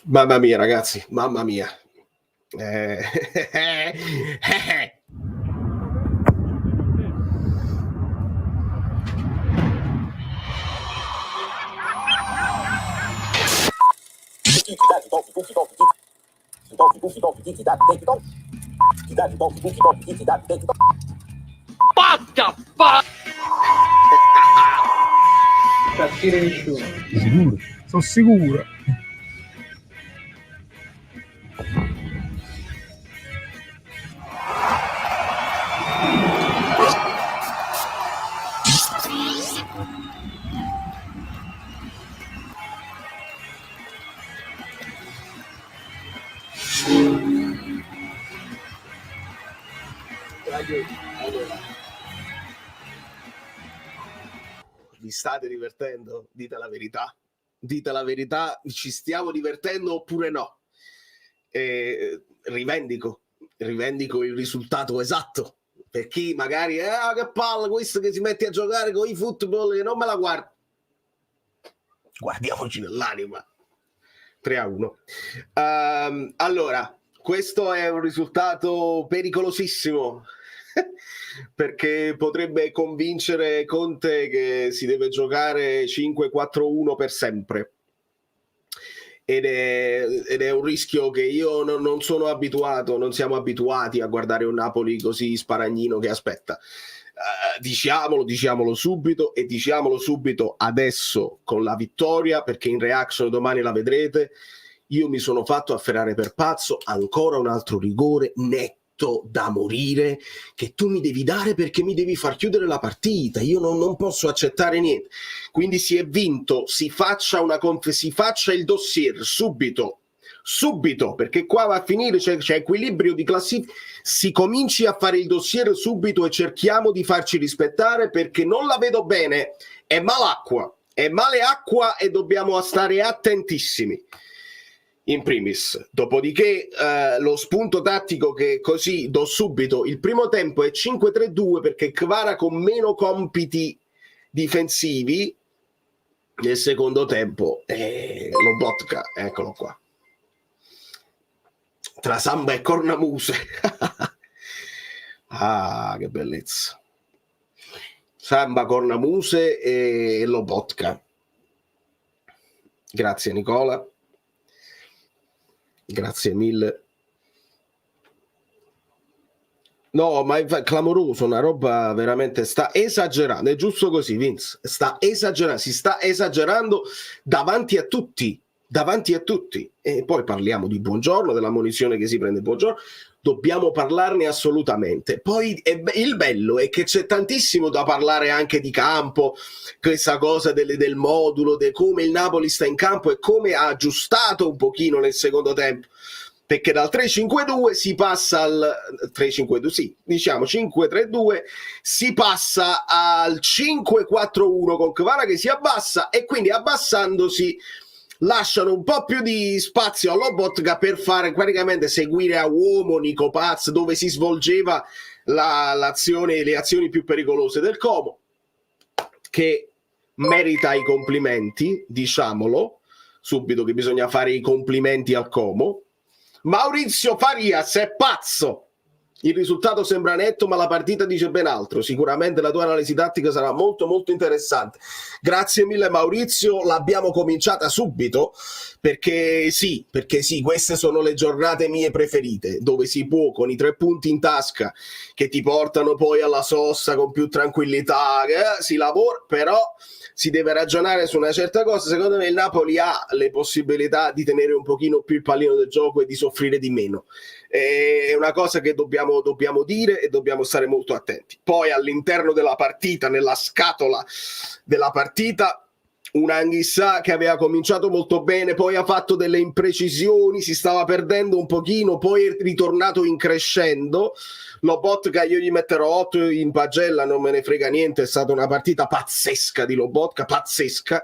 Mamma mia, ragazzi, mamma mia. Eh, Partire nessuno. Sicuro, sono sicuro. Vi state divertendo? Dite la verità. Dite la verità, ci stiamo divertendo oppure no? Rivendico il risultato esatto. Per chi magari, che palle questo che si mette a giocare con i football e non me la guarda. Guardiamoci nell'anima. 3-1. Allora, questo è un risultato pericolosissimo perché potrebbe convincere Conte che si deve giocare 5-4-1 per sempre. Ed è un rischio che io non sono abituato, non siamo abituati a guardare un Napoli così sparagnino che aspetta. Diciamolo subito e diciamolo subito adesso con la vittoria, perché in reaction domani la vedrete. Io mi sono fatto afferrare per pazzo, ancora un altro rigore netto da morire che tu mi devi dare perché mi devi far chiudere la partita. Io non posso accettare niente. Quindi si è vinto, si faccia il dossier subito, perché qua va a finire, c'è equilibrio di classifica. Si cominci a fare il dossier subito e cerchiamo di farci rispettare, perché non la vedo bene. È malacqua, è male acqua e dobbiamo stare attentissimi. In primis, dopodiché lo spunto tattico che così do subito, il primo tempo è 5-3-2 perché Kvara con meno compiti difensivi. Nel secondo tempo Lobotka, eccolo qua, tra Samba e Cornamuse. Che bellezza. Samba, Cornamuse e Lobotka. Grazie Nicola, grazie mille. No, ma è clamoroso, una roba veramente, sta esagerando, è giusto così, Vince, sta esagerando, si sta esagerando davanti a tutti, e poi parliamo di Buongiorno, della munizione che si prende Buongiorno, dobbiamo parlarne assolutamente. Poi il bello è che c'è tantissimo da parlare anche di campo, questa cosa del modulo, di come il Napoli sta in campo e come ha aggiustato un pochino nel secondo tempo. Perché dal 3-5-2 si passa al 3-5-2, sì, diciamo 5-3-2, si passa al 5-4-1 con Kvara che si abbassa, e quindi abbassandosi lasciano un po' più di spazio a Lobotka per fare praticamente seguire a uomo Nico Paz, dove si svolgeva l'azione, le azioni più pericolose del Como, che merita i complimenti, diciamolo subito che bisogna fare i complimenti al Como. Maurizio Farias è pazzo. Il risultato sembra netto, ma la partita dice ben altro. Sicuramente la tua analisi tattica sarà molto molto interessante. Grazie mille Maurizio, l'abbiamo cominciata subito perché sì, queste sono le giornate mie preferite, dove si può con i 3 punti in tasca che ti portano poi alla sosta con più tranquillità, si lavora, però si deve ragionare su una certa cosa. Secondo me il Napoli ha le possibilità di tenere un pochino più il pallino del gioco e di soffrire di meno. È una cosa che dobbiamo dire e dobbiamo stare molto attenti. Poi all'interno della partita, nella scatola della partita, un Anghissà che aveva cominciato molto bene, poi ha fatto delle imprecisioni, si stava perdendo un pochino, poi è ritornato in crescendo. Lobotka io gli metterò 8 in pagella, non me ne frega niente, è stata una partita pazzesca di Lobotka, pazzesca.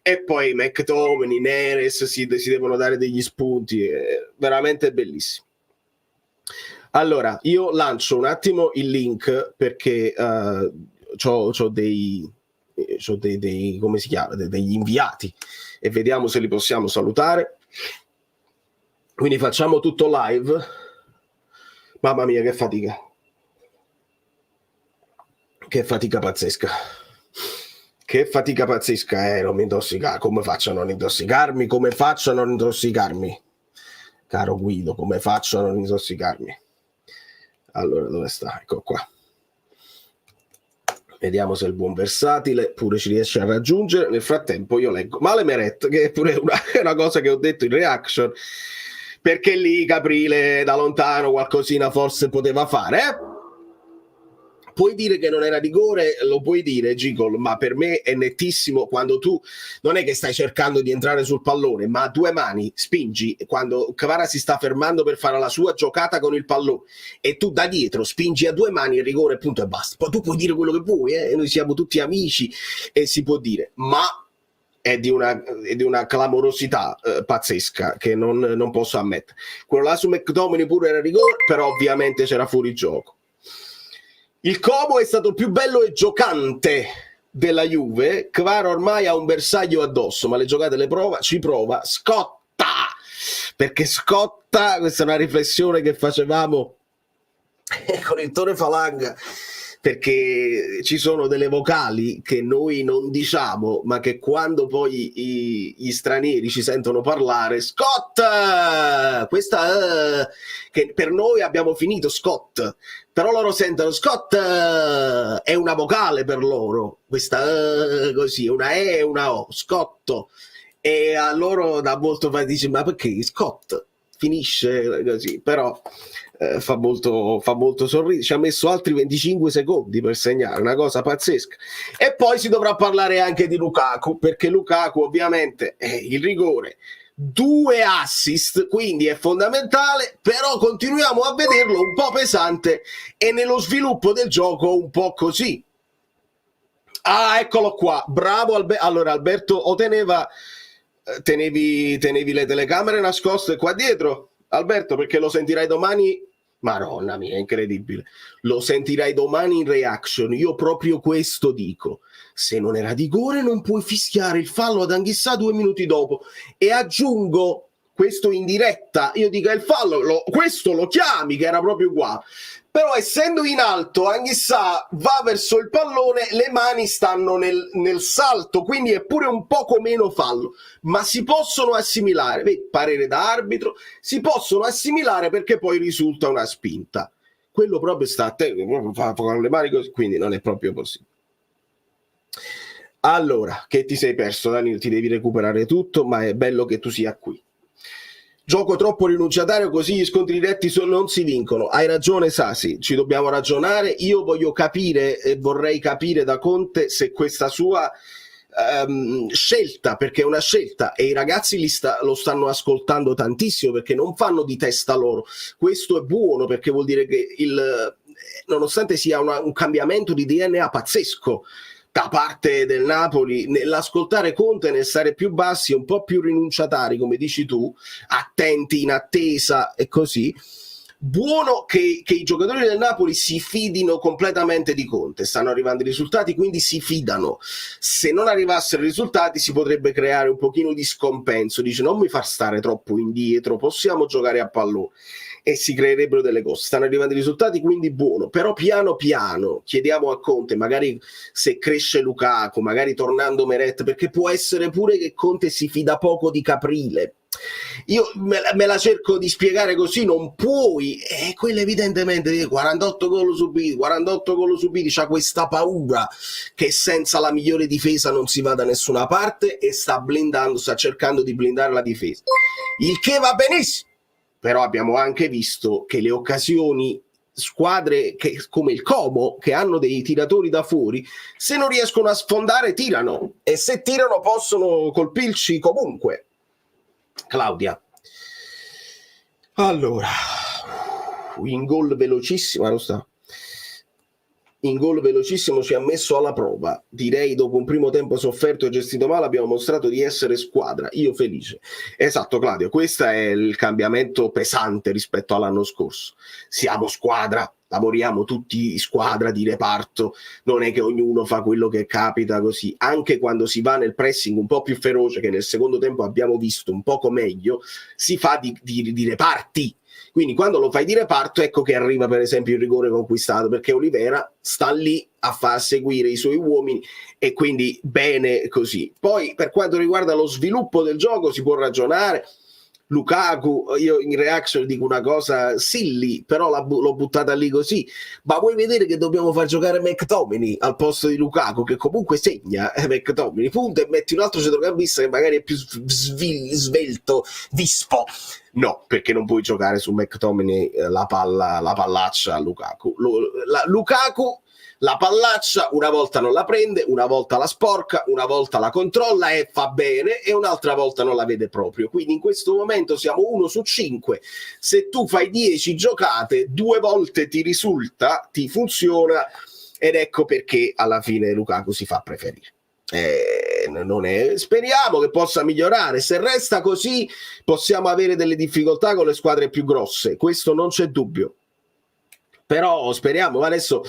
E poi McTominay, Neres si devono dare degli spunti, è veramente bellissimo. Allora, io lancio un attimo il link perché c'ho dei come si chiama, degli inviati, e vediamo se li possiamo salutare. Quindi facciamo tutto live. Mamma mia, che fatica. Che fatica pazzesca. Che fatica pazzesca, non mi intossicare. Come faccio a non intossicarmi? Come faccio a non intossicarmi? Caro Guido, come faccio a non intossicarmi? Allora, dove sta? Ecco qua. Vediamo se il buon Versatile pure ci riesce a raggiungere. Nel frattempo io leggo Male Meret, che è pure una cosa che ho detto in reaction, perché lì Caprile da lontano qualcosina forse poteva fare, Puoi dire che non era rigore, lo puoi dire, Gigol, ma per me è nettissimo quando tu non è che stai cercando di entrare sul pallone, ma a due mani spingi quando Kvara si sta fermando per fare la sua giocata con il pallone e tu da dietro spingi a due mani il rigore, punto e basta. Poi tu puoi dire quello che vuoi, noi siamo tutti amici e si può dire, ma è di una clamorosità pazzesca che non posso ammettere. Quello là su McTominay pure era rigore, però ovviamente c'era fuori gioco. Il Como è stato il più bello e giocante della Juve. Kvara ormai ha un bersaglio addosso, ma le giocate le prova, ci prova, scotta! Perché scotta, questa è una riflessione che facevamo con il Tore Falanga, perché ci sono delle vocali che noi non diciamo, ma che quando poi gli stranieri ci sentono parlare, Scott! Questa che per noi abbiamo finito Scott, però loro sentono Scott, è una vocale per loro, questa così, una E e una O, Scotto, e a loro da molto dice ma perché Scott? Finisce così, però fa molto sorridere. Ci ha messo altri 25 secondi per segnare, una cosa pazzesca. E poi si dovrà parlare anche di Lukaku, perché Lukaku ovviamente il rigore, 2 assist, quindi è fondamentale, però continuiamo a vederlo un po' pesante e nello sviluppo del gioco un po' così. Ah, eccolo qua, bravo allora Alberto, o tenevi le telecamere nascoste qua dietro, Alberto, perché lo sentirai domani. Madonna mia, incredibile. Lo sentirai domani in reaction. Io proprio questo dico. Se non era rigore non puoi fischiare il fallo ad Anghissà 2 minuti dopo. E aggiungo questo in diretta. Io dico il fallo, questo lo chiami, che era proprio qua. Però essendo in alto Anghissà va verso il pallone, le mani stanno nel salto, quindi è pure un poco meno fallo, ma si possono assimilare, parere da arbitro, si possono assimilare perché poi risulta una spinta. Quello proprio sta a te, fa con le mani così, quindi non è proprio possibile. Allora, che ti sei perso, Danilo? Ti devi recuperare tutto, ma è bello che tu sia qui. Gioco troppo rinunciatario, così gli scontri diretti non si vincono. Hai ragione Sasi, ci dobbiamo ragionare. Io voglio capire e vorrei capire da Conte se questa sua scelta, perché è una scelta e i ragazzi lo stanno ascoltando tantissimo perché non fanno di testa loro. Questo è buono perché vuol dire che nonostante sia un cambiamento di DNA pazzesco da parte del Napoli, nell'ascoltare Conte, nel stare più bassi, un po' più rinunciatari, come dici tu, attenti, in attesa e così. Buono che i giocatori del Napoli si fidino completamente di Conte, stanno arrivando i risultati, quindi si fidano. Se non arrivassero i risultati si potrebbe creare un pochino di scompenso, dice non mi far stare troppo indietro, possiamo giocare a pallone. E si creerebbero delle cose. Stanno arrivando i risultati, quindi buono. Però piano piano chiediamo a Conte, magari se cresce Lukaku, magari tornando Meret, perché può essere pure che Conte si fida poco di Caprile. Io me la cerco di spiegare così, non puoi, e quello evidentemente 48 gol subiti, c'ha questa paura che senza la migliore difesa non si va da nessuna parte e sta cercando di blindare la difesa. Il che va benissimo. Però abbiamo anche visto che le occasioni, squadre come il Como, che hanno dei tiratori da fuori, se non riescono a sfondare tirano, e se tirano possono colpirci comunque. Claudia. Allora, in gol velocissimo, non sta. In gol velocissimo ci ha messo alla prova, direi dopo un primo tempo sofferto e gestito male abbiamo mostrato di essere squadra, io felice. Esatto Claudio, questo è il cambiamento pesante rispetto all'anno scorso, siamo squadra lavoriamo tutti in squadra, di reparto, non è che ognuno fa quello che capita così, anche quando si va nel pressing un po' più feroce, che nel secondo tempo abbiamo visto un poco meglio, si fa di reparti. Quindi quando lo fai di reparto, ecco che arriva per esempio il rigore conquistato, perché Olivera sta lì a far seguire i suoi uomini, e quindi bene così. Poi per quanto riguarda lo sviluppo del gioco si può ragionare. Lukaku, io in reaction dico una cosa silly, però l'ho buttata lì così, ma vuoi vedere che dobbiamo far giocare McTominay al posto di Lukaku, che comunque segna McTominay, punto, e metti un altro centrocampista che magari è più svelto, vispo. No, perché non puoi giocare su McTominay la pallaccia a Lukaku. Lukaku la pallaccia una volta non la prende, una volta la sporca, una volta la controlla e fa bene, e un'altra volta non la vede proprio. Quindi in questo momento siamo 1 su 5. Se tu fai 10 giocate, 2 volte ti risulta, ti funziona, ed ecco perché alla fine Lukaku si fa preferire. Speriamo che possa migliorare. Se resta così possiamo avere delle difficoltà con le squadre più grosse, questo non c'è dubbio, però speriamo. Adesso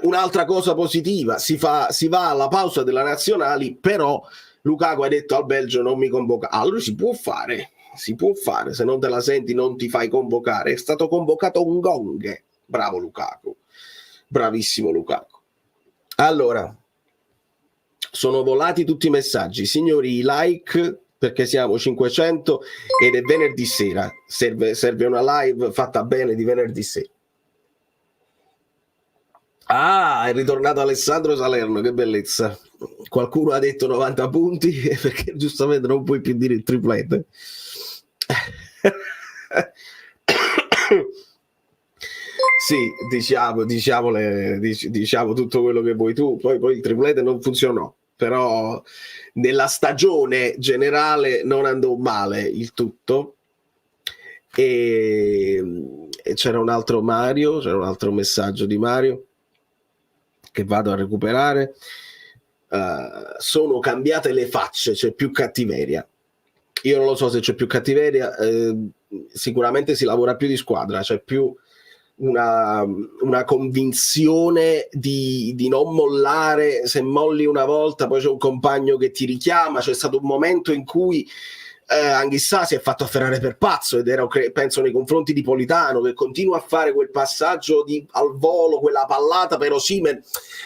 un'altra cosa positiva, si va alla pausa della nazionali, però Lukaku ha detto al Belgio non mi convoca. Allora si può fare, se non te la senti non ti fai convocare. È stato convocato un gong. Bravo Lukaku, bravissimo Lukaku. Allora, sono volati tutti i messaggi, signori, like, perché siamo 500 ed è venerdì sera, serve una live fatta bene di venerdì sera. Ah, è ritornato Alessandro Salerno, che bellezza. Qualcuno ha detto 90 punti, perché giustamente non puoi più dire il triplete. Sì, diciamo tutto quello che vuoi tu, poi il triplete non funzionò, però nella stagione generale non andò male il tutto. E c'era un altro messaggio di Mario che vado a recuperare. Sono cambiate le facce, c'è più cattiveria. Io non lo so se c'è più cattiveria, sicuramente si lavora più di squadra, c'è più una convinzione di non mollare. Se molli una volta poi c'è un compagno che ti richiama. C'è stato un momento in cui Anghissà si è fatto afferrare per pazzo, ed era, penso, nei confronti di Politano, che continua a fare quel passaggio al volo, quella pallata per Osimhen.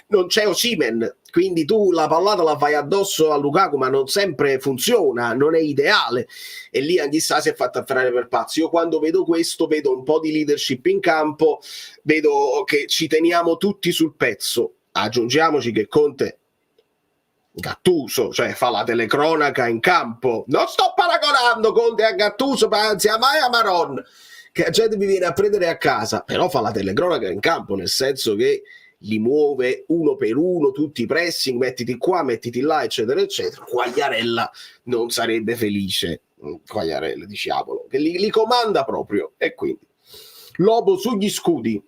Non c'è Osimhen, quindi tu la pallata la fai addosso a Lukaku, ma non sempre funziona, non è ideale, e lì Anghissà si è fatto afferrare per pazzo. Io quando vedo questo vedo un po' di leadership in campo, vedo che ci teniamo tutti sul pezzo. Aggiungiamoci che Conte, Gattuso, cioè fa la telecronaca in campo. Non sto paragonando Conte a Gattuso, ma anzi a Maia Maron, che la gente mi viene a prendere a casa, però fa la telecronaca in campo, nel senso che li muove uno per uno, tutti i pressing, mettiti qua, mettiti là, eccetera eccetera. Quagliarella non sarebbe felice, Quagliarella, diciamolo, che li comanda proprio. E quindi Lobo sugli scudi.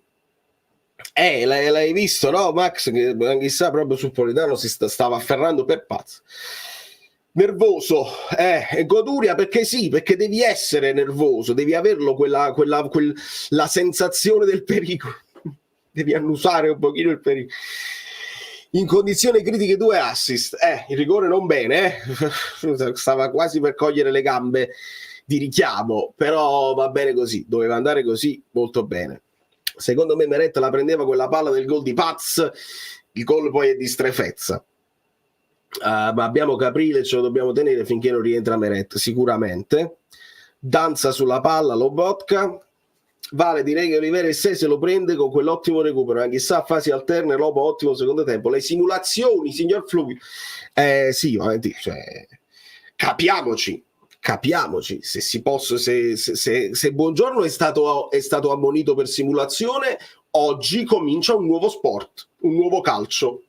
L'hai visto, no, Max? Che chissà, proprio su Politano si stava afferrando per pazzo. Nervoso, goduria, perché sì, perché devi essere nervoso, devi averlo la sensazione del pericolo, devi annusare un pochino il pericolo. In condizioni critiche 2 assist, il rigore non bene, stava quasi per cogliere le gambe di richiamo, però va bene così, doveva andare così, molto bene. Secondo me Meret la prendeva quella palla del gol di Paz, il gol poi è di strefezza. Ma abbiamo Caprile, ce lo dobbiamo tenere finché non rientra Meret, sicuramente. Danza sulla palla Lobotka. Vale, direi che Olivera se lo prende con quell'ottimo recupero, anche se a fasi alterne. Lobo ottimo secondo tempo. Le simulazioni, signor Fluvio, sì, cioè, capiamoci, se si possa, se Buongiorno è stato ammonito per simulazione, oggi comincia un nuovo sport, un nuovo calcio.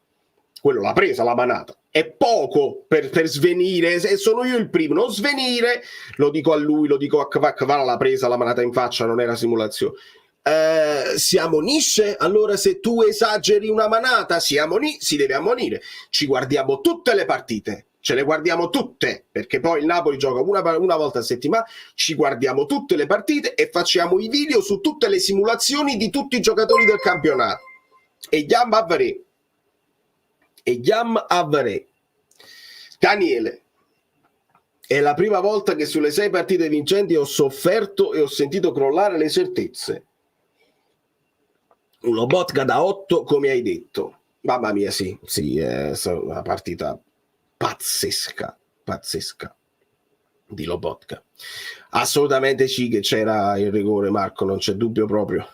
Quello l'ha presa la manata, è poco per svenire, se sono io il primo, non svenire, lo dico a lui, lo dico a Kvara, l'ha presa la manata in faccia, non era simulazione. Si ammonisce? Allora se tu esageri una manata si deve ammonire. Ci guardiamo tutte le partite, ce le guardiamo tutte, perché poi il Napoli gioca una volta a settimana, ci guardiamo tutte le partite e facciamo i video su tutte le simulazioni di tutti i giocatori del campionato. E Yam Avare. Daniele, è la prima volta che sulle 6 partite vincenti ho sofferto e ho sentito crollare le certezze. Un Lobotka da 8, come hai detto. Mamma mia, sì, è una partita pazzesca di Lobotka. Assolutamente sì che c'era il rigore, Marco, non c'è dubbio proprio.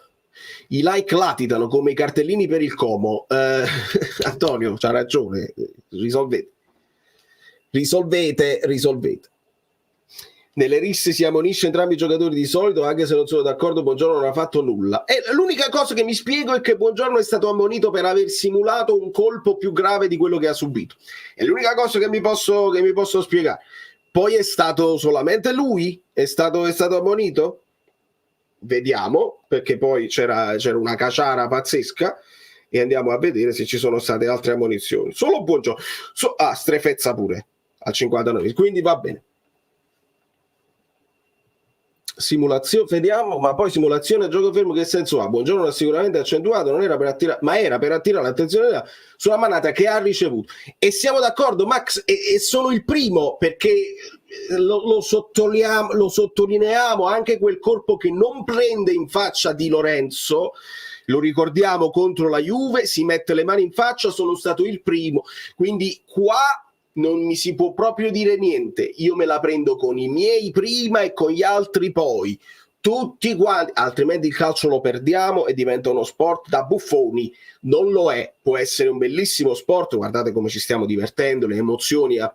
I like latitano come i cartellini per il Como. Antonio c'ha ragione, risolvete. Nelle risse si ammonisce entrambi i giocatori di solito, anche se non sono d'accordo. Buongiorno non ha fatto nulla. E l'unica cosa che mi spiego è che Buongiorno è stato ammonito per aver simulato un colpo più grave di quello che ha subito. È l'unica cosa che mi posso spiegare. Poi è stato solamente lui? È stato ammonito? Vediamo, perché poi c'era una caciara pazzesca e andiamo a vedere se ci sono state altre ammonizioni. Solo Buongiorno. Strefezza pure al 59, quindi va bene. Simulazione, vediamo, ma poi simulazione a gioco fermo che senso ha? Buongiorno ha sicuramente accentuato, non era per attirare, ma era per attirare l'attenzione sulla manata che ha ricevuto. E siamo d'accordo, Max, e sono il primo, perché lo sottolineiamo, anche quel colpo che non prende in faccia Di Lorenzo, lo ricordiamo contro la Juve, si mette le mani in faccia, sono stato il primo, quindi qua non mi si può proprio dire niente. Io me la prendo con i miei prima e con gli altri poi, tutti quanti, altrimenti il calcio lo perdiamo e diventa uno sport da buffoni. Non lo è, può essere un bellissimo sport, guardate come ci stiamo divertendo, le emozioni a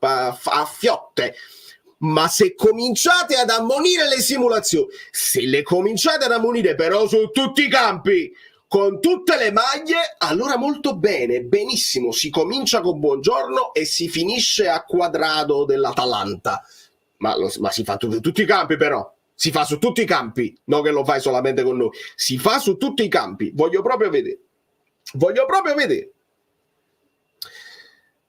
fiotte, ma se cominciate ad ammonire le simulazioni, se le cominciate ad ammonire però su tutti i campi, con tutte le maglie, allora molto bene, benissimo, si comincia con Buongiorno e si finisce a Quadrado dell'Atalanta, ma si fa tutti i campi, però si fa su tutti i campi, non che lo fai solamente con noi, si fa su tutti i campi. Voglio proprio vedere.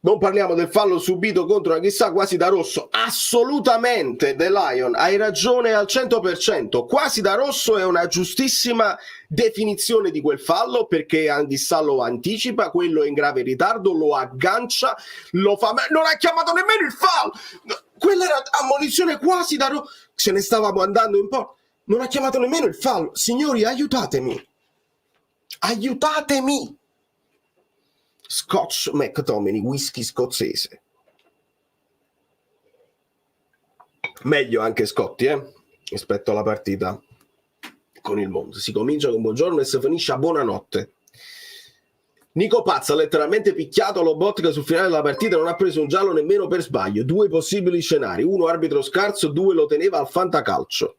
Non parliamo del fallo subito contro la chissà quasi da rosso. Assolutamente, The Lion, hai ragione al 100%. Quasi da rosso è una giustissima definizione di quel fallo, perché Anghissà lo anticipa, quello è in grave ritardo, lo aggancia, lo fa, ma non ha chiamato nemmeno il fallo. Quella era ammonizione quasi da rosso. Ce ne stavamo andando un po'. Non ha chiamato nemmeno il fallo. Signori, aiutatemi. Scotch McTominay, whisky scozzese. Meglio anche Scotti, rispetto alla partita con il Monza. Si comincia con Buongiorno e si finisce a buonanotte. Nico Pazza ha letteralmente picchiato Lobotka sul finale della partita, non ha preso un giallo nemmeno per sbaglio. 2 possibili scenari, 1 arbitro scarso, 2 lo teneva al fantacalcio.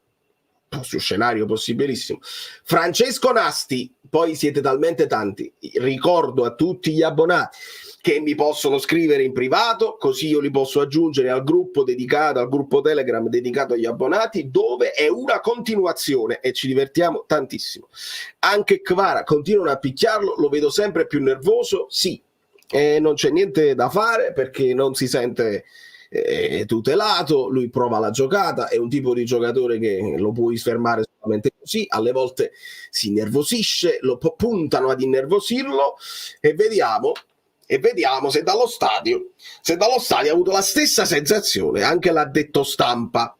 Su scenario possibilissimo. Francesco Nasti, poi siete talmente tanti, ricordo a tutti gli abbonati che mi possono scrivere in privato, così io li posso aggiungere al gruppo dedicato, al gruppo Telegram dedicato agli abbonati, dove è una continuazione e ci divertiamo tantissimo. Anche Kvara continuano a picchiarlo, lo vedo sempre più nervoso, sì, non c'è niente da fare perché non si sente tutelato, lui prova la giocata, è un tipo di giocatore che lo puoi fermare solamente così, alle volte si innervosisce, lo puntano ad innervosirlo e vediamo se dallo stadio ha avuto la stessa sensazione, anche l'ha detto stampa.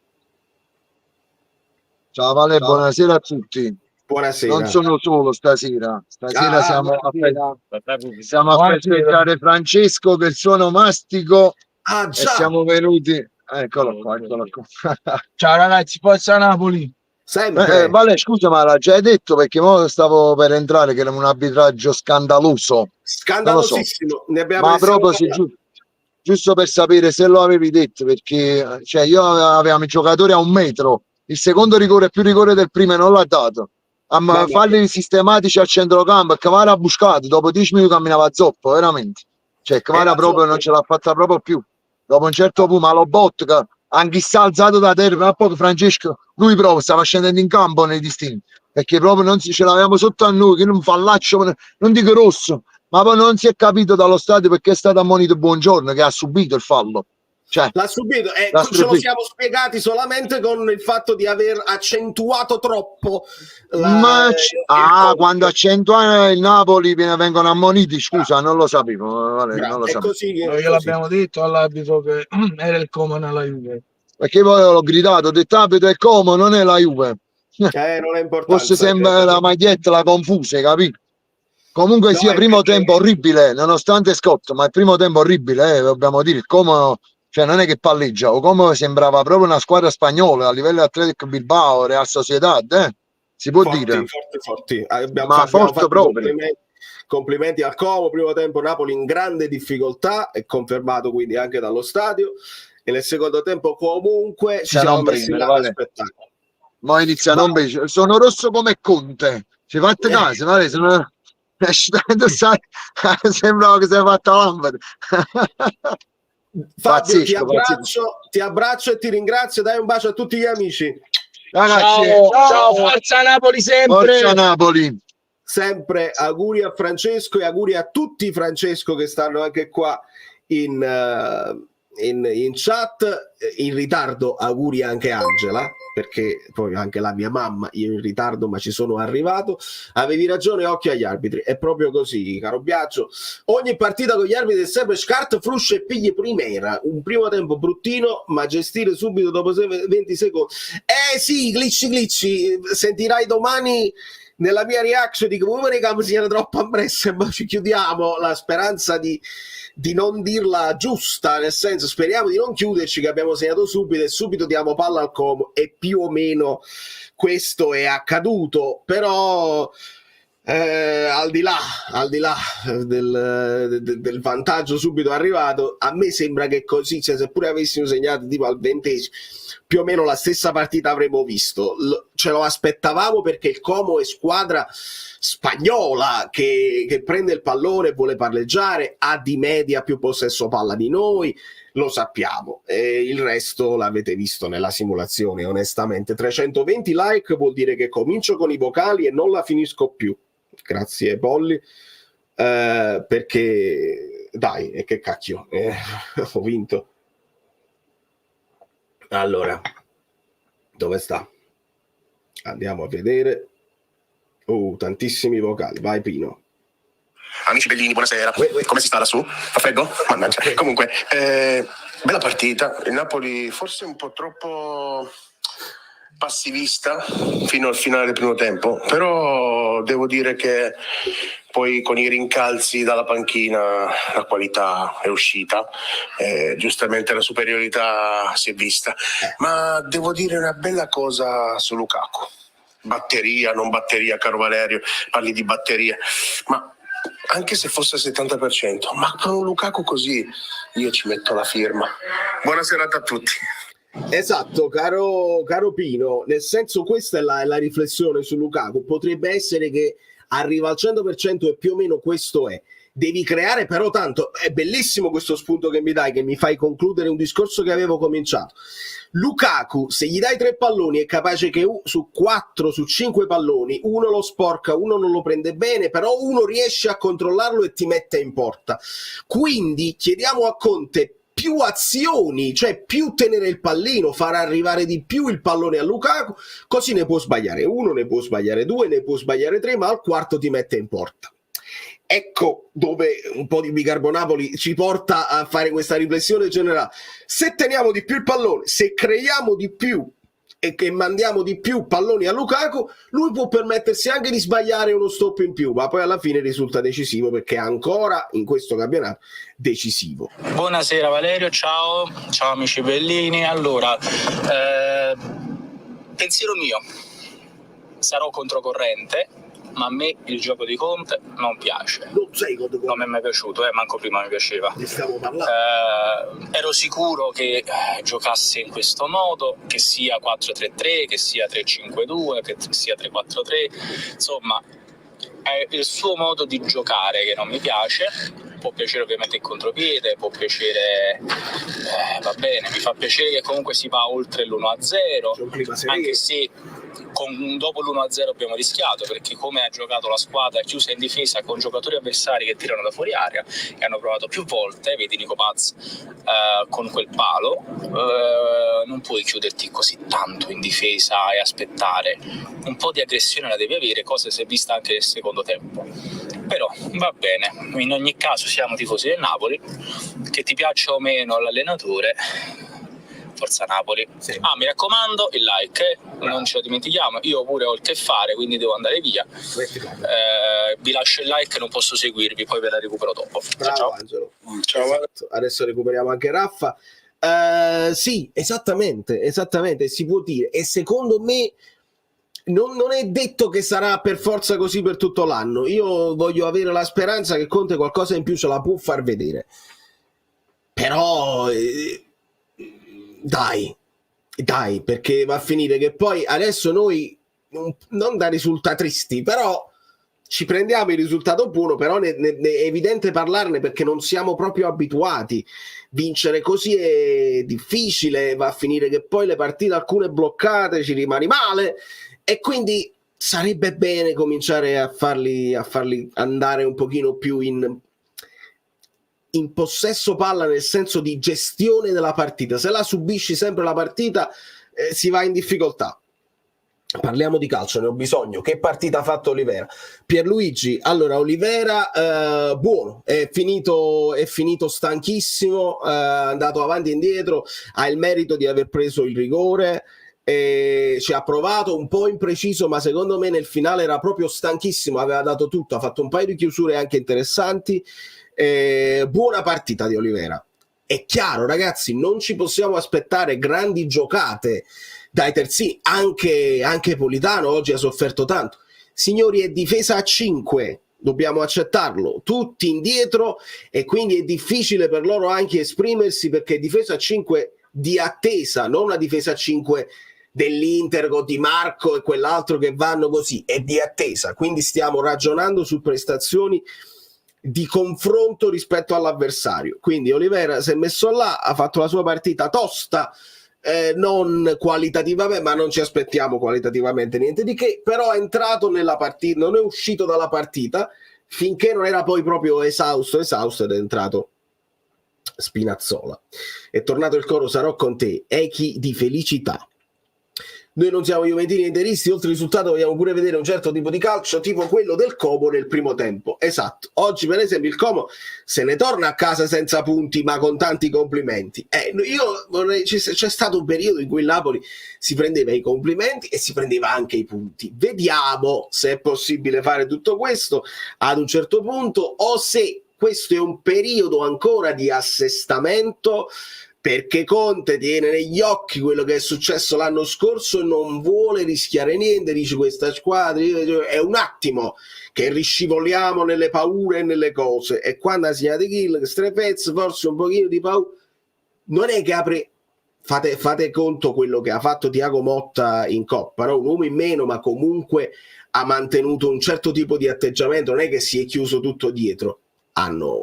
Ciao Vale, buonasera a tutti. Buonasera. Non sono solo stasera siamo a festeggiare Francesco che il suo onomastico e siamo venuti. Eccolo qua. Ciao ragazzi, forza Napoli. Sempre. Vale, scusa, ma l'ha già detto perché mo stavo per entrare che era un arbitraggio scandaloso. Scandalosissimo. Ne abbiamo ma proprio giusto per sapere se lo avevi detto, perché io avevamo i giocatori a 1 metro, il secondo rigore più rigore del primo e non l'ha dato. Falli sistematici al centrocampo, Kvara ha buscato, dopo 10 minuti camminava zoppo, veramente. Kvara proprio non ce l'ha fatta proprio più. Dopo un certo punto, ma lo Lobotka, anche se alzato da terra, ma poi Francesco, lui proprio stava scendendo in campo nei distinti, perché proprio non ce l'avevamo sotto a noi, che non fallaccio, non dico rosso, ma poi non si è capito dallo stadio perché è stato ammonito Buongiorno che ha subito il fallo. Cioè, L'ha subito, l'ha ce lo stupito. siamo spiegati solamente con il fatto di aver accentuato troppo Quando accentua il Napoli vengono ammoniti, scusa, non lo sapevo, Valerio, non lo è sapevo. così, Noi così. gliel'abbiamo detto all'arbitro che era il Como nella Juve. Perché poi l'ho gridato, ho detto arbitro è Como, non è la Juve. Non è importante. Forse sembra la maglietta la confuse, capito? Comunque No, sia è primo perché- tempo orribile, nonostante Scott, ma il primo tempo orribile, dobbiamo dire, il Como, cioè non è che palleggia, o come sembrava proprio una squadra spagnola a livello Atletico Bilbao, Real Sociedad, si può dire, forti. Abbiamo ma fatto forte proprio. complimenti al Como. Primo tempo Napoli in grande difficoltà, è confermato quindi anche dallo stadio. E nel secondo tempo comunque ci siamo non messi prendere, là ad vale. aspettare. Ma inizia Ma- non invece, sono rosso come Conte, ci fate caso, vale? Sono... Sembrava che si è fatta lampada. Fabio, Pazzesco. ti abbraccio e ti ringrazio. Dai un bacio a tutti gli amici. Ragazzi, Ciao, forza Napoli sempre! Forza Napoli! Sempre auguri a Francesco e auguri a tutti Francesco che stanno anche qua in chat. In ritardo auguri anche a Angela, perché poi anche la mia mamma, io in ritardo ma ci sono arrivato. Avevi ragione, occhio agli arbitri, è proprio così, caro Biagio. Ogni partita con gli arbitri è sempre scart, frusce e pigli primera. Un primo tempo bruttino, ma gestire subito dopo 20 secondi. Sì, glitchy, sentirai domani nella mia reaction di come le siano troppo ambresse, ma ci chiudiamo la speranza di non dirla giusta, nel senso speriamo di non chiuderci che abbiamo segnato subito e subito diamo palla al Como, e più o meno questo è accaduto. Però al di là del vantaggio subito arrivato, a me sembra che così, cioè, seppure avessimo segnato tipo al 20esimo, più o meno la stessa partita avremmo visto. Ce lo aspettavamo perché il Como è squadra spagnola che prende il pallone e vuole palleggiare, ha di media più possesso palla di noi, lo sappiamo, e il resto l'avete visto nella simulazione. Onestamente 320 like vuol dire che comincio con i vocali e non la finisco più. Grazie Polli, perché dai, e che cacchio, ho vinto. Allora, dove sta? Andiamo a vedere. Tantissimi vocali, vai Pino. Amici bellini, buonasera. Come si sta lassù? Fa freddo? Mannaggia. Comunque, bella partita. Il Napoli forse un po' troppo passivista fino al finale del primo tempo, però devo dire che poi con i rincalzi dalla panchina la qualità è uscita, giustamente la superiorità si è vista, ma devo dire una bella cosa su Lukaku. Batteria, non batteria, caro Valerio, parli di batteria, ma anche se fosse al 70%, ma con un Lukaku così io ci metto la firma. Buona serata a tutti. Esatto, caro Pino, nel senso questa è la riflessione su Lukaku. Potrebbe essere che arriva al 100% e più o meno questo è. Devi creare però tanto. È bellissimo questo spunto che mi dai, che mi fai concludere un discorso che avevo cominciato. Lukaku, se gli dai 3 palloni, è capace che su 4, su 5 palloni, uno lo sporca, uno non lo prende bene, però uno riesce a controllarlo e ti mette in porta. Quindi chiediamo a Conte più azioni, cioè più tenere il pallino, far arrivare di più il pallone a Lukaku, così ne può sbagliare 1, ne può sbagliare 2, ne può sbagliare 3, ma al quarto ti mette in porta. Ecco dove un po' di bicarbonapoli ci porta a fare questa riflessione generale. Se teniamo di più il pallone, se creiamo di più e che mandiamo di più palloni a Lukaku, lui può permettersi anche di sbagliare uno stop in più, ma poi alla fine risulta decisivo, perché è ancora in questo campionato decisivo. Buonasera Valerio, ciao amici bellini. Allora, pensiero mio, sarò controcorrente, ma a me il gioco di Conte non piace. Non mi è mai piaciuto, manco prima mi piaceva. Ne stiamo parlando. Ero sicuro che giocasse in questo modo, che sia 4-3-3, che sia 3-5-2, che sia 3-4-3, insomma è il suo modo di giocare che non mi piace. Può piacere ovviamente il contropiede, può piacere, va bene, mi fa piacere che comunque si va oltre l'1-0, anche se dopo l'1-0 abbiamo rischiato, perché come ha giocato la squadra chiusa in difesa con giocatori avversari che tirano da fuori area e hanno provato più volte, vedi Nico Paz con quel palo, non puoi chiuderti così tanto in difesa e aspettare. Un po' di aggressione la devi avere, cosa si è vista anche nel secondo tempo. Però va bene, in ogni caso siamo tifosi del Napoli, che ti piaccia o meno l'allenatore, forza Napoli. Sì. Mi raccomando, il like, non ce lo dimentichiamo, io pure ho il che fare, quindi devo andare via. Vi lascio il like, non posso seguirvi, poi ve la recupero dopo. Bravo, Ciao. Angelo. Ciao. Esatto. Adesso recuperiamo anche Raffa. Sì, esattamente, si può dire. E secondo me non è detto che sarà per forza così per tutto l'anno. Io voglio avere la speranza che Conte qualcosa in più ce la può far vedere. Però dai, perché va a finire che poi adesso noi non da risultatisti, però ci prendiamo il risultato buono, però è evidente parlarne perché non siamo proprio abituati. Vincere così è difficile, va a finire che poi le partite alcune bloccate ci rimani male, e quindi sarebbe bene cominciare a farli andare un pochino più in possesso palla, nel senso di gestione della partita. Se la subisci sempre la partita si va in difficoltà. Parliamo di calcio, ne ho bisogno. Che partita ha fatto Olivera? Pierluigi, allora Olivera buono, è finito stanchissimo, è andato avanti e indietro, ha il merito di aver preso il rigore, ci ha provato un po' impreciso, ma secondo me nel finale era proprio stanchissimo, aveva dato tutto, ha fatto un paio di chiusure anche interessanti. Buona partita di Olivera. È chiaro, ragazzi, non ci possiamo aspettare grandi giocate dai terzini, anche Politano oggi ha sofferto tanto. Signori, è difesa a 5, dobbiamo accettarlo, tutti indietro, e quindi è difficile per loro anche esprimersi, perché è difesa a 5 di attesa, non una difesa a 5 dell'Inter con Di Marco e quell'altro che vanno così, è di attesa, quindi stiamo ragionando su prestazioni di confronto rispetto all'avversario. Quindi Olivera si è messo là, ha fatto la sua partita tosta, non qualitativamente, ma non ci aspettiamo qualitativamente niente di che, però è entrato nella partita, non è uscito dalla partita finché non era poi proprio esausto ed è entrato Spinazzola. È tornato il coro Sarò con te, echi di felicità. Noi non siamo juventini e interisti, oltre al risultato vogliamo pure vedere un certo tipo di calcio, tipo quello del Como nel primo tempo. Esatto, oggi per esempio il Como se ne torna a casa senza punti ma con tanti complimenti. Io vorrei, c'è stato un periodo in cui il Napoli si prendeva i complimenti e si prendeva anche i punti. Vediamo se è possibile fare tutto questo ad un certo punto, o se questo è un periodo ancora di assestamento, perché Conte tiene negli occhi quello che è successo l'anno scorso e non vuole rischiare niente. Dice questa squadra è un attimo che riscivoliamo nelle paure e nelle cose, e quando ha segnato Kill, Strepez, forse un pochino di paura, non è che apre. Fate conto quello che ha fatto Thiago Motta in Coppa, no? Un uomo in meno, ma comunque ha mantenuto un certo tipo di atteggiamento, non è che si è chiuso tutto dietro.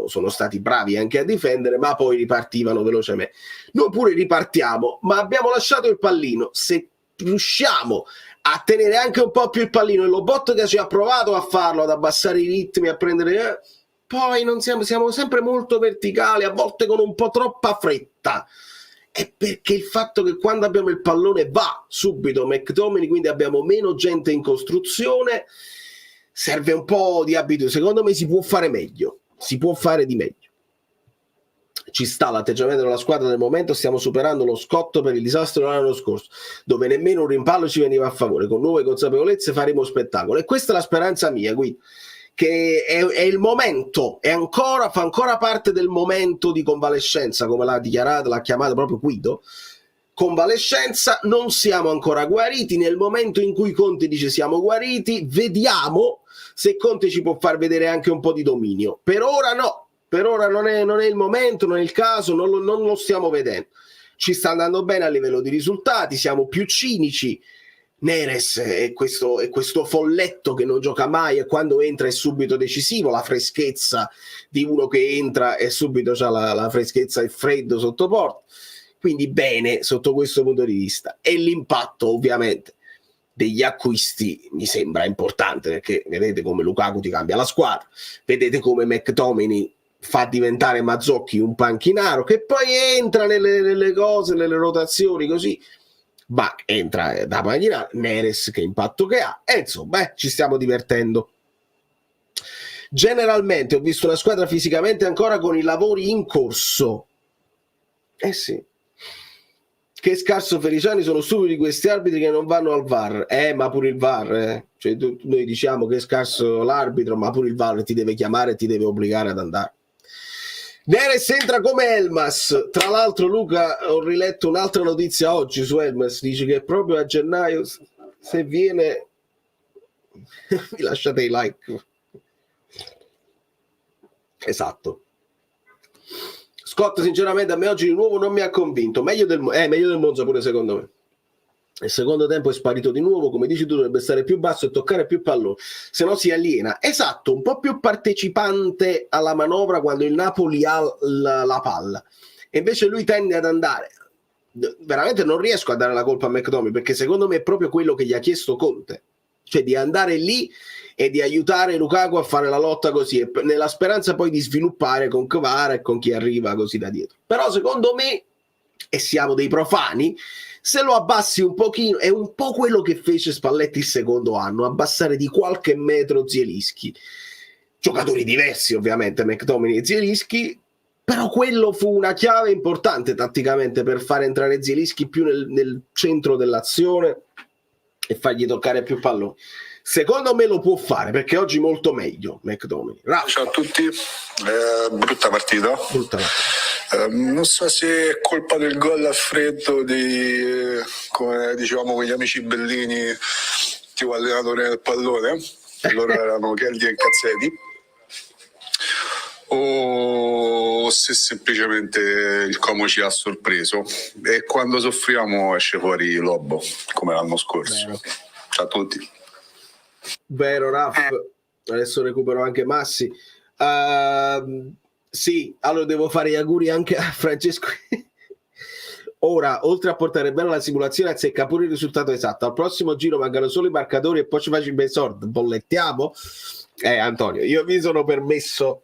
Sono stati bravi anche a difendere, ma poi ripartivano velocemente. Noi pure ripartiamo, ma abbiamo lasciato il pallino. Se riusciamo a tenere anche un po' più il pallino, e Lobotka ci ha provato a farlo, ad abbassare i ritmi, a prendere, poi non siamo sempre molto verticali, a volte con un po' troppa fretta. È perché il fatto che quando abbiamo il pallone va subito McTominay, quindi abbiamo meno gente in costruzione, serve un po' di abitudine. Secondo me si può fare meglio. Si può fare di meglio. Ci sta l'atteggiamento della squadra del momento, stiamo superando lo scotto per il disastro dell'anno scorso, dove nemmeno un rimpallo ci veniva a favore. Con nuove consapevolezze faremo spettacolo, e questa è la speranza mia, qui, che è il momento, fa ancora parte del momento di convalescenza, come l'ha dichiarato, l'ha chiamato proprio Guido. Convalescenza, non siamo ancora guariti. Nel momento in cui Conte dice siamo guariti, vediamo se Conte ci può far vedere anche un po' di dominio. Per ora no, per ora non è il momento, non è il caso, non lo stiamo vedendo. Ci sta andando bene a livello di risultati, siamo più cinici. Neres è questo folletto che non gioca mai, e quando entra è subito decisivo, la freschezza di uno che entra e subito c'ha la freschezza e freddo sotto porta. Quindi bene sotto questo punto di vista. E l'impatto ovviamente degli acquisti mi sembra importante, perché vedete come Lukaku ti cambia la squadra, vedete come McTominay fa diventare Mazzocchi un panchinaro, che poi entra nelle cose, nelle rotazioni così, ma entra da panchinaro. Neres che impatto che ha, e insomma ci stiamo divertendo. Generalmente ho visto una squadra fisicamente ancora con i lavori in corso. Sì. Che scarso Feliciani, sono stupidi questi arbitri che non vanno al VAR. Ma pure il VAR, cioè, noi diciamo che è scarso l'arbitro, ma pure il VAR ti deve chiamare e ti deve obbligare ad andare. Neres entra come Elmas. Tra l'altro, Luca, ho riletto un'altra notizia oggi su Elmas, dice che proprio a gennaio, se viene mi lasciate i like. Esatto. Scott, sinceramente a me oggi di nuovo non mi ha convinto, meglio del Monza pure secondo me. Il secondo tempo è sparito di nuovo, come dici tu dovrebbe stare più basso e toccare più pallone, se no si aliena. Esatto, un po' più partecipante alla manovra quando il Napoli ha la palla, e invece lui tende ad andare, veramente non riesco a dare la colpa a McTominay, perché secondo me è proprio quello che gli ha chiesto Conte, cioè di andare lì e di aiutare Lukaku a fare la lotta così, nella speranza poi di sviluppare con Kvara e con chi arriva così da dietro. Però secondo me, e siamo dei profani, se lo abbassi un pochino, è un po' quello che fece Spalletti il secondo anno, abbassare di qualche metro Zielinski. Giocatori diversi ovviamente, McTominay e Zielinski, però quello fu una chiave importante tatticamente per fare entrare Zielinski più nel centro dell'azione e fargli toccare più palloni. Secondo me lo può fare, perché oggi molto meglio McTominay. Ciao a tutti, brutta partita. Non so se è colpa del gol a freddo come dicevamo con gli amici Bellini, tipo allenatore del pallone, loro erano Kelly e Cazzetti, o se semplicemente il Como ci ha sorpreso e quando soffriamo esce fuori Lobo come l'anno scorso. Vero. Ciao a tutti. Vero, Raff. Adesso recupero anche Massi. Sì, allora devo fare gli auguri anche a Francesco. Ora, oltre a portare bene la simulazione, azzecca pure il risultato esatto. Al prossimo giro mancano solo i marcatori e poi ci faccio i bei soldi. Bollettiamo? Antonio, io mi sono permesso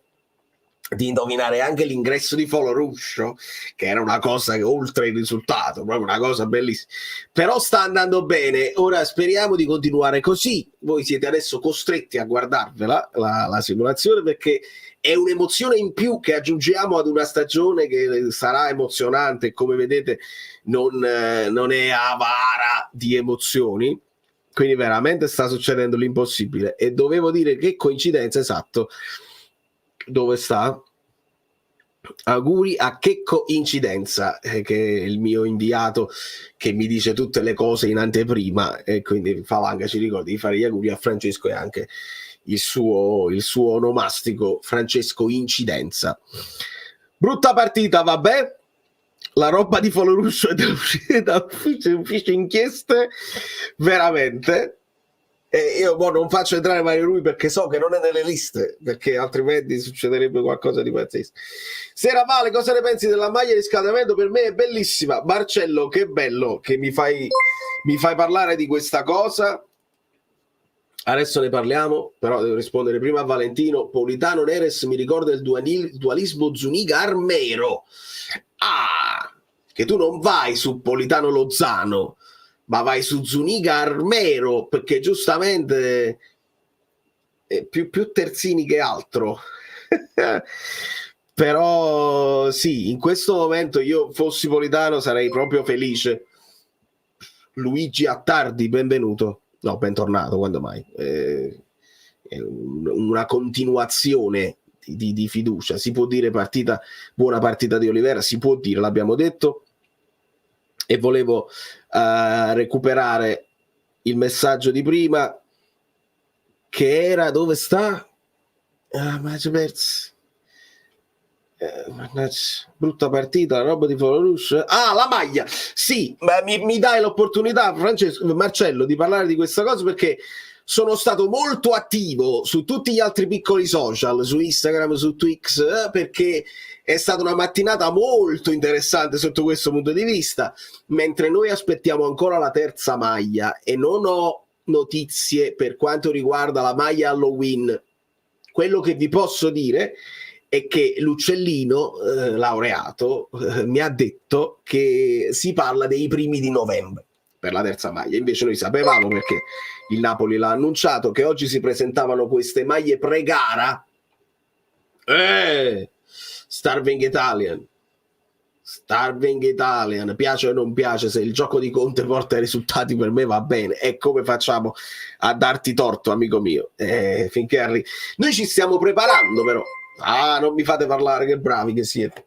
di indovinare anche l'ingresso di Foloruscio, che era una cosa che oltre il risultato, proprio una cosa bellissima, però sta andando bene. Ora speriamo di continuare così. Voi siete adesso costretti a guardarvela la simulazione, perché è un'emozione in più che aggiungiamo ad una stagione che sarà emozionante, come vedete non è avara di emozioni, quindi veramente sta succedendo l'impossibile. E dovevo dire che coincidenza, esatto. Dove sta? Auguri a Checco Incidenza, che è il mio inviato che mi dice tutte le cose in anteprima, e quindi Falanga ci ricorda di fare gli auguri a Francesco e anche il suo onomastico Francesco Incidenza. Brutta partita, vabbè. La roba di Foloruscio è da ufficio inchieste, veramente. E io non faccio entrare Mario Rui perché so che non è nelle liste, perché altrimenti succederebbe qualcosa di pazzesco. Sera Vale, cosa ne pensi della maglia di riscaldamento? Per me è bellissima. Marcello, che bello che mi fai parlare di questa cosa. Adesso ne parliamo, però devo rispondere prima a Valentino. Politano Neres mi ricorda il dualismo Zuniga-Armero. Che tu non vai su Politano Lozano, ma vai su Zuniga Armero, perché giustamente è più terzini che altro. Però sì, in questo momento io fossi Politano sarei proprio felice. Luigi Attardi, benvenuto. No, bentornato, quando mai? È una continuazione di fiducia. Si può dire buona partita di Olivera, si può dire, l'abbiamo detto. E volevo recuperare il messaggio di prima, che era, dove sta? Brutta partita, la roba di Foloruscio. La maglia, sì, ma mi dai l'opportunità, Marcello, di parlare di questa cosa, perché sono stato molto attivo su tutti gli altri piccoli social, su Instagram, su Twix, perché è stata una mattinata molto interessante sotto questo punto di vista, mentre noi aspettiamo ancora la terza maglia e non ho notizie per quanto riguarda la maglia Halloween. Quello che vi posso dire è che l'Uccellino, laureato, mi ha detto che si parla dei primi di novembre per la terza maglia. Invece noi sapevamo, perché il Napoli l'ha annunciato, che oggi si presentavano queste maglie pre-gara. Starving Italian, piace o non piace, se il gioco di Conte porta ai risultati per me va bene. E come facciamo a darti torto, amico mio? Finché noi ci stiamo preparando, però. Non mi fate parlare, che bravi che siete.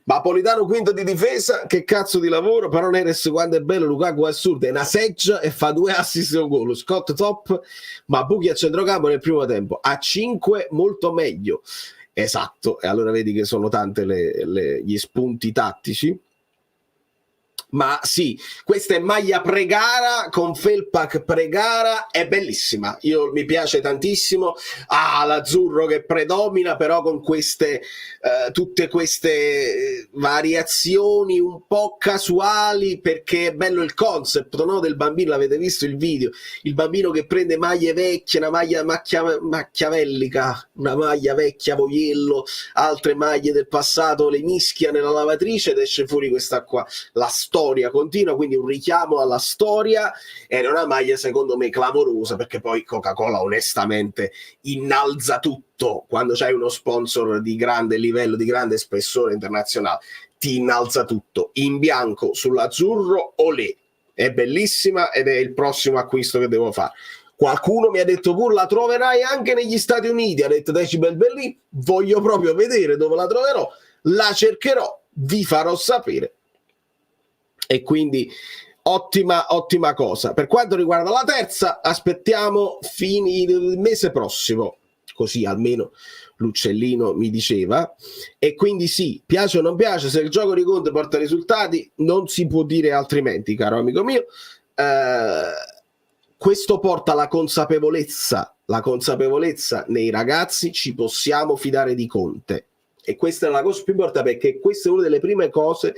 Ma Politano quinto di difesa, che cazzo di lavoro. Però Neres quando è bello, Lukaku è assurdo, è una seggia e fa 2 assist e un gol. Scott top, ma Buchi a centrocampo nel primo tempo, a 5 molto meglio. Esatto, e allora vedi che sono tante gli spunti tattici. Ma sì, questa è maglia pre-gara con felpa pre-gara, è bellissima, mi piace tantissimo. L'azzurro che predomina, però con queste tutte queste variazioni un po' casuali, perché è bello il concept, no, del bambino. L'avete visto il video, il bambino che prende maglie vecchie, una maglia machiavellica, una maglia vecchia voiello, altre maglie del passato, le mischia nella lavatrice ed esce fuori questa qua, la storia continua, quindi un richiamo alla storia. È una maglia secondo me clamorosa, perché poi Coca-Cola onestamente innalza tutto. Quando c'hai uno sponsor di grande livello, di grande spessore internazionale, ti innalza tutto. In bianco sull'azzurro, olè, è bellissima ed è il prossimo acquisto che devo fare. Qualcuno mi ha detto pure la troverai anche negli Stati Uniti, ha detto Decibel Belli, voglio proprio vedere dove la troverò, la cercherò, vi farò sapere. E quindi ottima cosa. Per quanto riguarda la terza, aspettiamo fine del mese prossimo, così almeno l'Uccellino mi diceva. E quindi sì, piace o non piace, se il gioco di Conte porta risultati non si può dire altrimenti, caro amico mio. Questo porta la consapevolezza nei ragazzi, ci possiamo fidare di Conte, e questa è la cosa più importante, perché questa è una delle prime cose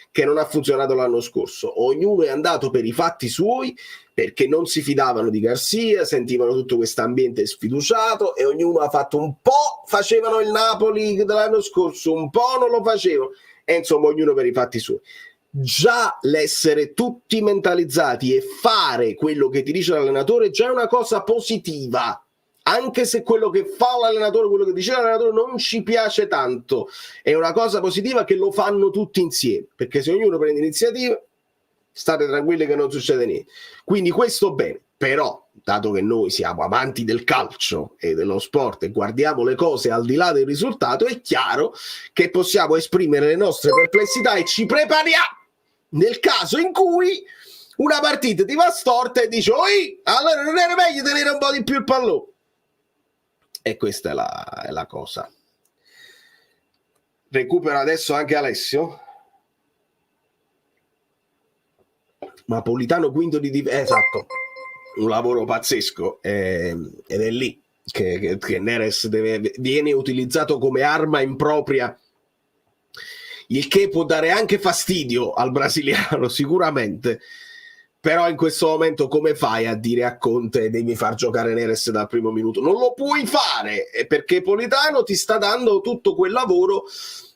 che non ha funzionato l'anno scorso. Ognuno è andato per i fatti suoi, perché non si fidavano di Garcia, sentivano tutto questo ambiente sfiduciato, e ognuno ha fatto un po', facevano il Napoli dell'anno scorso, un po' non lo facevano, e insomma ognuno per i fatti suoi. Già l'essere tutti mentalizzati e fare quello che ti dice l'allenatore già è una cosa positiva, anche se quello che fa l'allenatore, quello che dice l'allenatore non ci piace tanto, è una cosa positiva che lo fanno tutti insieme, perché se ognuno prende iniziativa, state tranquilli che non succede niente. Quindi questo bene. Però, dato che noi siamo amanti del calcio e dello sport e guardiamo le cose al di là del risultato, è chiaro che possiamo esprimere le nostre perplessità e ci prepariamo nel caso in cui una partita ti va storta e dici oi, allora non era meglio tenere un po' di più il pallone. E questa è la cosa. Recupera adesso anche Alessio. Napolitano quinto di esatto, un lavoro pazzesco, ed è lì che Neres viene utilizzato come arma impropria, il che può dare anche fastidio al brasiliano sicuramente. Però in questo momento come fai a dire a Conte devi far giocare Neres dal primo minuto? Non lo puoi fare, perché Politano ti sta dando tutto quel lavoro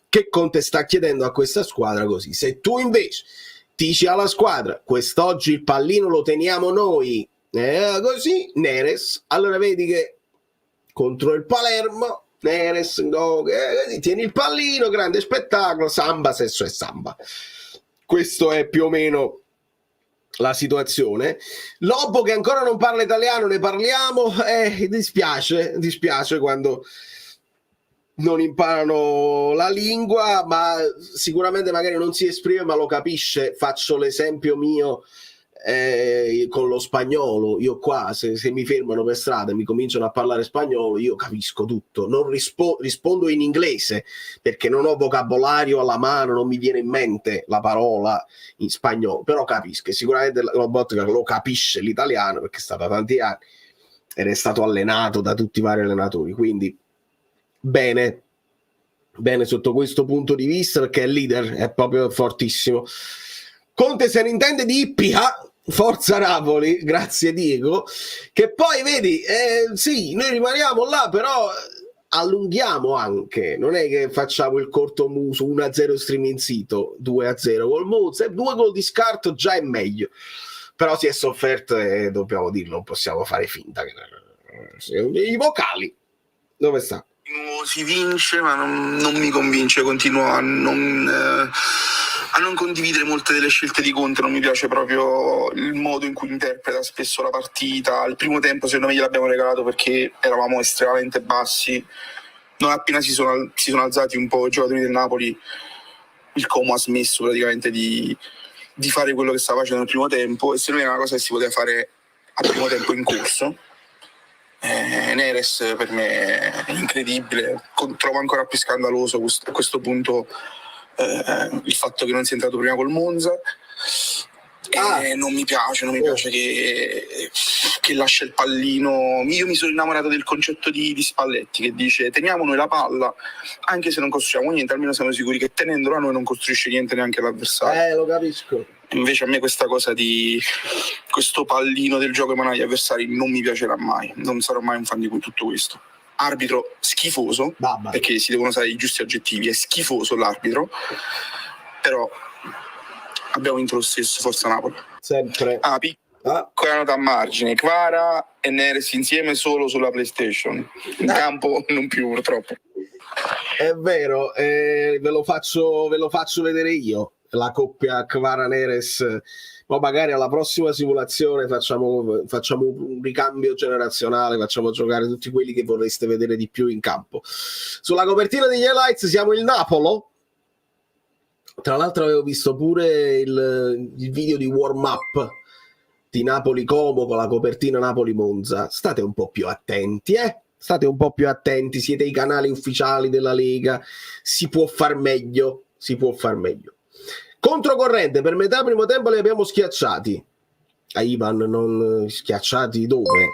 che Conte sta chiedendo a questa squadra. Così, se tu invece dici alla squadra quest'oggi il pallino lo teniamo noi, così Neres, allora vedi che contro il Palermo Neres tieni il pallino, grande spettacolo, samba, sesso e samba. Questo è più o meno la situazione. Lobo che ancora non parla italiano, ne parliamo, dispiace quando non imparano la lingua, ma sicuramente magari non si esprime ma lo capisce. Faccio l'esempio mio con lo spagnolo. Io qua se mi fermano per strada e mi cominciano a parlare spagnolo, io capisco tutto, non rispondo in inglese perché non ho vocabolario alla mano, non mi viene in mente la parola in spagnolo, però capisco. Sicuramente Lobotka lo capisce l'italiano perché è stato tanti anni ed è stato allenato da tutti i vari allenatori, quindi bene sotto questo punto di vista, perché è leader, è proprio fortissimo. Conte se ne intende di Ippica, Forza Napoli, grazie Diego, che poi vedi, sì, noi rimaniamo là, però allunghiamo anche, non è che facciamo il cortomuso 1-0 streaming sito, 2-0 col Monza, 2 gol di scarto già è meglio, però si è sofferto e dobbiamo dirlo, non possiamo fare finta che... I vocali dove sta? Si vince, ma non mi convince, continuo a non condividere molte delle scelte di Conte, non mi piace proprio il modo in cui interpreta spesso la partita. Il primo tempo secondo me gliel'abbiamo regalato perché eravamo estremamente bassi, non appena si sono alzati un po' i giocatori del Napoli, il Como ha smesso praticamente di fare quello che stava facendo nel primo tempo, e se non era una cosa che si poteva fare al primo tempo in corso. Neres per me è incredibile, trovo ancora più scandaloso a questo punto il fatto che non sia entrato prima col Monza. Non mi piace che lascia il pallino. Io mi sono innamorato del concetto di Spalletti, che dice: teniamo noi la palla, anche se non costruiamo niente, almeno siamo sicuri che tenendola noi non costruisce niente neanche l'avversario. Lo capisco. Invece a me questa cosa di questo pallino del gioco in mano agli avversari non mi piacerà mai, non sarò mai un fan di tutto questo. Arbitro schifoso, perché si devono usare i giusti aggettivi, è schifoso l'arbitro, però abbiamo vinto lo stesso, forza Napoli. Sempre. Piccola nota a margine, Kvara e Neres insieme solo sulla PlayStation, in campo non più purtroppo. È vero, ve lo faccio vedere io, la coppia Kvara-Neres, ma magari alla prossima simulazione facciamo un ricambio generazionale, facciamo giocare tutti quelli che vorreste vedere di più in campo. Sulla copertina degli highlights siamo il Napolo. Tra l'altro avevo visto pure il video di warm-up di Napoli-Como con la copertina Napoli-Monza. State un po' più attenti, State un po' più attenti, siete i canali ufficiali della Lega, si può far meglio. Controcorrente, per metà primo tempo li abbiamo schiacciati. A Ivan, non schiacciati dove?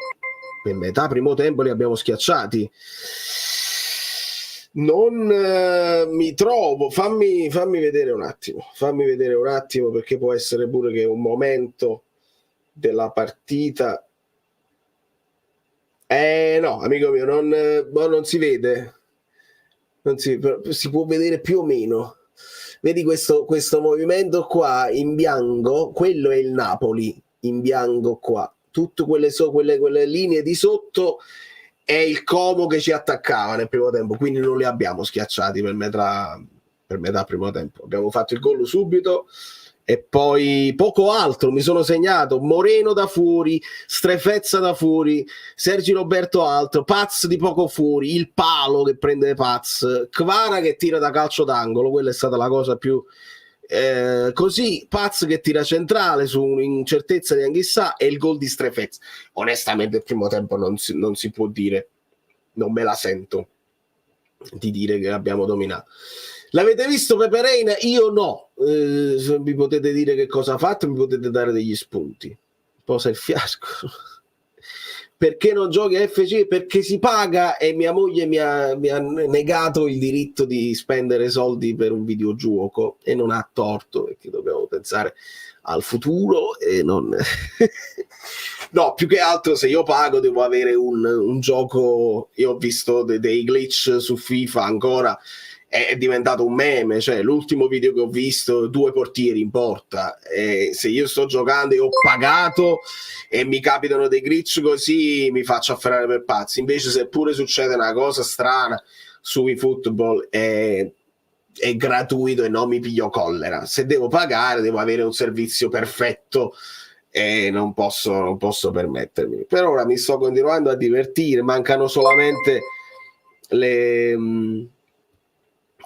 Per metà primo tempo li abbiamo schiacciati. Non mi trovo, fammi vedere un attimo, perché può essere pure che un momento della partita... no, amico mio, non si vede, si può vedere più o meno. Vedi questo movimento qua in bianco, quello è il Napoli in bianco qua, tutte quelle linee di sotto è il Como che ci attaccava nel primo tempo, quindi non li abbiamo schiacciati per metà primo tempo, abbiamo fatto il gol subito e poi poco altro. Mi sono segnato Moreno da fuori, Strefezza da fuori, Sergi Roberto altro, Paz di poco fuori, il palo che prende Paz, Kvara che tira da calcio d'angolo, quella è stata la cosa più così, Paz che tira centrale su un'incertezza di Anghissà e il gol di Strefezza. Onestamente il primo tempo non si può dire, non me la sento di dire che abbiamo dominato. L'avete visto Pepe Reina? Io no. Mi potete dire che cosa ha fatto, mi potete dare degli spunti. Posa il fiasco. Perché non giochi a FC? Perché si paga e mia moglie mi ha negato il diritto di spendere soldi per un videogioco e non ha torto, perché dobbiamo pensare al futuro e non... No, più che altro se io pago devo avere un gioco. Io ho visto dei glitch su FIFA ancora, è diventato un meme, cioè l'ultimo video che ho visto 2 portieri in porta, e se io sto giocando e ho pagato e mi capitano dei glitch così mi faccio afferrare per pazzi. Invece se pure succede una cosa strana su eFootball è gratuito e non mi piglio collera. Se devo pagare devo avere un servizio perfetto e non posso permettermi. Per ora mi sto continuando a divertire, mancano solamente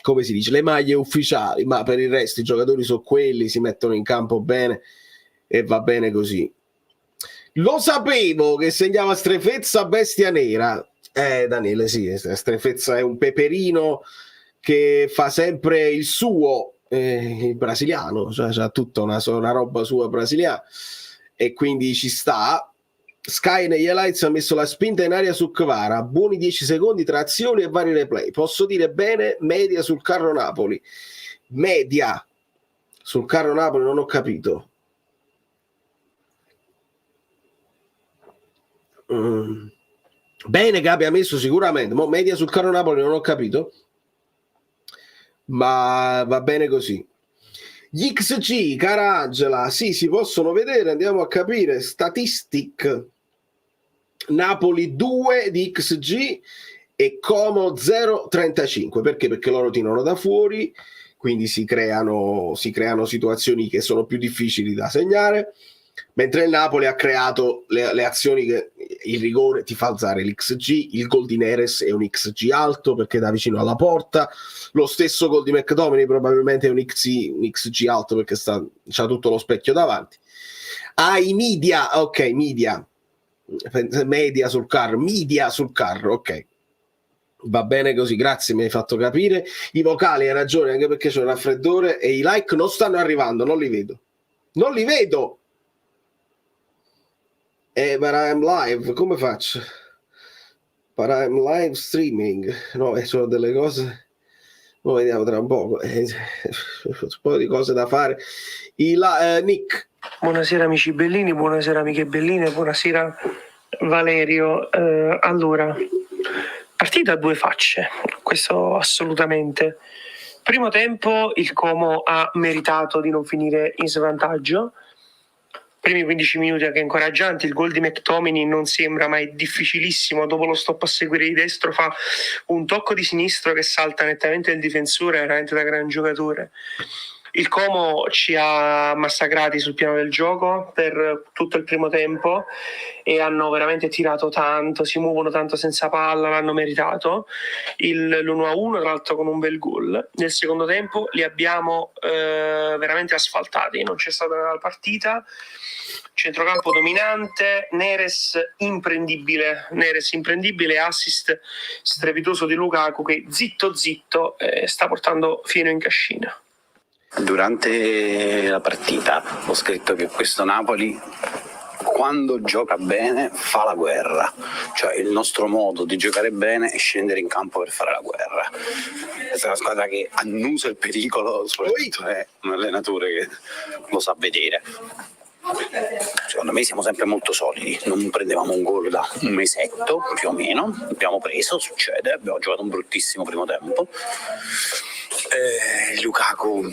come si dice, le maglie ufficiali, ma per il resto i giocatori sono quelli, si mettono in campo bene e va bene così. Lo sapevo che segnava Strefezza bestia nera. Daniele, sì, Strefezza è un peperino che fa sempre il suo, il brasiliano, cioè c'ha tutta una roba sua brasiliana e quindi ci sta. Sky negli highlights ha messo la spinta in aria su Kvara, buoni 10 secondi tra azioni e vari replay. Posso dire bene, media sul carro Napoli. Media sul carro Napoli, non ho capito. Bene che abbia messo sicuramente, media sul carro Napoli non ho capito, ma va bene così. Gli XG, cara Angela, sì, si possono vedere, andiamo a capire. Statistic, Napoli 2 di XG e Como 0,35. Perché? Perché loro tirano da fuori, quindi si creano situazioni che sono più difficili da segnare, mentre il Napoli ha creato le azioni che il rigore ti fa alzare l'XG. Il gol di Neres è un XG alto perché da vicino alla porta, lo stesso gol di McTominay probabilmente è un XG alto perché c'ha tutto lo specchio davanti. I media, ok, media sul carro, ok, va bene così, grazie, mi hai fatto capire. I vocali, hai ragione, anche perché c'è un raffreddore e i like non stanno arrivando, non li vedo. But I'm live, come faccio? But I'm live streaming. No, sono delle cose. Lo vediamo tra un poco. Un po' di cose da fare. Nick. Buonasera amici bellini, buonasera amiche belline, buonasera Valerio. Allora, partita a due facce, questo assolutamente. Primo tempo il Como ha meritato di non finire in svantaggio. Primi 15 minuti anche incoraggianti, il gol di McTominay non sembra mai difficilissimo, dopo lo stop a seguire di destro fa un tocco di sinistro che salta nettamente il difensore, veramente da gran giocatore. Il Como ci ha massacrati sul piano del gioco per tutto il primo tempo e hanno veramente tirato tanto, si muovono tanto senza palla, l'hanno meritato. L'1-1 tra l'altro con un bel gol. Nel secondo tempo li abbiamo veramente asfaltati, non c'è stata una partita. Centrocampo dominante, Neres imprendibile, assist strepitoso di Lukaku che zitto sta portando fino in cascina. Durante la partita ho scritto che questo Napoli, quando gioca bene, fa la guerra. Cioè il nostro modo di giocare bene è scendere in campo per fare la guerra. Questa è una squadra che annusa il pericolo, soprattutto è un allenatore che lo sa vedere. Secondo me siamo sempre molto solidi, non prendevamo un gol da un mesetto più o meno, abbiamo preso, succede, abbiamo giocato un bruttissimo primo tempo. Lukaku,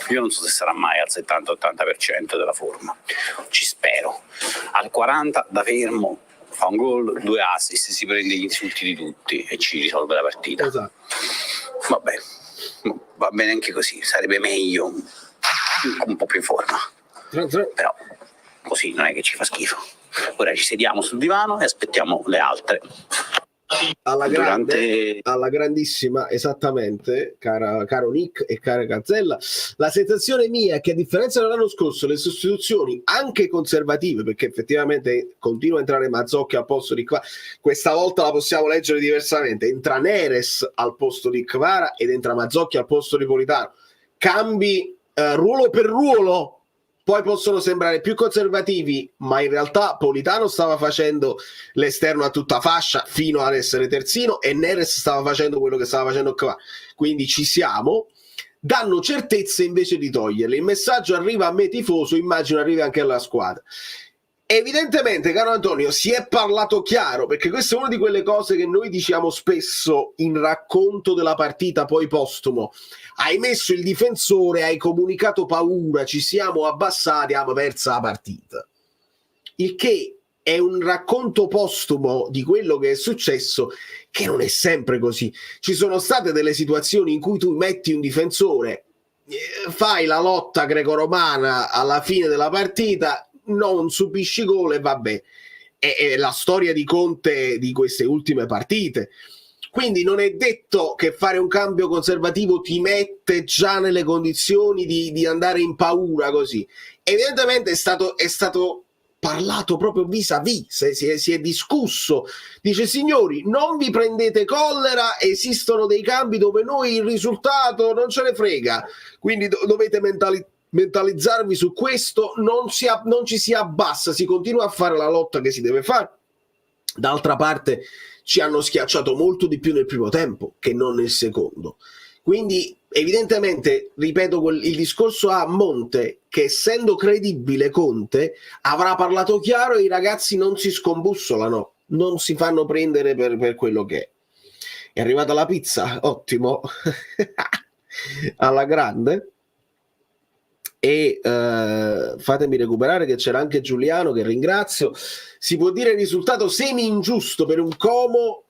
io non so se sarà mai al 70-80% della forma, ci spero. Al 40 da fermo fa un gol, 2 assist, si prende gli insulti di tutti e ci risolve la partita. Esatto. Vabbè, va bene anche così, sarebbe meglio un po' più in forma, però così non è che ci fa schifo. Ora ci sediamo sul divano e aspettiamo le altre. Alla grandissima, esattamente, caro Nick e cara Gazzella. La sensazione mia è che, a differenza dell'anno scorso, le sostituzioni anche conservative, perché effettivamente continua a entrare Mazzocchi al posto di Kvara, questa volta la possiamo leggere diversamente: entra Neres al posto di Kvara ed entra Mazzocchi al posto di Politano. Cambi ruolo per ruolo poi possono sembrare più conservativi, ma in realtà Politano stava facendo l'esterno a tutta fascia fino ad essere terzino e Neres stava facendo quello che stava facendo qua. Quindi ci siamo. Danno certezze invece di toglierle. Il messaggio arriva a me tifoso, immagino arrivi anche alla squadra. Evidentemente, caro Antonio, si è parlato chiaro, perché questa è una di quelle cose che noi diciamo spesso in racconto della partita poi postumo. Hai messo il difensore, hai comunicato paura, ci siamo abbassati, abbiamo perso la partita. Il che è un racconto postumo di quello che è successo, che non è sempre così. Ci sono state delle situazioni in cui tu metti un difensore, fai la lotta greco-romana alla fine della partita, non subisci gol e vabbè. È la storia di Conte di queste ultime partite. Quindi non è detto che fare un cambio conservativo ti mette già nelle condizioni di andare in paura così. Evidentemente è stato parlato proprio vis-à-vis, si è discusso. Dice: signori, non vi prendete collera, esistono dei cambi dove noi il risultato non ce ne frega, quindi dovete mentalizzarvi su questo, non ci si abbassa, si continua a fare la lotta che si deve fare. D'altra parte ci hanno schiacciato molto di più nel primo tempo che non nel secondo. Quindi evidentemente, ripeto, il discorso a monte, che essendo credibile Conte avrà parlato chiaro e i ragazzi non si scombussolano. non si fanno prendere per quello che è. È arrivata la pizza, ottimo, alla grande. E fatemi recuperare che c'era anche Giuliano, che ringrazio. Si può dire il risultato semi ingiusto per un Como,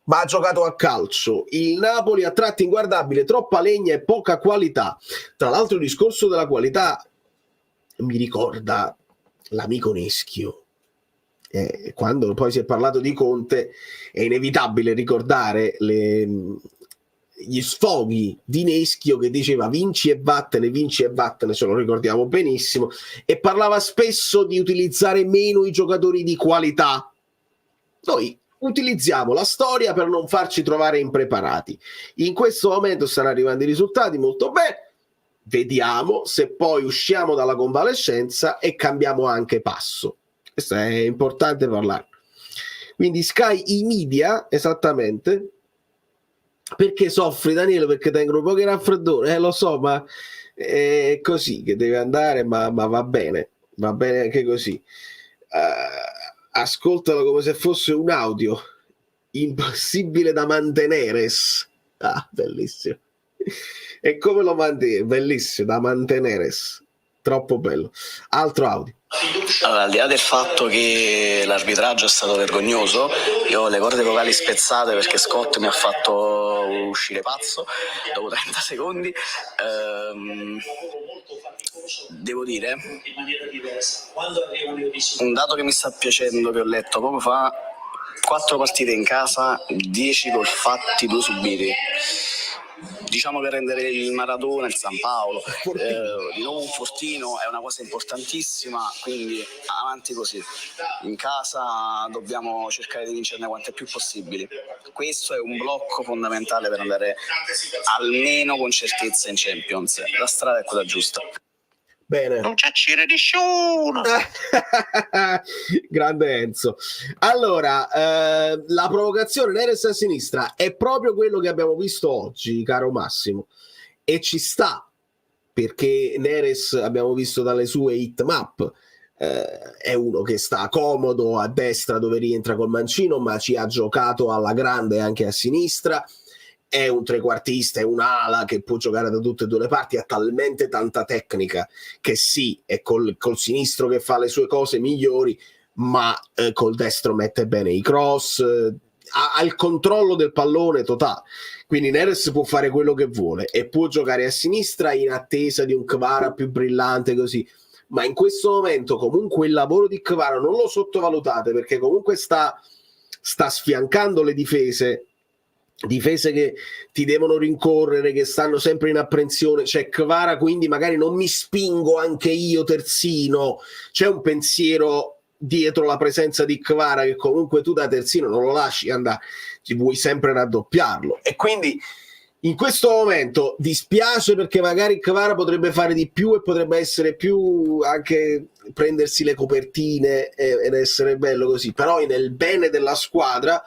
ma ha giocato a calcio. Il Napoli a tratti inguardabile, troppa legna e poca qualità. Tra l'altro il discorso della qualità mi ricorda l'amico Neschio. Quando poi si è parlato di Conte è inevitabile ricordare gli sfoghi di Neschio, che diceva vinci e vattene, ce lo ricordiamo benissimo, e parlava spesso di utilizzare meno i giocatori di qualità. Noi utilizziamo la storia per non farci trovare impreparati. In questo momento stanno arrivando i risultati molto bene, vediamo se poi usciamo dalla convalescenza e cambiamo anche passo. Questo è importante parlare. Quindi Sky, i media, esattamente. Perché soffri, Daniele? Perché tengono pochi raffreddori? Lo so, ma è così che deve andare, ma va bene anche così. Ascoltalo come se fosse un audio impossibile da mantenere. Bellissimo. E come lo mantieni? Bellissimo, da mantenere, troppo bello. Altro audio. Allora, al di là del fatto che l'arbitraggio è stato vergognoso, io ho le corde vocali spezzate perché Scott mi ha fatto uscire pazzo dopo 30 secondi. Devo dire, un dato che mi sta piacendo, che ho letto poco fa: 4 partite in casa, 10 gol fatti, 2 subiti. Diciamo, per rendere il Maradona, il San Paolo, di nuovo un fortino, è una cosa importantissima, quindi avanti così. In casa dobbiamo cercare di vincerne quante più possibili. Questo è un blocco fondamentale per andare almeno con certezza in Champions. La strada è quella giusta. Bene. Non c'è cire nessuno. Grande Enzo. Allora, la provocazione Neres a sinistra è proprio quello che abbiamo visto oggi, caro Massimo, e ci sta, perché Neres, abbiamo visto dalle sue hit map, è uno che sta comodo a destra dove rientra col mancino, ma ci ha giocato alla grande anche a sinistra. È un trequartista, è un'ala che può giocare da tutte e due le parti, ha talmente tanta tecnica che sì, è col sinistro che fa le sue cose migliori, ma col destro mette bene i cross, ha il controllo del pallone totale. Quindi Neres può fare quello che vuole e può giocare a sinistra in attesa di un Kvara più brillante così. Ma in questo momento comunque il lavoro di Kvara non lo sottovalutate, perché comunque sta sfiancando le difese che ti devono rincorrere, che stanno sempre in apprensione. C'è Kvara, quindi magari non mi spingo anche io terzino. C'è un pensiero dietro la presenza di Kvara, che comunque tu da terzino non lo lasci andare, ci vuoi sempre raddoppiarlo. E quindi in questo momento dispiace, perché magari Kvara potrebbe fare di più e potrebbe essere più, anche prendersi le copertine ed essere bello così. Però nel bene della squadra,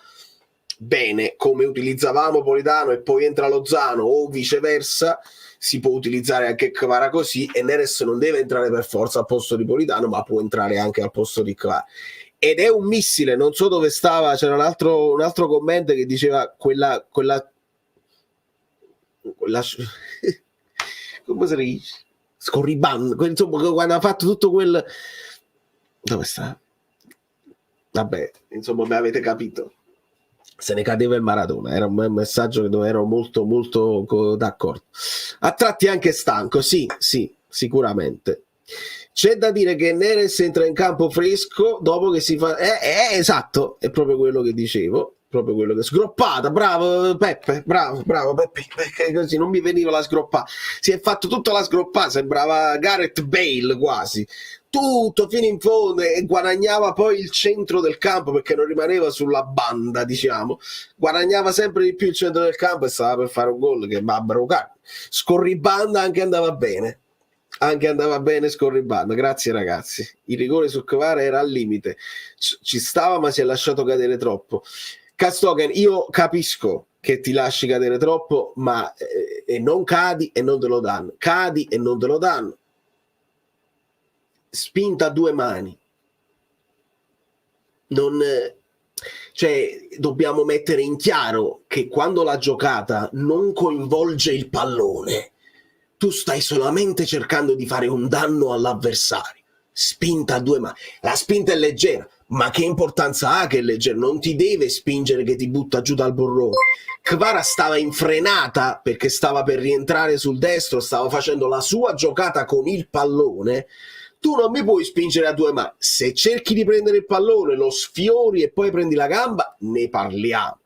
bene, come utilizzavamo Politano e poi entra Lozano o viceversa, si può utilizzare anche Kvara così, e Neres non deve entrare per forza al posto di Politano, ma può entrare anche al posto di Kvara. Ed è un missile, non so dove stava, c'era un altro commento che diceva quella come si dice? Scorribando, insomma, quando ha fatto tutto quel, dove sta? Vabbè, insomma, me avete capito. Se ne cadeva il Maradona, era un messaggio dove ero molto molto d'accordo. A tratti anche stanco, sì, sicuramente. C'è da dire che Neres entra in campo fresco dopo che si fa esatto, è proprio quello che dicevo, proprio quello che sgroppata, bravo Peppe, bravo Peppe, perché così non mi veniva la sgroppata. Si è fatto tutta la sgroppata, sembrava Gareth Bale quasi. Tutto fino in fondo, e guadagnava poi il centro del campo, perché non rimaneva sulla banda, diciamo, guadagnava sempre di più il centro del campo e stava per fare un gol che va a broccare. Scorribanda anche andava bene scorribanda, grazie ragazzi. Il rigore su Kvara era al limite, ci stava, ma si è lasciato cadere troppo. Castoken, io capisco che ti lasci cadere troppo, ma e non cadi e non te lo danno, cadi e non te lo danno. Spinta a 2 mani, non Cioè, dobbiamo mettere in chiaro che quando la giocata non coinvolge il pallone, tu stai solamente cercando di fare un danno all'avversario. Spinta a 2 mani. La spinta è leggera, ma che importanza ha che è leggera? Non ti deve spingere che ti butta giù dal burrone. Kvara stava in frenata perché stava per rientrare sul destro, stava facendo la sua giocata con il pallone. Tu non mi puoi spingere a 2 mani. Se cerchi di prendere il pallone, lo sfiori e poi prendi la gamba, ne parliamo.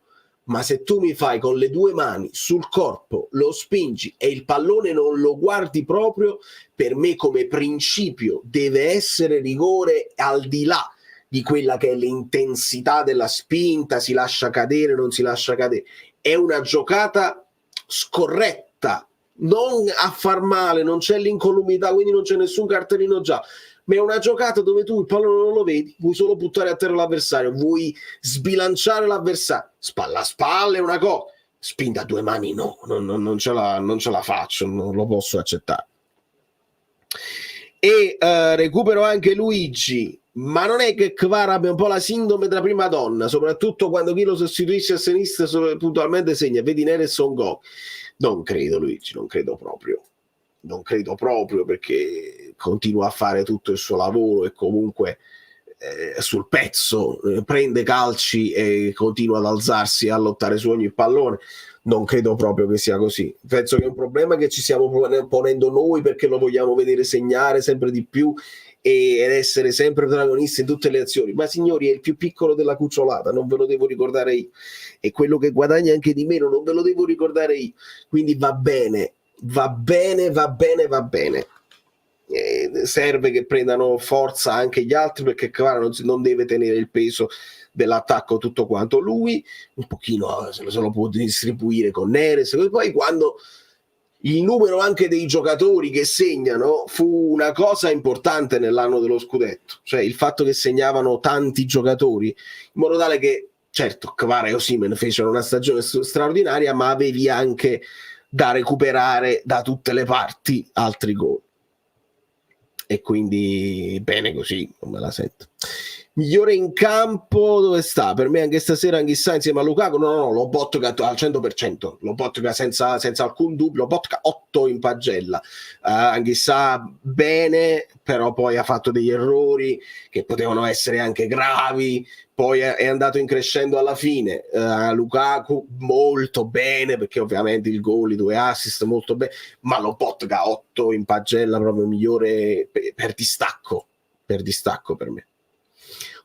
Ma se tu mi fai con le 2 mani sul corpo, lo spingi e il pallone non lo guardi proprio, per me come principio deve essere rigore al di là di quella che è l'intensità della spinta, si lascia cadere, non si lascia cadere. È una giocata scorretta, non a far male, non c'è l'incolumità, quindi non c'è nessun cartellino già, ma è una giocata dove tu il pallone non lo vedi, vuoi solo buttare a terra l'avversario, vuoi sbilanciare l'avversario, spalla a spalla è una cosa, spinta a 2 mani no, non ce la faccio, non lo posso accettare. E recupero anche Luigi, ma non è che Kvara abbia un po' la sindrome della prima donna, soprattutto quando chi lo sostituisce a sinistra puntualmente segna, vedi Neres Son Go. Non credo, Luigi, non credo proprio perché continua a fare tutto il suo lavoro e comunque sul pezzo prende calci e continua ad alzarsi e a lottare su ogni pallone. Non credo proprio che sia così. Penso che è un problema che ci stiamo ponendo noi perché lo vogliamo vedere segnare sempre di più ed essere sempre protagonisti in tutte le azioni. Ma signori, è il più piccolo della cucciolata, non ve lo devo ricordare io. E quello che guadagna anche di meno, non ve lo devo ricordare io. Quindi va bene. Serve che prendano forza anche gli altri perché Kvara non deve tenere il peso dell'attacco tutto quanto. Lui un pochino se lo può distribuire con Neres. Poi quando il numero anche dei giocatori che segnano fu una cosa importante nell'anno dello scudetto, cioè il fatto che segnavano tanti giocatori, in modo tale che certo Kvara e Osimhen fecero una stagione straordinaria, ma avevi anche da recuperare da tutte le parti altri gol. E quindi bene così, non me la sento. Migliore in campo dove sta? Per me anche stasera Anghissà insieme a Lukaku, no, Lobotka al 100%, Lobotka senza alcun dubbio, Lobotka 8 in pagella, Anghissà bene, però poi ha fatto degli errori che potevano essere anche gravi, poi è andato in crescendo alla fine. Lukaku molto bene perché ovviamente il gol, i 2 assist molto bene, ma Lobotka 8 in pagella, proprio migliore per distacco per me.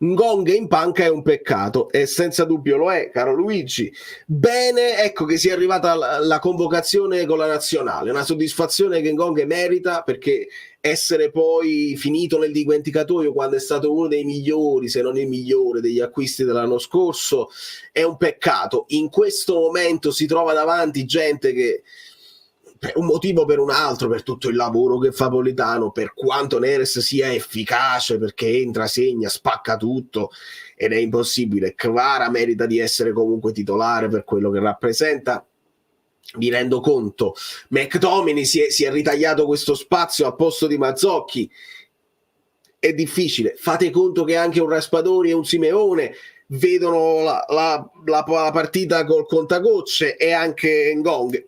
Ngong in panca è un peccato e senza dubbio lo è, caro Luigi. Bene, ecco che sia arrivata la convocazione con la nazionale, una soddisfazione che Ngong merita, perché essere poi finito nel dimenticatoio quando è stato uno dei migliori, se non il migliore degli acquisti dell'anno scorso, è un peccato. In questo momento si trova davanti gente che per un motivo o per un altro, per tutto il lavoro che fa Politano, per quanto Neres sia efficace perché entra, segna, spacca tutto ed è impossibile, Kvara merita di essere comunque titolare per quello che rappresenta. Mi rendo conto, McTominay si è ritagliato questo spazio a posto di Mazzocchi, è difficile. Fate conto che anche un Raspadori e un Simeone vedono la partita col contagocce e anche Ngong.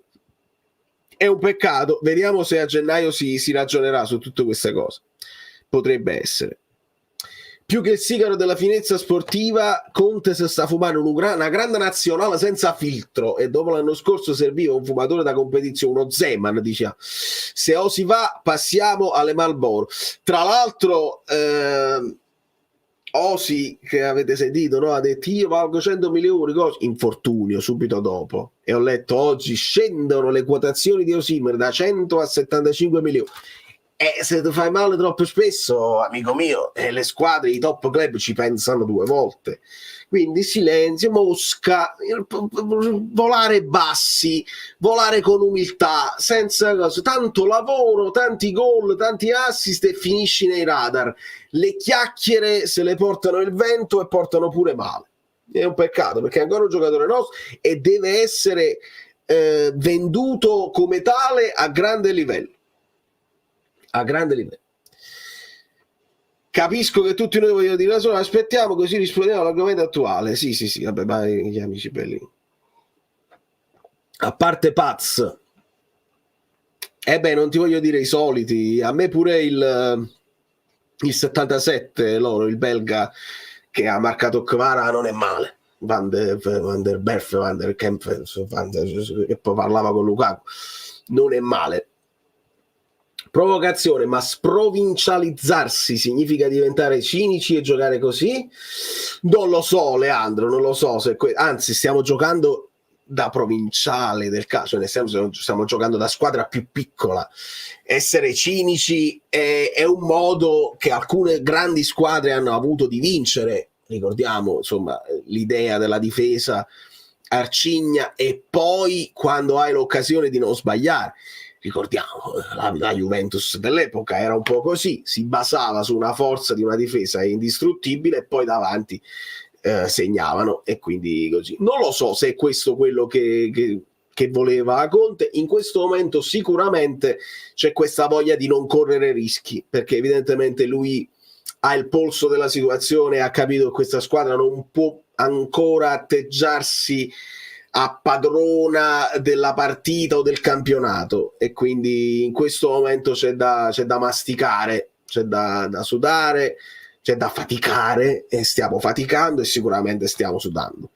È un peccato, vediamo se a gennaio si ragionerà su tutte queste cose. Potrebbe essere. Più che il sigaro della finezza sportiva, Conte si sta fumando una grande nazionale senza filtro e dopo l'anno scorso serviva un fumatore da competizione, uno Zeman, diciamo. Se o si va, passiamo alle Marlboro. Tra l'altro Osi, che avete sentito, no? Ha detto io valgo 100 milioni, infortunio subito dopo, e ho letto oggi scendono le quotazioni di Osimhen da 100 a 75 milioni. E se ti fai male troppo spesso, amico mio, le squadre, i top club ci pensano 2 volte. Quindi silenzio, Mosca, volare bassi, volare con umiltà, senza cosa, tanto lavoro, tanti gol, tanti assist e finisci nei radar. Le chiacchiere se le portano il vento e portano pure male. È un peccato perché è ancora un giocatore nostro e deve essere venduto come tale a grande livello. A grande livello. Capisco che tutti noi vogliono dire solo aspettiamo così rispondiamo all'argomento attuale. Sì, vabbè, vai, gli amici belli. A parte Paz, non ti voglio dire i soliti, a me pure il 77, loro, il belga che ha marcato Kvara non è male. Van der Berf, Van der Kemp, che poi parlava con Lukaku, non è male. Provocazione, ma sprovincializzarsi significa diventare cinici e giocare così? Non lo so, Leandro, non lo so. Anzi, stiamo giocando da provinciale del calcio, nel senso stiamo giocando da squadra più piccola. Essere cinici è un modo che alcune grandi squadre hanno avuto di vincere. Ricordiamo, insomma, l'idea della difesa arcigna e poi quando hai l'occasione di non sbagliare. Ricordiamo, la Juventus dell'epoca era un po' così, si basava su una forza di una difesa indistruttibile e poi davanti segnavano, e quindi così. Non lo so se è questo quello che voleva Conte. In questo momento sicuramente c'è questa voglia di non correre rischi, perché evidentemente lui ha il polso della situazione, ha capito che questa squadra non può ancora atteggiarsi a padrona della partita o del campionato, e quindi in questo momento c'è da masticare, c'è da sudare, c'è da faticare, e stiamo faticando e sicuramente stiamo sudando.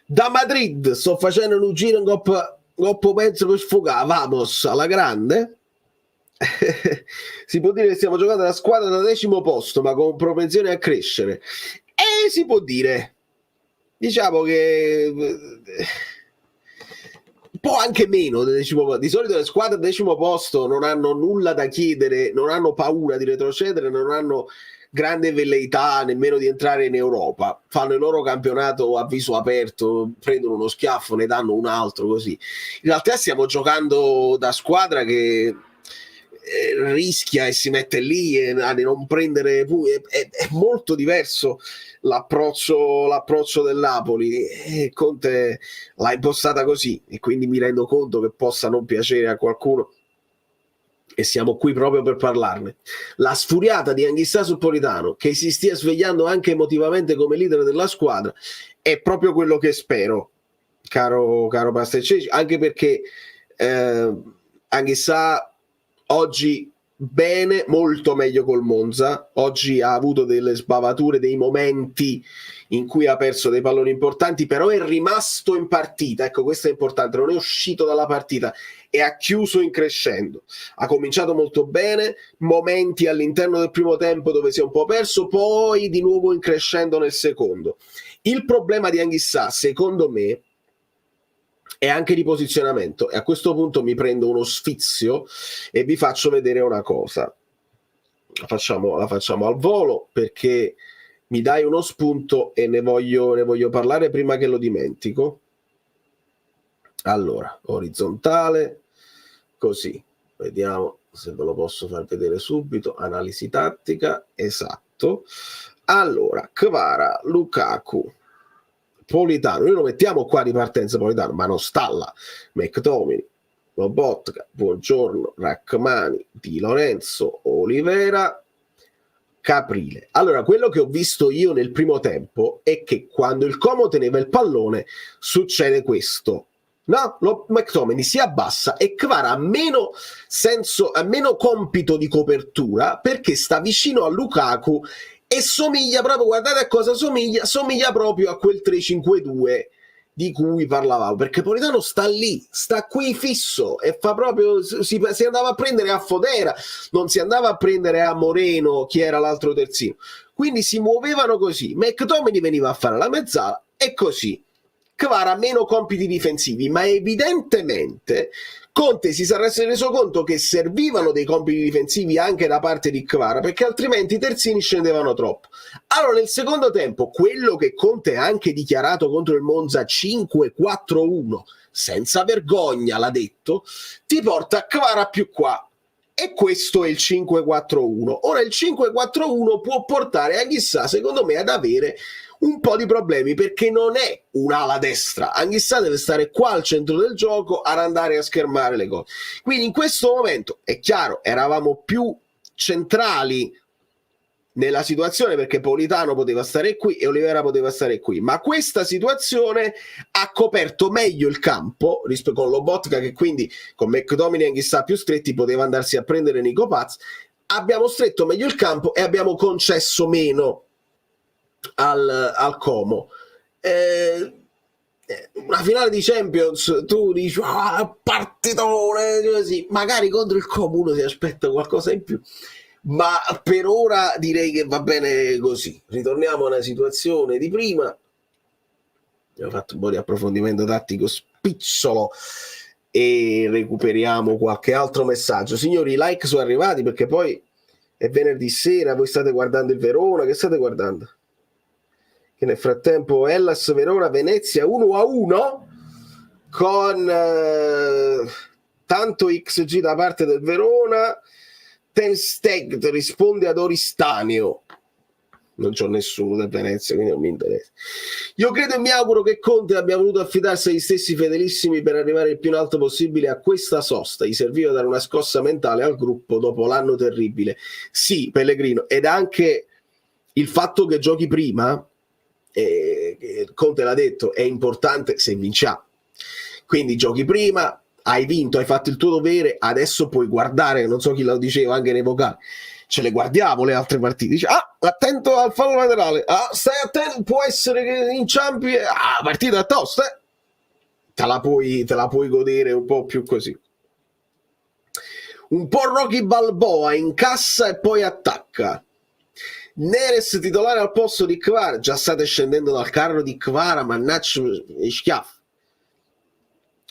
Da Madrid sto facendo un giro in coppa mezzo per sfogare, vamos, alla grande. Si può dire che stiamo giocando la squadra da 10° posto, ma con propensione a crescere, e si può dire, diciamo che un po' anche meno del 10° posto. Di solito le squadre al 10° posto non hanno nulla da chiedere, non hanno paura di retrocedere, non hanno grande velleità nemmeno di entrare in Europa, fanno il loro campionato a viso aperto, prendono uno schiaffo, ne danno un altro, così. In realtà stiamo giocando da squadra che rischia e si mette lì a non prendere, è molto diverso l'approccio del Napoli, e Conte l'ha impostata così, e quindi mi rendo conto che possa non piacere a qualcuno, e siamo qui proprio per parlarne. La sfuriata di Anghissà su Politano, che si stia svegliando anche emotivamente come leader della squadra, è proprio quello che spero, caro Pastecceci, anche perché Anghissà oggi bene, molto meglio col Monza. Oggi ha avuto delle sbavature, dei momenti in cui ha perso dei palloni importanti, però è rimasto in partita, ecco, questo è importante, non è uscito dalla partita e ha chiuso in crescendo. Ha cominciato molto bene, momenti all'interno del primo tempo dove si è un po' perso, poi di nuovo in crescendo nel secondo. Il problema di Anghissà, secondo me, è anche di posizionamento, e a questo punto mi prendo uno sfizio e vi faccio vedere una cosa. La facciamo al volo, perché mi dai uno spunto e ne voglio parlare prima che lo dimentico. Allora, orizzontale, così, vediamo se ve lo posso far vedere subito. Analisi tattica, esatto. Allora, Kvara, Lukaku, Politano, noi lo mettiamo qua di partenza Politano, ma non sta là. McTominay, Lobotka, Buongiorno, Rachmani, Di Lorenzo, Olivera, Caprile. Allora, quello che ho visto io nel primo tempo è che quando il Como teneva il pallone succede questo. No, McTominay si abbassa e Kvara ha meno compito di copertura, perché sta vicino a Lukaku e somiglia proprio, guardate a cosa somiglia proprio a quel 3-5-2 di cui parlavamo, perché Politano sta lì, sta qui fisso, e fa proprio, si andava a prendere a Fodera, non si andava a prendere a Moreno, chi era l'altro terzino, quindi si muovevano così. McTominay veniva a fare la mezzala e così. Kvara meno compiti difensivi, ma evidentemente Conte si sarà reso conto che servivano dei compiti difensivi anche da parte di Kvara, perché altrimenti i terzini scendevano troppo. Allora nel secondo tempo, quello che Conte ha anche dichiarato contro il Monza 5-4-1, senza vergogna l'ha detto, ti porta Kvara più qua, e questo è il 5-4-1. Ora il 5-4-1 può portare Anghissà, secondo me, ad avere un po' di problemi, perché non è un'ala destra. Anghissà deve stare qua al centro del gioco ad andare a schermare le cose. Quindi in questo momento, è chiaro, eravamo più centrali nella situazione, perché Politano poteva stare qui e Olivera poteva stare qui, ma questa situazione ha coperto meglio il campo rispetto con Lobotka, che quindi con McTominay chissà più stretti poteva andarsi a prendere Nico Paz. Abbiamo stretto meglio il campo e abbiamo concesso meno al Como. Una finale di Champions, tu dici partitone così, magari contro il Como uno si aspetta qualcosa in più, ma per ora direi che va bene così. Ritorniamo alla situazione di prima. Abbiamo fatto un po' di approfondimento tattico spicciolo e recuperiamo qualche altro messaggio. Signori, i like sono arrivati perché poi è venerdì sera, voi state guardando il Verona, che state guardando? Che nel frattempo Hellas Verona Venezia 1-1 con tanto XG da parte del Verona. Ten Steg risponde ad Oristanio. Non c'ho nessuno del Venezia, quindi non mi interessa. Io credo e mi auguro che Conte abbia voluto affidarsi agli stessi fedelissimi per arrivare il più in alto possibile a questa sosta. Gli serviva dare una scossa mentale al gruppo dopo l'anno terribile. Sì, Pellegrino, ed anche il fatto che giochi prima, Conte l'ha detto, è importante se vinciamo. Quindi giochi prima, hai vinto, hai fatto il tuo dovere, adesso puoi guardare, non so chi lo diceva anche nei vocali, ce le guardiamo le altre partite, dice attento al fallo laterale, stai attento, può essere che inciampi, partita tosta, te la puoi godere un po' più così, un po' Rocky Balboa, incassa e poi attacca. Neres titolare al posto di Kvara, già state scendendo dal carro di Kvara, mannaggia e schiaffo.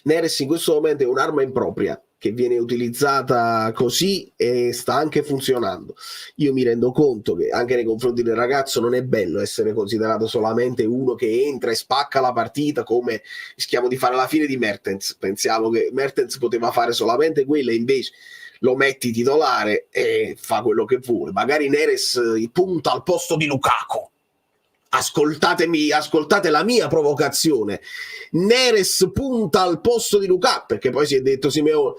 Neres in questo momento è un'arma impropria che viene utilizzata così e sta anche funzionando. Io mi rendo conto che anche nei confronti del ragazzo non è bello essere considerato solamente uno che entra e spacca la partita, come rischiamo di fare alla fine di Mertens. Pensiamo che Mertens poteva fare solamente quello e invece lo metti titolare e fa quello che vuole. Magari Neres punta al posto di Lukaku. Ascoltate la mia provocazione. Neres punta al posto di Lukaku, perché poi si è detto Simeone,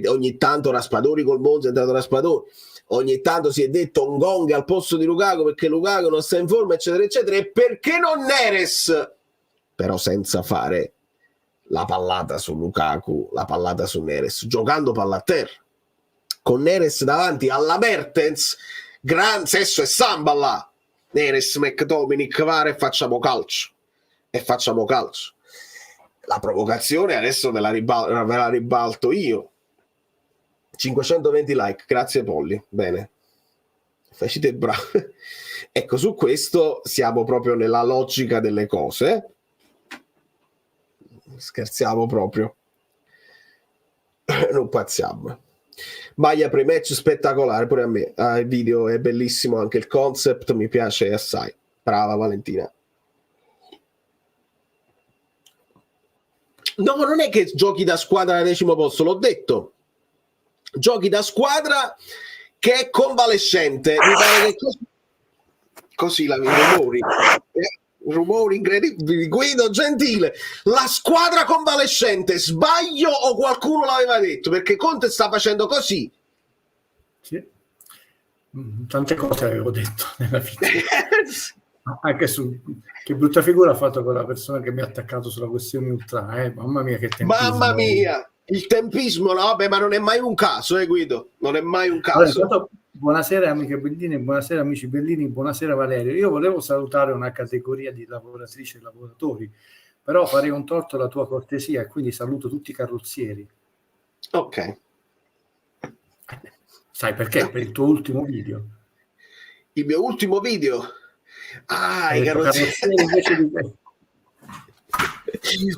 ogni tanto Raspadori col Monza è andato Raspadori, ogni tanto si è detto Ngong al posto di Lukaku perché Lukaku non sta in forma, eccetera eccetera, e perché non Neres? Però senza fare la pallata su Lukaku, la pallata su Neres, giocando palla a terra con Neres davanti alla Mertens, gran sesso e samba là. Neres, McTominay, Kvara e facciamo calcio. La provocazione adesso ve la ribalto io. 520 like, grazie Polli. Bene. Facete bravo. Ecco, su questo siamo proprio nella logica delle cose. Scherziamo proprio. Non pazziamo. Maglia pre-match spettacolare pure a me, il video è bellissimo, anche il concept mi piace assai. Brava Valentina. No, non è che giochi da squadra al 10° posto, l'ho detto, giochi da squadra che è convalescente. Mi pare che così la rumori incredibili. Guido Gentile, la squadra convalescente, sbaglio o qualcuno l'aveva detto? Perché Conte sta facendo così. Sì. Tante cose avevo detto nella vita. Anche su che brutta figura ha fatto quella persona che mi ha attaccato sulla questione ultra, mamma mia che tempismo. Mamma mia, il tempismo, no, vabbè, ma non è mai un caso, Guido, non è mai un caso. Allora, buonasera amiche Bellini, buonasera amici Bellini, buonasera Valerio. Io volevo salutare una categoria di lavoratrici e lavoratori, però farei un torto alla tua cortesia e quindi saluto tutti i carrozzieri. Ok. Sai perché? Per il tuo ultimo video. Il mio ultimo video? I carrozzieri invece di me.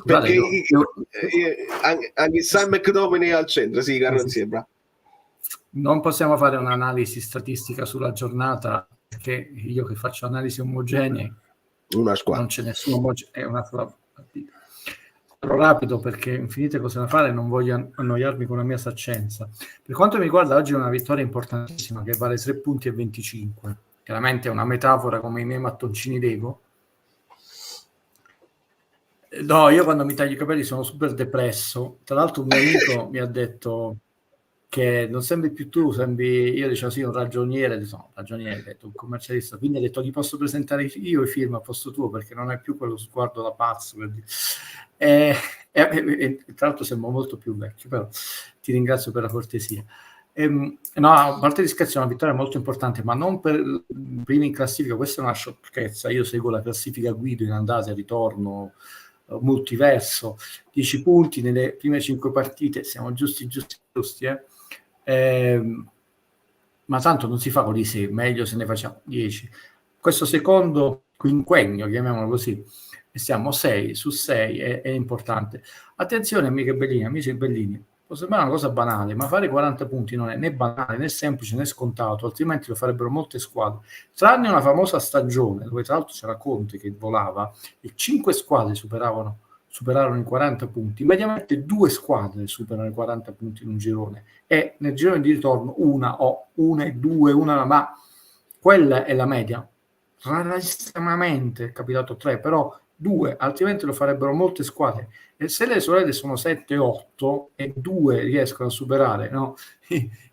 Perché anche Sam McDominay al centro, sì, carrozzieri, bravo. Non possiamo fare un'analisi statistica sulla giornata perché io che faccio analisi omogenee, una squadra. Non c'è nessuno omogeneo, è una sola partita. Sarò rapido perché infinite cose da fare, non voglio annoiarmi con la mia saccenza. Per quanto mi riguarda, oggi è una vittoria importantissima che vale 3 punti e 25. Chiaramente è una metafora come i miei mattoncini Lego. No, io quando mi taglio i capelli sono super depresso. Tra l'altro un mio amico mi ha detto che non sembri più tu, sembri, io dicevo sì, un ragioniere, no, ragioniere, detto, un commercialista, quindi ha detto ti posso presentare io i film a posto tuo perché non hai più quello sguardo da pazzo, e tra l'altro sembro molto più vecchio, però ti ringrazio per la cortesia. No, a parte di scherzi, è una vittoria molto importante, ma non per primi in classifica, questa è una sciocchezza. Io seguo la classifica Guido in andata e ritorno, multiverso, 10 punti nelle prime 5 partite, siamo giusti, ma tanto non si fa con i 6, meglio se ne facciamo 10. Questo secondo quinquennio, chiamiamolo così, e siamo 6 su 6, è importante. Attenzione amici bellini, può sembrare una cosa banale, ma fare 40 punti non è né banale, né semplice, né scontato, altrimenti lo farebbero molte squadre. Tranne una famosa stagione, dove tra l'altro c'era Conte che volava, e 5 squadre superarono i 40 punti, mediamente 2 squadre superano i 40 punti in un girone, e nel girone di ritorno una e due, ma quella è la media. Rarissimamente è capitato 3, però 2, altrimenti lo farebbero molte squadre. E se le solite sono 7-8 e 2 riescono a superare, no,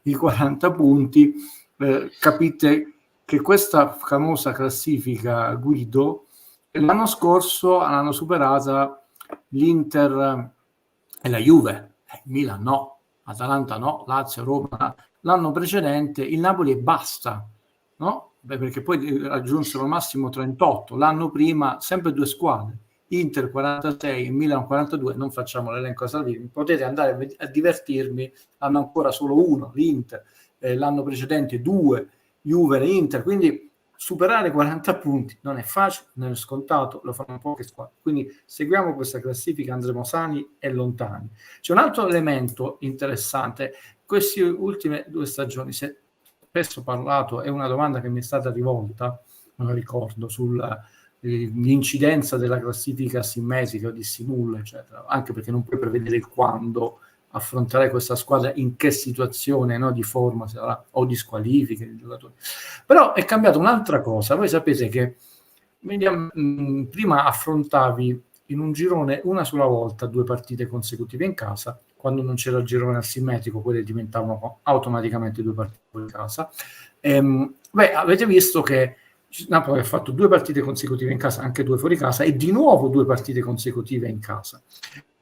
i 40 punti, capite che questa famosa classifica Guido l'anno scorso l'hanno superata l'Inter e la Juve, Milan no, Atalanta no, Lazio, Roma. L'anno precedente il Napoli e basta, no? Perché poi raggiunsero al massimo 38, l'anno prima sempre 2 squadre, Inter 46, Milan 42, non facciamo l'elenco a Salvini, potete andare a divertirmi, hanno ancora solo 1, l'Inter, l'anno precedente 2, Juve e Inter, quindi superare 40 punti non è facile, non è scontato, lo fanno poche squadre, quindi seguiamo questa classifica, andremo sani e lontani. C'è un altro elemento interessante, queste ultime 2 stagioni, se spesso parlato, è una domanda che mi è stata rivolta, non la ricordo, sull'incidenza della classifica asimmetrica o dissi nulla, eccetera, anche perché non puoi prevedere il quando affrontare questa squadra, in che situazione, no, di forma sarà, o di squalifiche dei giocatori. Però è cambiata un'altra cosa. Voi sapete che prima affrontavi in un girone una sola volta 2 partite consecutive in casa, quando non c'era il girone asimmetrico quelle diventavano automaticamente 2 partite in casa. Avete visto che Napoli ha fatto 2 partite consecutive in casa, anche 2 fuori casa, e di nuovo 2 partite consecutive in casa.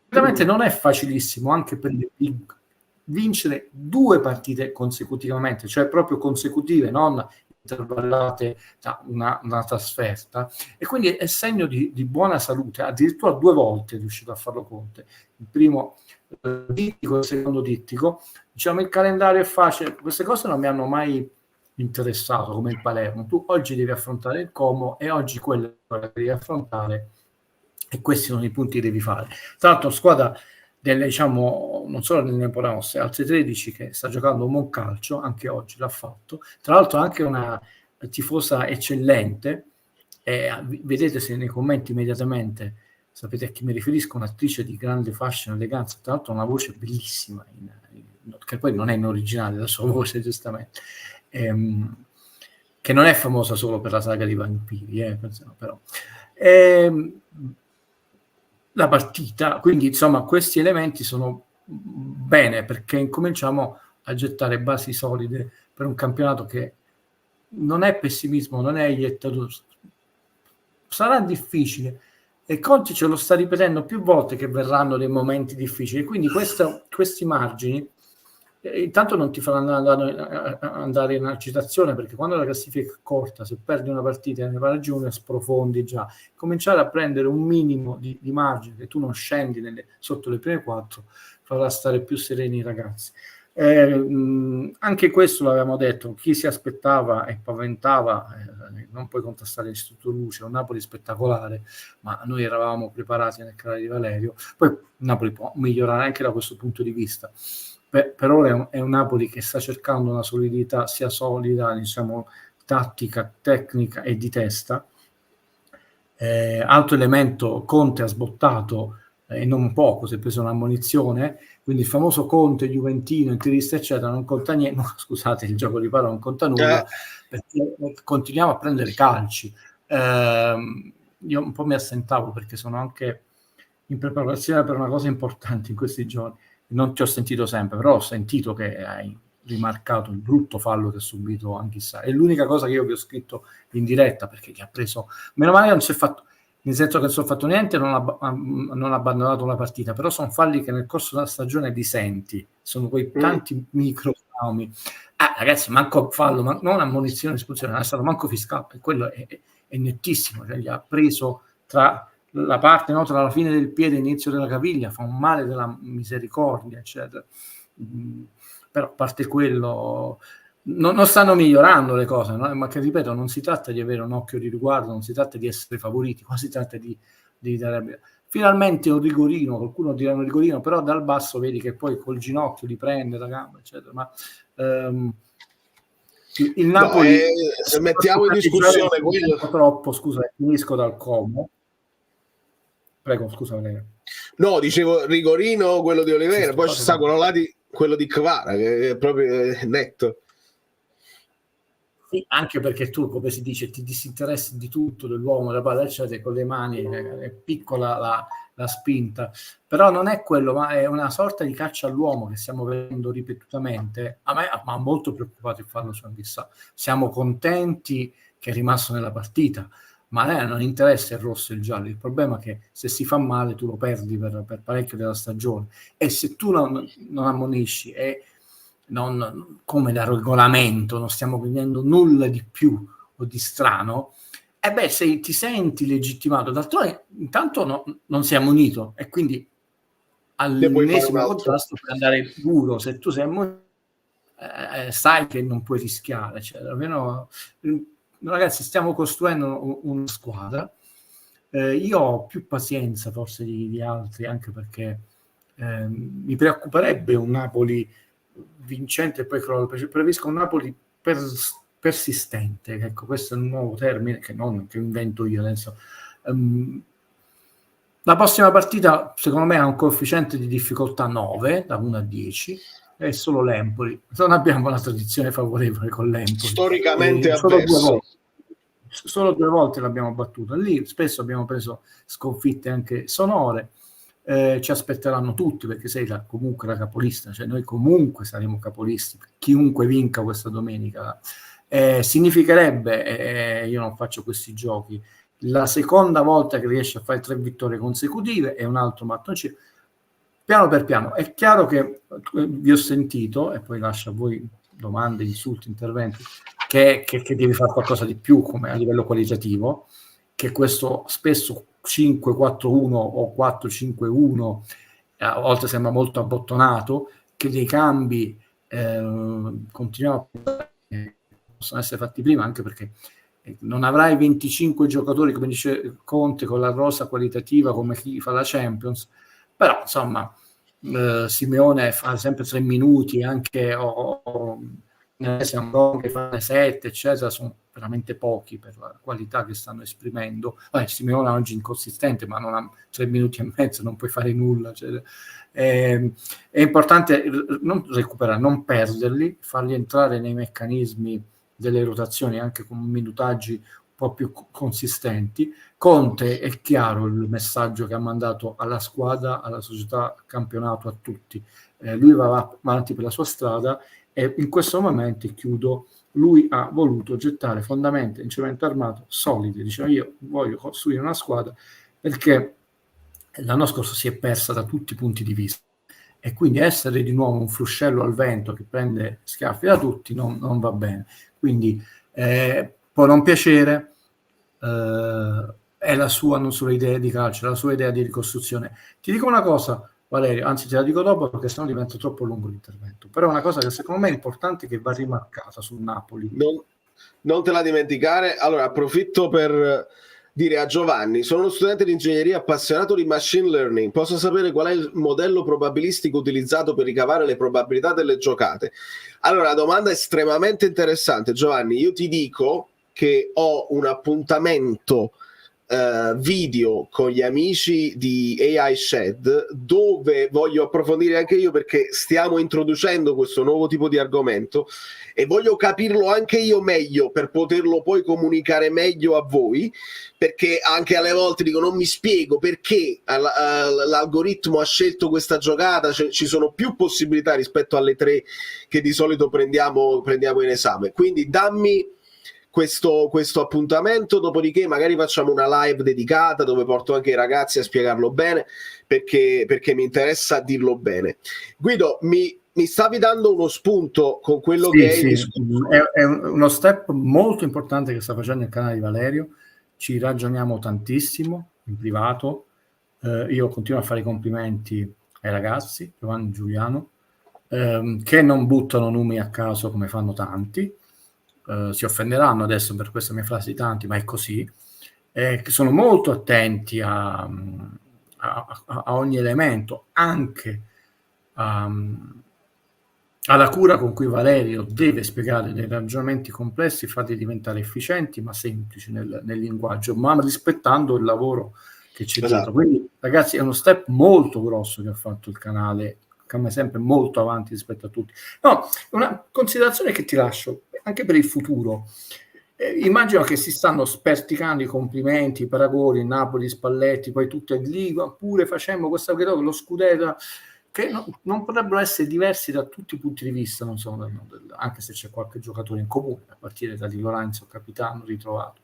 Veramente non è facilissimo anche per le big vincere 2 partite consecutivamente, cioè proprio consecutive, non intervallate da una trasferta, e quindi è segno di buona salute. Addirittura 2 volte è riuscito a farlo Conte, il primo dittico e il secondo dittico. Diciamo il calendario è facile, queste cose non mi hanno mai interessato, come il Palermo. Tu oggi devi affrontare il Como e oggi quello che devi affrontare, e questi sono i punti che devi fare. Tra l'altro squadra delle, diciamo, non solo del Nepomucene, altre 13 che sta giocando un buon calcio, anche oggi l'ha fatto, tra l'altro anche una tifosa eccellente, vedete se nei commenti immediatamente sapete a chi mi riferisco, un'attrice di grande fashion e eleganza, tra l'altro una voce bellissima, che poi non è in originale la sua voce, giustamente, che non è famosa solo per la saga di vampiri, però la partita, quindi insomma questi elementi sono bene, perché incominciamo a gettare basi solide per un campionato che non è pessimismo, non è iettatura, sarà difficile, e Conte ce lo sta ripetendo più volte che verranno dei momenti difficili, quindi questi margini intanto non ti faranno andare in agitazione, perché quando la classifica è corta, se perdi una partita ne va giù, ne sprofondi già. Cominciare a prendere un minimo di margine, che tu non scendi sotto le prime 4, farà stare più sereni i ragazzi. Anche questo l'avevamo detto, chi si aspettava e paventava, non puoi contrastare l'Istituto Luce, un Napoli spettacolare, ma noi eravamo preparati nel canale di Valerio. Poi Napoli può migliorare anche da questo punto di vista. Per ora è un Napoli che sta cercando una solidità sia solida, diciamo, tattica, tecnica e di testa. Altro elemento, Conte ha sbottato e non poco, si è preso un'ammonizione, quindi il famoso Conte juventino, interista eccetera, non conta niente, no, scusate il gioco di parole, non conta nulla, perché continuiamo a prendere calci. Io un po' mi assentavo perché sono anche in preparazione per una cosa importante in questi giorni. non ti ho sentito sempre, però ho sentito che hai rimarcato il brutto fallo che ha subito Anghissà. È l'unica cosa che io vi ho scritto in diretta, perché gli ha preso, meno male che non si è fatto, nel senso che non si è fatto niente, non ha abbandonato la partita, però sono falli che nel corso della stagione li senti, sono quei tanti micro traumi. Ragazzi, manco fallo, ma non ammonizione, espulsione, non è stato manco fiscale, quello è nettissimo, cioè gli ha preso tra la parte, no, tra la fine del piede e l'inizio della caviglia, fa un male della misericordia, eccetera. Però a parte quello non stanno migliorando le cose, no? Ma che ripeto, non si tratta di avere un occhio di riguardo, non si tratta di essere favoriti, qua si tratta di dare finalmente un rigorino, qualcuno dirà un rigorino, però dal basso vedi che poi col ginocchio li prende la gamba, eccetera. Ma il Napoli, se mettiamo in discussione quello troppo, scusa, finisco dal Como. Prego, scusa. No, dicevo rigorino quello di Oliveira, poi ci sta quello là quello di Kvara, che è proprio netto. Sì, anche perché tu, come si dice, ti disinteressi di tutto, dell'uomo, della palla, eccetera, con le mani, è piccola la spinta, però non è quello, ma è una sorta di caccia all'uomo che stiamo vedendo ripetutamente. A me ha molto preoccupato il fallo su Anghissà. Siamo contenti che è rimasto nella partita, ma a lei non interessa il rosso e il giallo. Il problema è che se si fa male tu lo perdi per parecchio della stagione, e se tu non ammonisci e non, come da regolamento non stiamo vedendo nulla di più o di strano, se ti senti legittimato, d'altronde intanto non sei ammonito, e quindi all'ennesimo contrasto puoi andare duro. Se tu sei ammonito sai che non puoi rischiare, cioè, almeno, ragazzi, stiamo costruendo una squadra. Io ho più pazienza forse di altri, anche perché mi preoccuperebbe un Napoli vincente e poi crollo. Preferisco un Napoli persistente, ecco, questo è un nuovo termine che invento io adesso. La prossima partita secondo me ha un coefficiente di difficoltà 9 da 1 a 10, è solo l'Empoli, non abbiamo una tradizione favorevole con l'Empoli, storicamente avverso. Solo 2 volte l'abbiamo battuta lì, spesso abbiamo preso sconfitte anche sonore. Ci aspetteranno tutti, perché sei comunque la capolista, cioè noi comunque saremo capolisti, chiunque vinca questa domenica. Significherebbe, io non faccio questi giochi, la seconda volta che riesce a fare 3 vittorie consecutive è un altro mattoncino, piano per piano. È chiaro che vi ho sentito, e poi lascio a voi domande, insulti, interventi, che devi fare qualcosa di più come a livello qualitativo, che questo spesso 5-4-1 o 4-5-1 a volte sembra molto abbottonato, che dei cambi continuiamo a possono essere fatti prima, anche perché non avrai 25 giocatori, come dice Conte, con la rosa qualitativa come chi fa la Champions, però insomma Simeone fa sempre 3 minuti, anche siamo che fanno 7, eccetera, sono veramente pochi per la qualità che stanno esprimendo. Simeone oggi inconsistente, ma non ha 3 minuti e mezzo, non puoi fare nulla, cioè, è importante non recuperare, non perderli, farli entrare nei meccanismi delle rotazioni anche con minutaggi un po' più consistenti. Conte, è chiaro il messaggio che ha mandato alla squadra, alla società, al campionato, a tutti. Lui va avanti per la sua strada, e in questo momento, chiudo, lui ha voluto gettare fondamenta in cemento armato solide. Diceva: io voglio costruire una squadra, perché l'anno scorso si è persa da tutti i punti di vista, e quindi essere di nuovo un fruscello al vento che prende schiaffi da tutti non va bene. Quindi può non piacere, è la sua non solo idea di calcio, è la sua idea di ricostruzione. Ti dico una cosa, Valerio, anzi te la dico dopo, perché sennò diventa troppo lungo l'intervento, però è una cosa che secondo me è importante, che va rimarcata sul Napoli. Non te la dimenticare. Allora, approfitto per dire a Giovanni: sono uno studente di ingegneria appassionato di machine learning, posso sapere qual è il modello probabilistico utilizzato per ricavare le probabilità delle giocate? Allora, la domanda è estremamente interessante, Giovanni. Io ti dico che ho un appuntamento video con gli amici di AI Shed, dove voglio approfondire anche io, perché stiamo introducendo questo nuovo tipo di argomento e voglio capirlo anche io meglio per poterlo poi comunicare meglio a voi, perché anche alle volte dico non mi spiego perché l'algoritmo ha scelto questa giocata, cioè, ci sono più possibilità rispetto alle 3 che di solito prendiamo in esame. Quindi dammi questo appuntamento, dopodiché magari facciamo una live dedicata dove porto anche i ragazzi a spiegarlo bene, perché mi interessa dirlo bene. Guido, mi stavi dando uno spunto con quello che hai discusso. È uno step molto importante che sta facendo il canale di Valerio. Ci ragioniamo tantissimo in privato. Io continuo a fare i complimenti ai ragazzi, Giovanni e Giuliano, che non buttano numeri a caso come fanno tanti. Si offenderanno adesso per questa mia frase di tanti, ma è così. Che sono molto attenti a ogni elemento, anche alla cura con cui Valerio deve spiegare dei ragionamenti complessi, farli diventare efficienti ma semplici nel linguaggio, ma rispettando il lavoro che c'è dietro. Quindi ragazzi, è uno step molto grosso che ha fatto il canale, come sempre molto avanti rispetto a tutti. No, una considerazione che ti lascio anche per il futuro. Immagino che si stanno sperticando i complimenti, i paragoni, Napoli, Spalletti, poi tutte lì, pure facemmo questa lo scudetto, che non potrebbero essere diversi da tutti i punti di vista, non so, anche se c'è qualche giocatore in comune, a partire da Di Lorenzo, capitano ritrovato.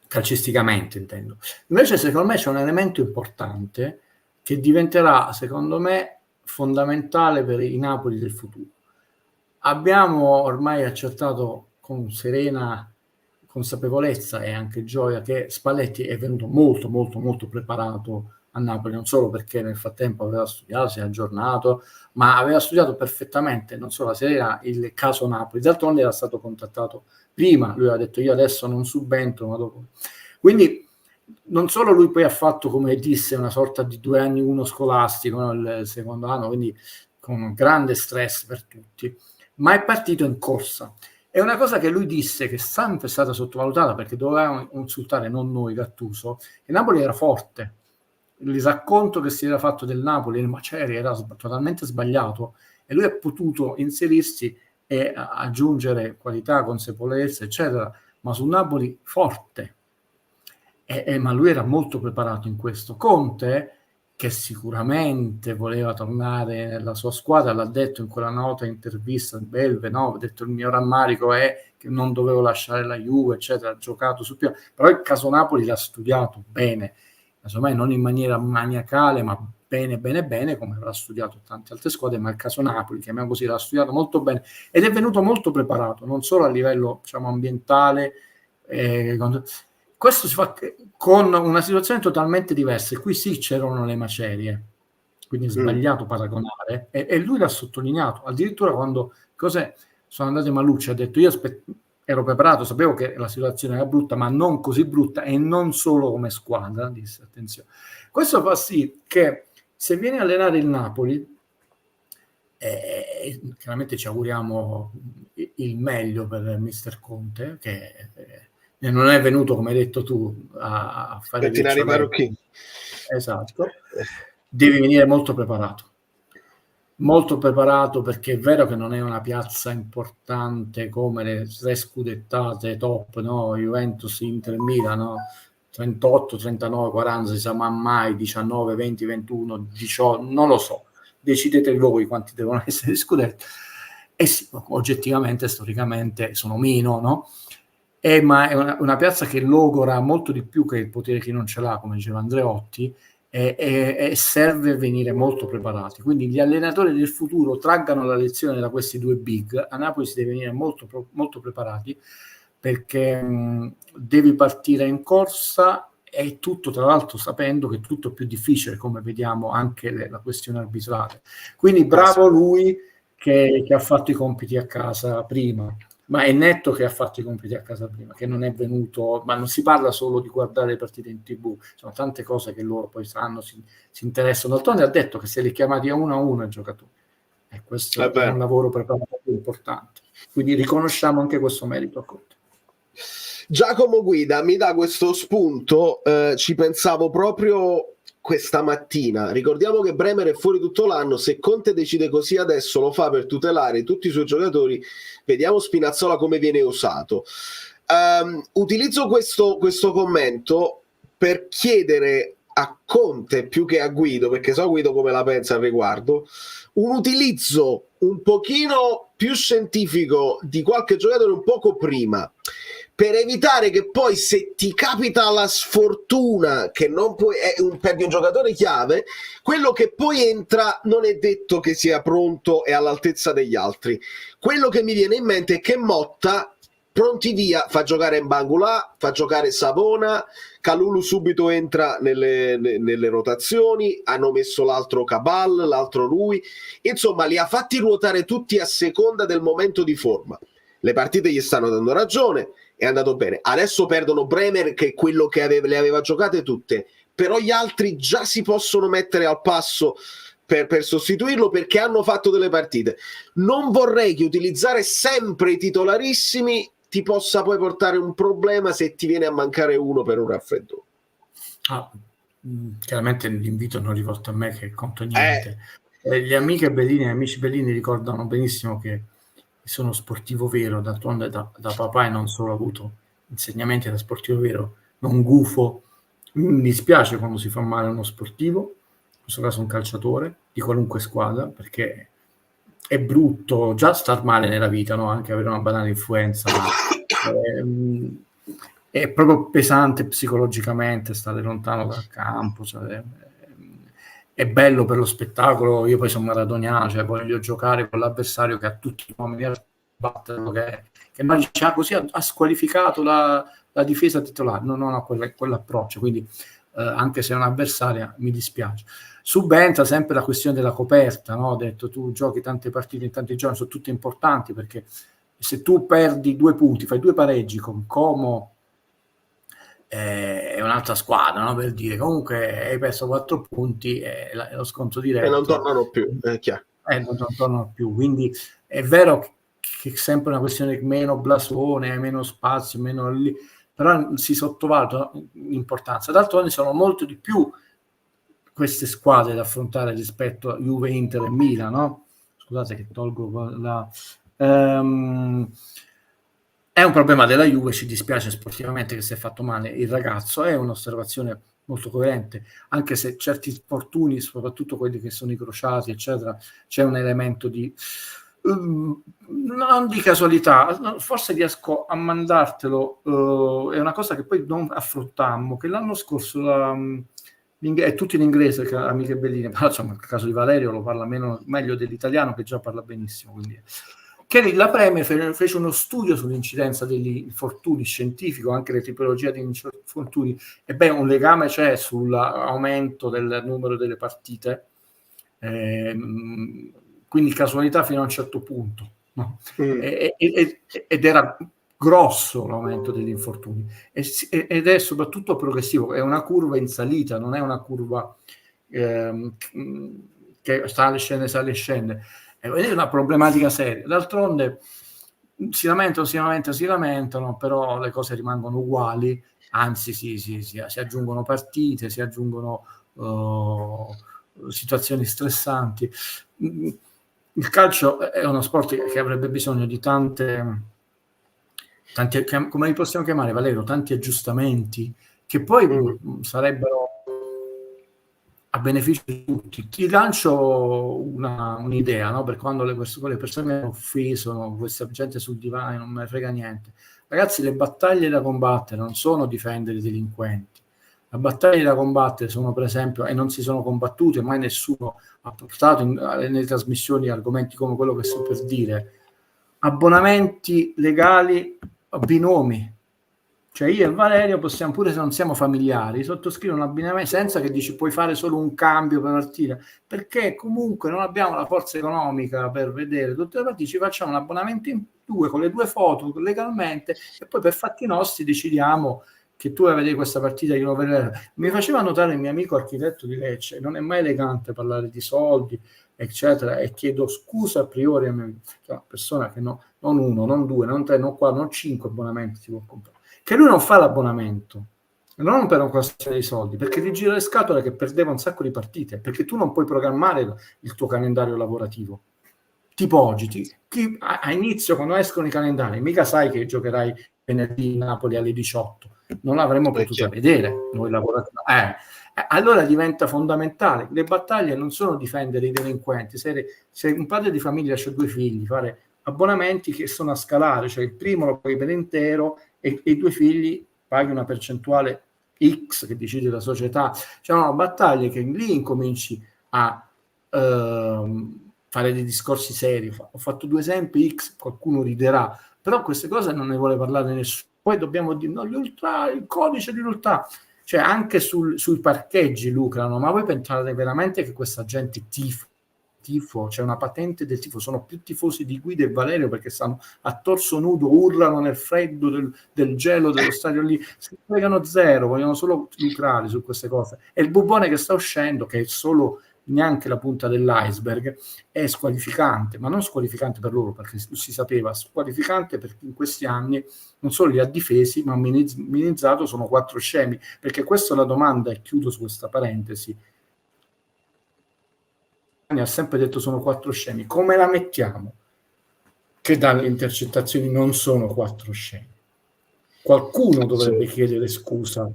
Calcisticamente intendo. Invece secondo me c'è un elemento importante che diventerà, secondo me, fondamentale per i Napoli del futuro. Abbiamo ormai accertato con serena consapevolezza e anche gioia che Spalletti è venuto molto molto molto preparato a Napoli, non solo perché nel frattempo aveva studiato, si è aggiornato, ma aveva studiato perfettamente non solo la Serie A, il caso Napoli. D'altronde era stato contattato prima, lui aveva detto io adesso non subentro, ma dopo. Quindi non solo lui poi ha fatto, come disse, una sorta di 2 anni 1 scolastico, no? Il secondo anno, quindi con un grande stress per tutti, ma è partito in corsa. È una cosa che lui disse che è sempre stata sottovalutata, perché doveva insultare non noi, Gattuso, che Napoli era forte. Il racconto che si era fatto del Napoli, il Macieri, era totalmente sbagliato e lui ha potuto inserirsi e aggiungere qualità, consapevolezza, eccetera, ma sul Napoli forte. Ma lui era molto preparato in questo. Conte, che sicuramente voleva tornare nella sua squadra, l'ha detto in quella nota intervista di Belve, no? Ha detto il mio rammarico è che non dovevo lasciare la Juve, eccetera, ha giocato su più, però il caso Napoli l'ha studiato bene, insomma non in maniera maniacale, ma bene, come avrà studiato tante altre squadre, ma il caso Napoli, chiamiamo così, l'ha studiato molto bene ed è venuto molto preparato, non solo a livello, diciamo, ambientale, questo si fa con una situazione totalmente diversa. Qui sì c'erano le macerie, quindi è sbagliato paragonare, e lui l'ha sottolineato. Addirittura quando sono andate Malucci, ha detto io ero preparato, sapevo che la situazione era brutta, ma non così brutta e non solo come squadra, disse, attenzione. Questo fa sì che se viene a allenare il Napoli, chiaramente ci auguriamo il meglio per Mister Conte, che non è venuto, come hai detto tu, a fare pettinare i marocchini. Esatto. Devi venire molto preparato, perché è vero che non è una piazza importante come le 3 scudettate top, no? Juventus, Inter, Milan, no? 38, 39, 40, si sa mai, 19, 20, 21, 18, non lo so, decidete voi quanti devono essere scudetti. E sì, oggettivamente, storicamente sono meno, no? Ma è una piazza che logora molto di più che il potere chi non ce l'ha, come diceva Andreotti, e serve venire molto preparati. Quindi gli allenatori del futuro traggano la lezione da questi 2 big. A Napoli si deve venire molto, molto preparati, perché devi partire in corsa, e tutto tra l'altro sapendo che è tutto più difficile, come vediamo anche la questione arbitrale. Quindi bravo lui che ha fatto i compiti a casa prima. Ma è netto che ha fatto i compiti a casa prima, che non è venuto, ma non si parla solo di guardare le partite in TV, sono tante cose che loro poi sanno, si interessano. D'altronde ha detto che se li chiamati a uno i giocatori, e questo è un lavoro preparativo importante, quindi riconosciamo anche questo merito a Conte. Giacomo Guida mi dà questo spunto, ci pensavo proprio questa mattina. Ricordiamo che Bremer è fuori tutto l'anno, se Conte decide così adesso lo fa per tutelare tutti i suoi giocatori, vediamo Spinazzola come viene usato. Utilizzo questo commento per chiedere a Conte più che a Guido, perché so Guido come la pensa al riguardo, un utilizzo un pochino più scientifico di qualche giocatore un poco prima, per evitare che poi, se ti capita la sfortuna che non puoi, perdi un giocatore chiave, quello che poi entra non è detto che sia pronto e all'altezza degli altri. Quello che mi viene in mente è che Motta, pronti via, fa giocare Mbangula, fa giocare Savona, Kalulu subito entra nelle rotazioni, hanno messo l'altro Cabal, l'altro Rui, insomma li ha fatti ruotare tutti a seconda del momento di forma. Le partite gli stanno dando ragione, è andato bene. Adesso perdono Bremer, che è quello che le aveva giocate tutte, però gli altri già si possono mettere al passo per sostituirlo, perché hanno fatto delle partite. Non vorrei che utilizzare sempre i titolarissimi ti possa poi portare un problema se ti viene a mancare uno per un raffreddore. Chiaramente l'invito non rivolto a me, che conto niente. Gli amiche Bellini e amici Bellini ricordano benissimo che sono sportivo vero, d'altronde da papà, e non solo, ho avuto insegnamenti da sportivo vero, non gufo. Mi dispiace quando si fa male uno sportivo, in questo caso un calciatore di qualunque squadra, perché è brutto già star male nella vita, no? Anche avere una banale influenza, ma è proprio pesante psicologicamente stare lontano dal campo, cioè, è bello per lo spettacolo. Io poi sono maradoniano, cioè voglio giocare con l'avversario che ha tutti i uomini a batterlo, che così ha squalificato la difesa titolare, non ha quell'approccio, quindi anche se è un'avversaria mi dispiace. Subentra sempre la questione della coperta, no? Ho detto, tu giochi tante partite in tanti giorni, sono tutte importanti, perché se tu perdi 2 punti, fai 2 pareggi con Como è un'altra squadra, no? Per dire, comunque hai perso 4 punti e lo sconto diretto, e non tornano più, è chiaro. Non tornano più, quindi è vero che è sempre una questione di meno blasone, meno spazio, meno lì, però si sottovaluta l'importanza. D'altronde sono molto di più queste squadre da affrontare rispetto a Juve, Inter e Milan, no? Scusate che tolgo è un problema della Juve, ci dispiace sportivamente che si è fatto male il ragazzo, è un'osservazione molto coerente, anche se certi infortuni, soprattutto quelli che sono i crociati, eccetera, c'è un elemento di non di casualità, forse riesco a mandartelo, è una cosa che poi non affrontammo, che l'anno scorso è tutto in inglese, amiche Bellini, però insomma, nel caso di Valerio lo parla meglio dell'italiano, che già parla benissimo, quindi che la Premier fece uno studio sull'incidenza degli infortuni scientifico, anche le tipologie di infortuni, e un legame c'è sull'aumento del numero delle partite, quindi casualità fino a un certo punto, no? Ed era grosso l'aumento degli infortuni, ed è soprattutto progressivo, è una curva in salita, non è una curva che sale e scende, è una problematica seria. D'altronde si lamentano, però le cose rimangono uguali, anzi si aggiungono partite, si aggiungono situazioni stressanti. Il calcio è uno sport che avrebbe bisogno di tanti, come li possiamo chiamare, Valerio, tanti aggiustamenti che poi sarebbero a beneficio di tutti. Ti lancio un'idea, no? Per quando le persone mi hanno offeso, questa gente sul divano, non me ne frega niente. Ragazzi, le battaglie da combattere non sono difendere i delinquenti. Le battaglie da combattere sono, per esempio, e non si sono combattute, mai nessuno ha portato nelle trasmissioni argomenti come quello che sto per dire, abbonamenti legali a binomi. Cioè io e Valerio possiamo, pure se non siamo familiari, sottoscrivere un abbinamento senza che dici puoi fare solo un cambio per partita, perché comunque non abbiamo la forza economica per vedere tutte le partite, ci facciamo un abbonamento in 2 con le 2 foto legalmente, e poi per fatti nostri decidiamo che tu vai a vedere questa partita, io lo vedrò. Mi faceva notare il mio amico architetto di Lecce, non è mai elegante parlare di soldi, eccetera, e chiedo scusa a priori a una persona che non 1, non 2, non 3, non 4, non 5 abbonamenti si può comprare, che lui non fa l'abbonamento, non per una questione di soldi, perché ti gira le scatole che perdeva un sacco di partite, perché tu non puoi programmare il tuo calendario lavorativo. Tipo oggi, a inizio, quando escono i calendari, mica sai che giocherai venerdì in Napoli alle 18, non l'avremmo potuta vedere noi lavoratori. Allora diventa fondamentale. Le battaglie non sono difendere i delinquenti. Se un padre di famiglia ha 2 figli, fare abbonamenti che sono a scalare, cioè il primo lo paghi per intero e i 2 figli paghi una percentuale X che decide la società. Cioè no, battaglie che lì incominci a fare dei discorsi seri. Ho fatto 2 esempi X, qualcuno riderà, però queste cose non ne vuole parlare nessuno. Poi dobbiamo dire no, il codice di l'ultra, cioè anche sui parcheggi lucrano, ma voi pensate veramente che questa gente tifo, c'è una patente del tifo, sono più tifosi di Guido e Valerio perché stanno a torso nudo, urlano nel freddo del gelo dello stadio lì, si fregano zero, vogliono solo lucrare su queste cose. E il bubbone che sta uscendo, che è solo neanche la punta dell'iceberg, è squalificante, ma non squalificante per loro perché si sapeva, squalificante perché in questi anni non solo li ha difesi ma ha minimizzato, sono 4 scemi, perché questa è la domanda, e chiudo su questa parentesi. Ha sempre detto sono 4 scemi, come la mettiamo che dalle intercettazioni non sono 4 scemi? Qualcuno dovrebbe chiedere scusa,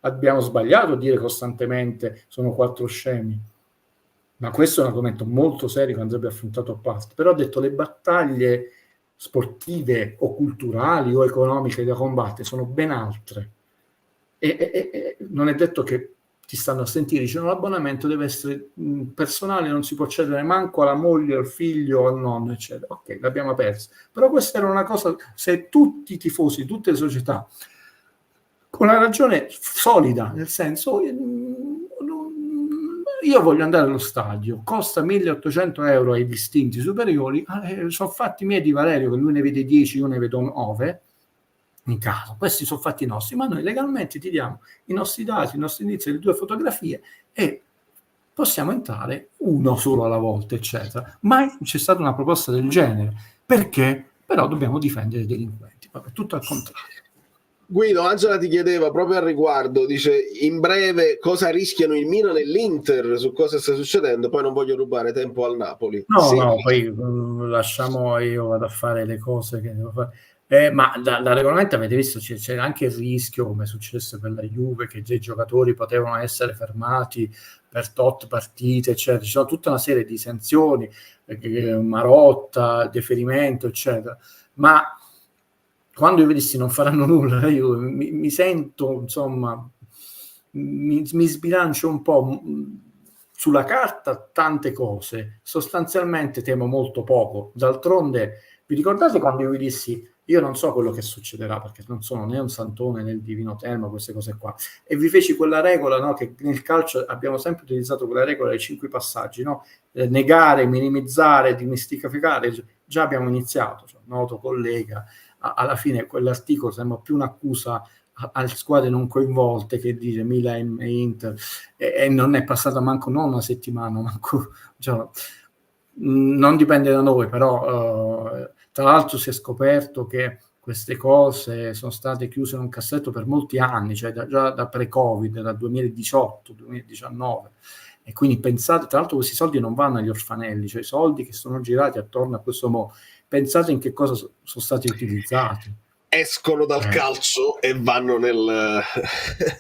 abbiamo sbagliato a dire costantemente sono 4 scemi, ma questo è un argomento molto serio che andrebbe affrontato a parte. Però ho detto le battaglie sportive o culturali o economiche da combattere sono ben altre e non è detto che ti stanno a sentire, dicono l'abbonamento deve essere personale, non si può cedere manco alla moglie, al figlio, al nonno, eccetera. Ok, l'abbiamo persa. Però questa era una cosa, se tutti i tifosi, tutte le società, con una ragione solida, nel senso, io voglio andare allo stadio, costa 1.800 euro ai distinti superiori, sono fatti miei di Valerio, che lui ne vede 10, io ne vedo 9, in caso, questi sono fatti nostri, ma noi legalmente ti diamo i nostri dati, i nostri indizi, le 2 fotografie e possiamo entrare uno solo alla volta, eccetera. Mai c'è stata una proposta del genere, perché però dobbiamo difendere i delinquenti. Vabbè, tutto al contrario. Guido, Angela ti chiedeva proprio al riguardo, dice in breve cosa rischiano il Milan e l'Inter, su cosa sta succedendo, poi non voglio rubare tempo al Napoli. No, poi lasciamo, io vado a fare le cose che devo fare. Ma da regolamento avete visto c'è anche il rischio, come è successo per la Juve, che i giocatori potevano essere fermati per tot partite, eccetera. Ci sono tutta una serie di sanzioni, Marotta, deferimento, eccetera. Ma quando io vedessi non faranno nulla, io mi sento, insomma, mi sbilancio un po'. Sulla carta tante cose, sostanzialmente temo molto poco. D'altronde, vi ricordate quando io vi dissi io non so quello che succederà perché non sono né un santone né il divino Telma, queste cose qua, e vi feci quella regola, no, che nel calcio abbiamo sempre utilizzato quella regola dei 5 passaggi, no? Negare, minimizzare, dimestificare, già abbiamo iniziato, cioè, noto collega, alla fine quell'articolo sembra più un'accusa alle squadre non coinvolte che dice Milan e Inter, e non è passata manco non una settimana, manco, cioè, non dipende da noi, però tra l'altro si è scoperto che queste cose sono state chiuse in un cassetto per molti anni, cioè già da pre-Covid, dal 2018-2019, e quindi pensate, tra l'altro questi soldi non vanno agli orfanelli, cioè i soldi che sono girati attorno a questo modo, pensate in che cosa sono stati utilizzati. Escono dal calcio e vanno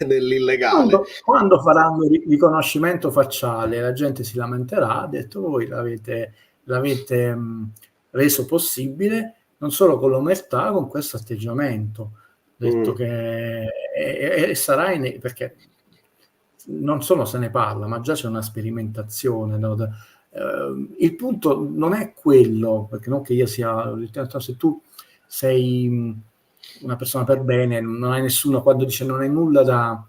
nell'illegale. Quando faranno il riconoscimento facciale, la gente si lamenterà, ha detto voi l'avete reso possibile non solo con l'omertà, con questo atteggiamento. Detto che sarà perché non solo se ne parla, ma già c'è una sperimentazione. No? Il punto non è quello, perché non che io sia, se tu sei una persona per bene, non hai nessuno, quando dice non hai nulla da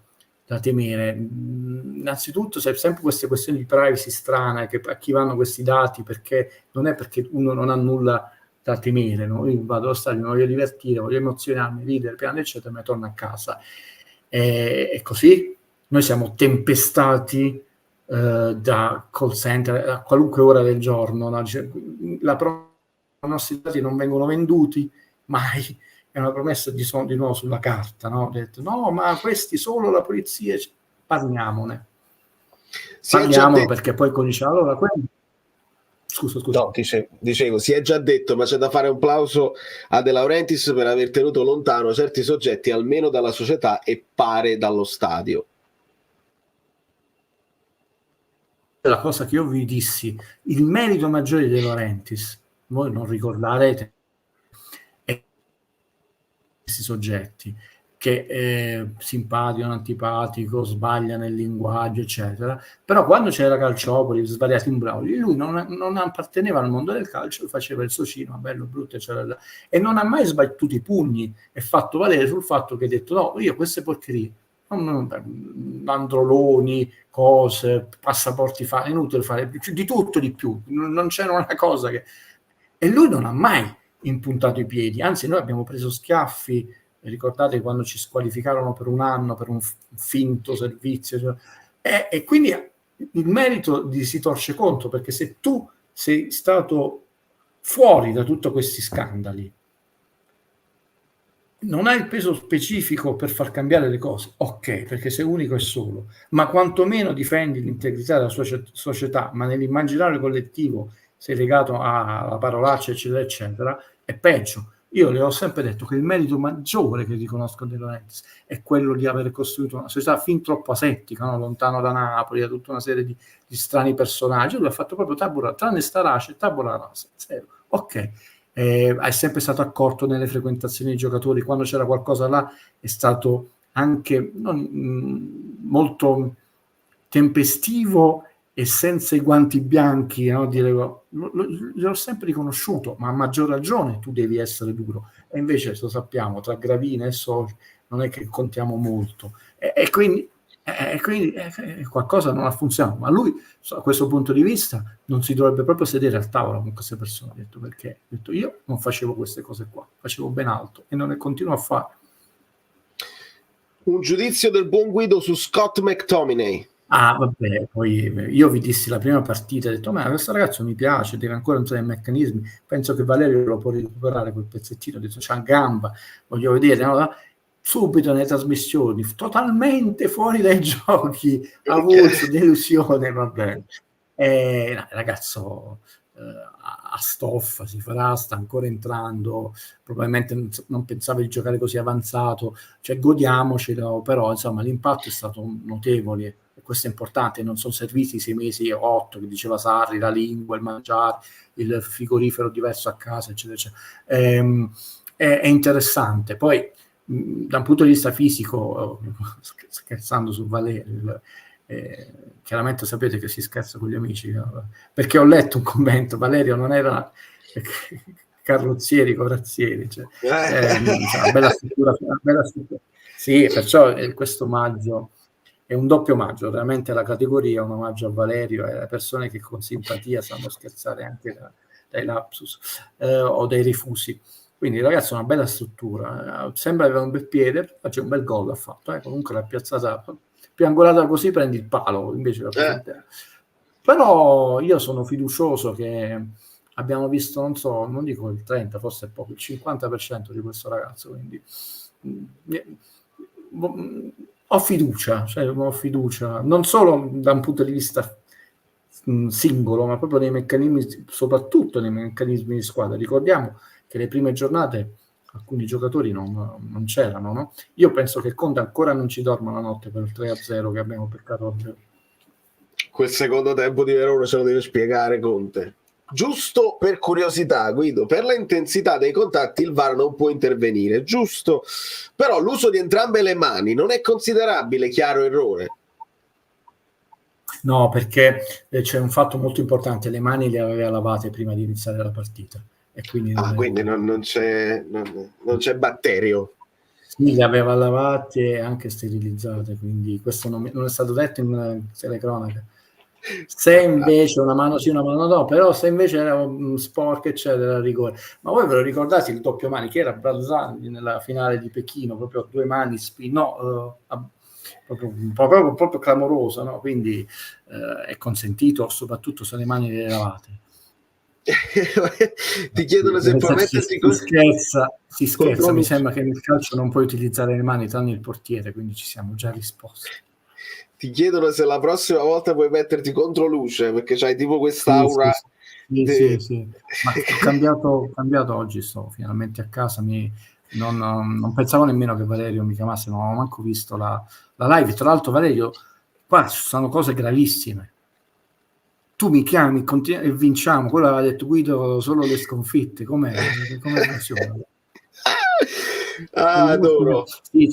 temere, innanzitutto c'è sempre queste questioni di privacy strane, che a chi vanno questi dati, perché non è perché uno non ha nulla da temere, no? Io vado allo stadio, mi voglio divertire, voglio emozionarmi, ridere, piangere, eccetera, e torno a casa. E così noi siamo tempestati da call center a qualunque ora del giorno, no? I nostri dati non vengono venduti mai, è una promessa di nuovo sulla carta, no? Ho detto, no, ma questi solo la polizia, parliamone. Parliamo, perché poi comincia, allora, scusa. No, dicevo, si è già detto, ma c'è da fare un plauso a De Laurentiis per aver tenuto lontano certi soggetti almeno dalla società e pare dallo stadio. La cosa che io vi dissi, il merito maggiore di De Laurentiis, voi non ricorderete, è questi soggetti che è simpatico, antipatico, sbaglia nel linguaggio, eccetera, però quando c'era Calciopoli, svariati imbrauli, lui non apparteneva al mondo del calcio, faceva il suo cinema, bello, brutto, eccetera, e non ha mai sbattuto i pugni e fatto valere sul fatto che ha detto, no, io queste porcherie, androloni, cose, passaporti inutile fare di tutto di più, non c'era una cosa che... E lui non ha mai impuntato i piedi, anzi noi abbiamo preso schiaffi, ricordate quando ci squalificarono per un anno per un finto servizio, cioè, e quindi il merito si torce conto, perché se tu sei stato fuori da tutti questi scandali, non hai il peso specifico per far cambiare le cose, ok, perché sei unico e solo, ma quantomeno difendi l'integrità della sua società, ma nell'immaginario collettivo sei legato alla parolaccia, eccetera, eccetera, è peggio. Io le ho sempre detto che il merito maggiore che riconosco a De Laurentiis è quello di aver costruito una società fin troppo asettica, no? Lontano da Napoli, da tutta una serie di strani personaggi. Lui ha fatto proprio tabula, tranne Starace, tabula rasa, zero. Ok. È sempre stato accorto nelle frequentazioni dei giocatori, quando c'era qualcosa là è stato anche molto tempestivo e senza i guanti bianchi, no? L'ho sempre riconosciuto, ma a maggior ragione tu devi essere duro, e invece lo sappiamo, tra Gravina e Soci non è che contiamo molto, e quindi qualcosa non ha funzionato, ma lui a questo punto di vista non si dovrebbe proprio sedere al tavolo con queste persone, perché io non facevo queste cose qua, facevo ben altro e non ne continuo a fare. Un giudizio del buon Guido su Scott McTominay. Vabbè, poi io vi dissi la prima partita, ho detto, ma questo ragazzo mi piace, deve ancora entrare nei meccanismi, penso che Valerio lo può recuperare quel pezzettino, ho detto, c'ha gamba, voglio vedere, no? Subito nelle trasmissioni, totalmente fuori dai giochi, avulso, delusione, va bene. Ragazzo a stoffa, si farà, sta ancora entrando, probabilmente non pensava di giocare così avanzato, cioè godiamocelo, però insomma l'impatto è stato notevole, e questo è importante, non sono serviti 6 mesi o 8, che diceva Sarri, la lingua, il mangiare, il frigorifero diverso a casa, eccetera, eccetera. È interessante. Poi da un punto di vista fisico, scherzando su Valerio, chiaramente sapete che si scherza con gli amici, no? Perché ho letto un commento, Valerio non era carrozzieri, corazzieri, cioè, una bella struttura, sì, perciò questo omaggio è un doppio omaggio, veramente la categoria è un omaggio a Valerio e alle persone che con simpatia sanno scherzare anche dai lapsus o dai rifusi. Quindi il ragazzo ha una bella struttura, sembra avere un bel piede, c'è un bel gol ha fatto, comunque l'ha piazzata, piangolata così prendi il palo, invece però io sono fiducioso che abbiamo visto, non so, non dico il 30, forse è poco, il 50% di questo ragazzo, quindi ho fiducia, non solo da un punto di vista singolo, ma proprio nei meccanismi, soprattutto nei meccanismi di squadra. Ricordiamo che le prime giornate alcuni giocatori non c'erano, no? Io penso che Conte ancora non ci dorma la notte per il 3-0 che abbiamo peccato. Quel secondo tempo di Verona ce lo deve spiegare Conte. Giusto per curiosità, Guido, per la intensità dei contatti il VAR non può intervenire, giusto? Però l'uso di entrambe le mani non è considerabile chiaro errore? No, perché c'è un fatto molto importante, le mani le aveva lavate prima di iniziare la partita. E quindi non c'è batterio. Sì, le aveva lavate e anche sterilizzate, quindi questo non è stato detto in telecronaca. Se invece una mano sì, una mano no, però se invece era sporca, eccetera, rigore. Ma voi ve lo ricordate il doppio mani che era Balzani nella finale di Pechino, proprio a 2 mani, proprio clamoroso, no? Quindi è consentito soprattutto se le mani le lavate. Ti chiedono se puoi metterti si scherza, mi sembra che nel calcio non puoi utilizzare le mani tranne il portiere, quindi ci siamo già risposti. Ti chiedono se la prossima volta puoi metterti contro luce, perché c'hai tipo quest'aura. Sì. Ma ho cambiato oggi, sto finalmente a casa, non pensavo nemmeno che Valerio mi chiamasse, non ho manco visto la live. Tra l'altro Valerio, qua ci sono cose gravissime. Tu mi chiami e vinciamo, quello aveva detto Guido solo le sconfitte, come funziona? Adoro. Sì,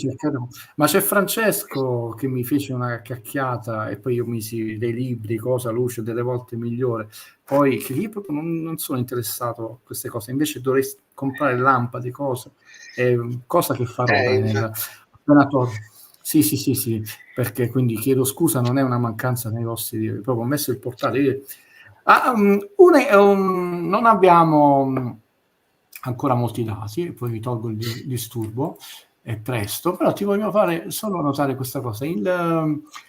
ma c'è Francesco che mi fece una cacchiata e poi io misi dei libri, cosa, luce, delle volte migliore, poi che io proprio non sono interessato a queste cose, invece dovrei comprare lampade, cosa che farò appena torno. Sì, perché quindi chiedo scusa, non è una mancanza nei vostri, proprio ho messo il portale. Non abbiamo ancora molti dati, poi vi tolgo il disturbo, è presto, però ti voglio fare solo notare questa cosa.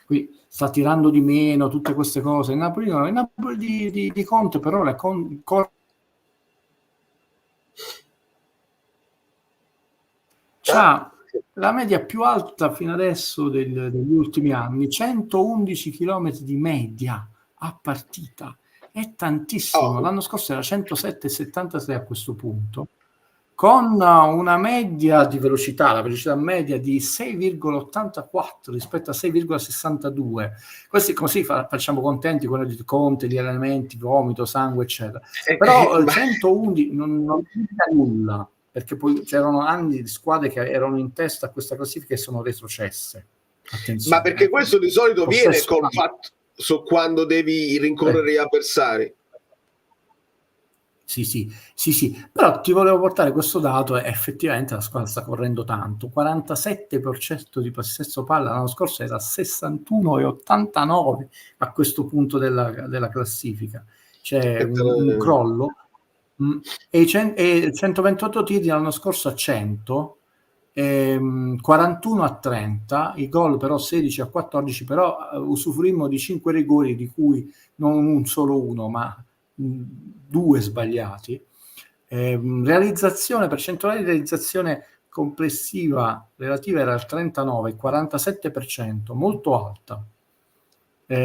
Qui sta tirando di meno, tutte queste cose. Il Napoli di Conte, però c'ha la media più alta fino adesso degli ultimi anni, 111 km di media a partita. È tantissimo. L'anno scorso era 107,73 a questo punto, con una media di velocità, la velocità media di 6,84 rispetto a 6,62. Questi così facciamo contenti quello di Conte, gli elementi, vomito, sangue, eccetera. Però 111 non significa nulla, perché poi c'erano anni di squadre che erano in testa a questa classifica e sono retrocesse. Attenzione, ma perché questo di solito viene col fatto su quando devi rincorrere gli avversari. Sì, però ti volevo portare questo dato e effettivamente la squadra sta correndo tanto, 47% di possesso palla, l'anno scorso era 61,89 a questo punto della classifica, c'è un crollo, e 128 tiri l'anno scorso a 100, 41 a 30, i gol però 16 a 14, però usufruimmo di 5 rigori di cui non solo uno ma 2 sbagliati. Percentuale di realizzazione complessiva relativa era al 39, 47%, molto alta.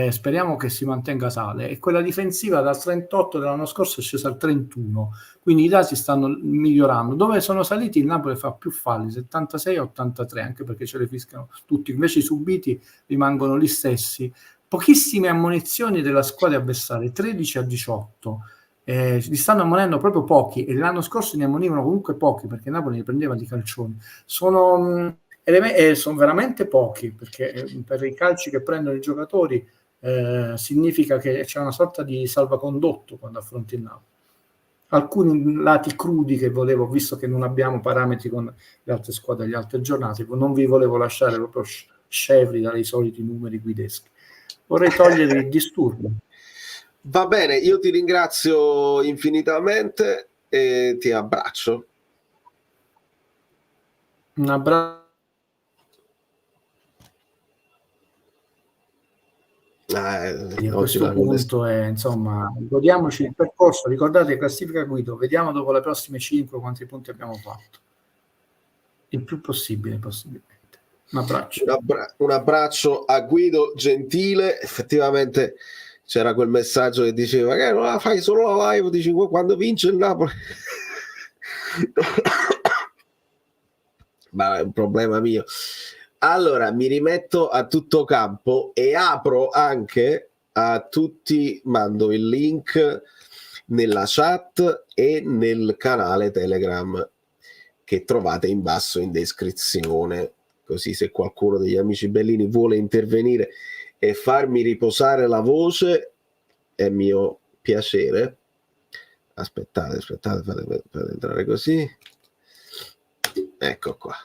Speriamo che si mantenga tale, e quella difensiva dal 38 dell'anno scorso è scesa al 31, quindi i dati stanno migliorando. Dove sono saliti, il Napoli fa più falli, 76 a 83, anche perché ce le fischiano tutti, invece i subiti rimangono gli stessi. Pochissime ammonizioni della squadra avversaria, 13 a 18, li stanno ammonendo proprio pochi, e l'anno scorso ne ammonivano comunque pochi perché Napoli ne prendeva di calcioni. Sono veramente pochi, perché per i calci che prendono i giocatori significa che c'è una sorta di salvacondotto quando affronti il Napoli. Alcuni lati crudi che volevo, visto che non abbiamo parametri con le altre squadre, le altre giornate, non vi volevo lasciare proprio scevri dai soliti numeri guideschi. Vorrei togliere il disturbo. Va bene, io ti ringrazio infinitamente e ti abbraccio. Un abbraccio. A questo punto insomma, godiamoci il percorso. Ricordate, classifica Guido, vediamo dopo le prossime 5 quanti punti abbiamo fatto, il più possibile possibilmente. Un abbraccio. Un abbraccio a Guido Gentile. Effettivamente c'era quel messaggio che diceva che non la fai solo la live, dici quando vince il Napoli. Ma è un problema mio. Allora mi rimetto a tutto campo e apro anche a tutti, mando il link nella chat e nel canale Telegram che trovate in basso in descrizione, così se qualcuno degli amici bellini vuole intervenire e farmi riposare la voce è mio piacere. Aspettate, fate entrare così, ecco qua,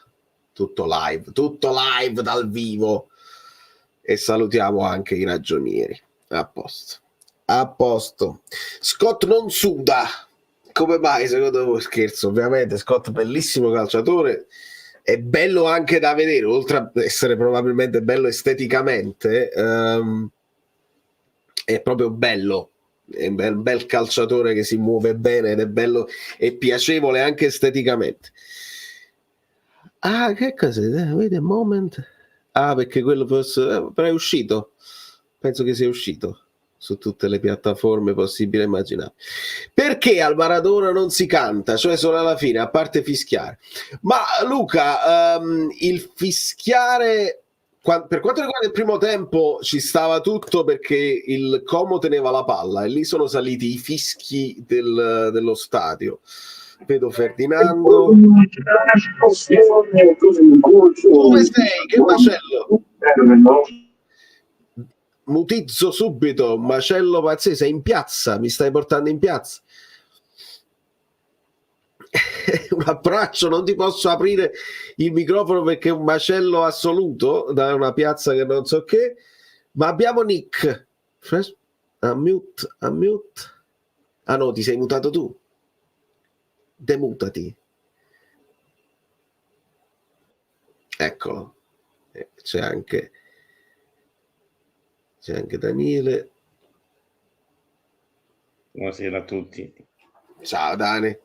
tutto live dal vivo, e salutiamo anche i ragionieri. A posto. Scott non suda, come mai secondo voi? Scherzo, ovviamente. Scott bellissimo calciatore, è bello anche da vedere, oltre ad essere probabilmente bello esteticamente, è proprio bello è un bel calciatore che si muove bene ed è bello e piacevole anche esteticamente. Ah, che cos'è? Wait a moment. Ah, perché quello però è uscito. Penso che sia uscito su tutte le piattaforme possibili e immaginabili. Perché al Maradona non si canta? Cioè solo alla fine, a parte fischiare. Ma Luca, il fischiare, per quanto riguarda il primo tempo, ci stava tutto perché il Como teneva la palla e lì sono saliti i fischi dello stadio. Vedo Ferdinando. Dove sei? Che macello? Mutizzo subito, macello pazzesco, sei in piazza, mi stai portando in piazza. Un abbraccio, non ti posso aprire il microfono perché è un macello assoluto da una piazza che non so che, ma abbiamo Nick. Unmute. Ah no, ti sei mutato tu. Demutati. Eccolo. C'è anche Daniele. Buonasera a tutti. Ciao Dani.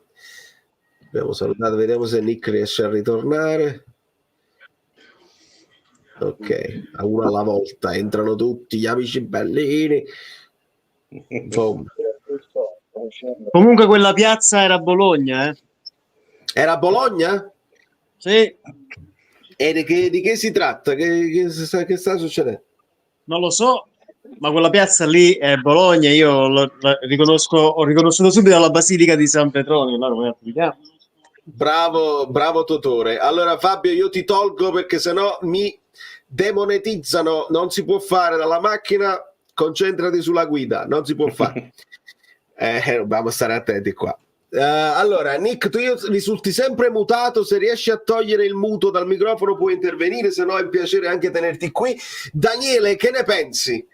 Abbiamo salutato, vediamo se Nick riesce a ritornare. Ok, a uno alla volta entrano tutti gli amici bellini. Insomma. Comunque quella piazza era Bologna, eh? Era a Bologna? Sì. E di che si tratta? Che sta succedendo? Non lo so, ma quella piazza lì è Bologna. Io ho riconosciuto subito la Basilica di San Petronio. Bravo Totore. Allora Fabio, io ti tolgo perché sennò mi demonetizzano. Non si può fare dalla macchina. Concentrati sulla guida, non si può fare. Dobbiamo stare attenti qua. Allora Nick, tu risulti sempre mutato. Se riesci a togliere il muto dal microfono puoi intervenire, se no è un piacere anche tenerti qui. Daniele, che ne pensi?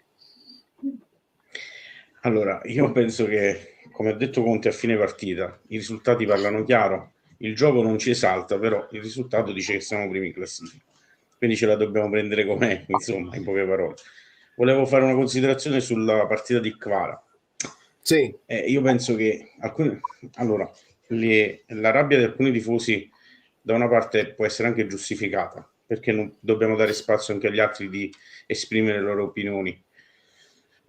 Allora, io penso che, come ha detto Conte a fine partita, i risultati parlano chiaro, il gioco non ci esalta, però il risultato dice che siamo primi in classifica, quindi ce la dobbiamo prendere com'è, insomma, in poche parole. Volevo fare una considerazione sulla partita di Kvara. Sì. Io penso che la rabbia di alcuni tifosi da una parte può essere anche giustificata, perché non dobbiamo dare spazio anche agli altri di esprimere le loro opinioni.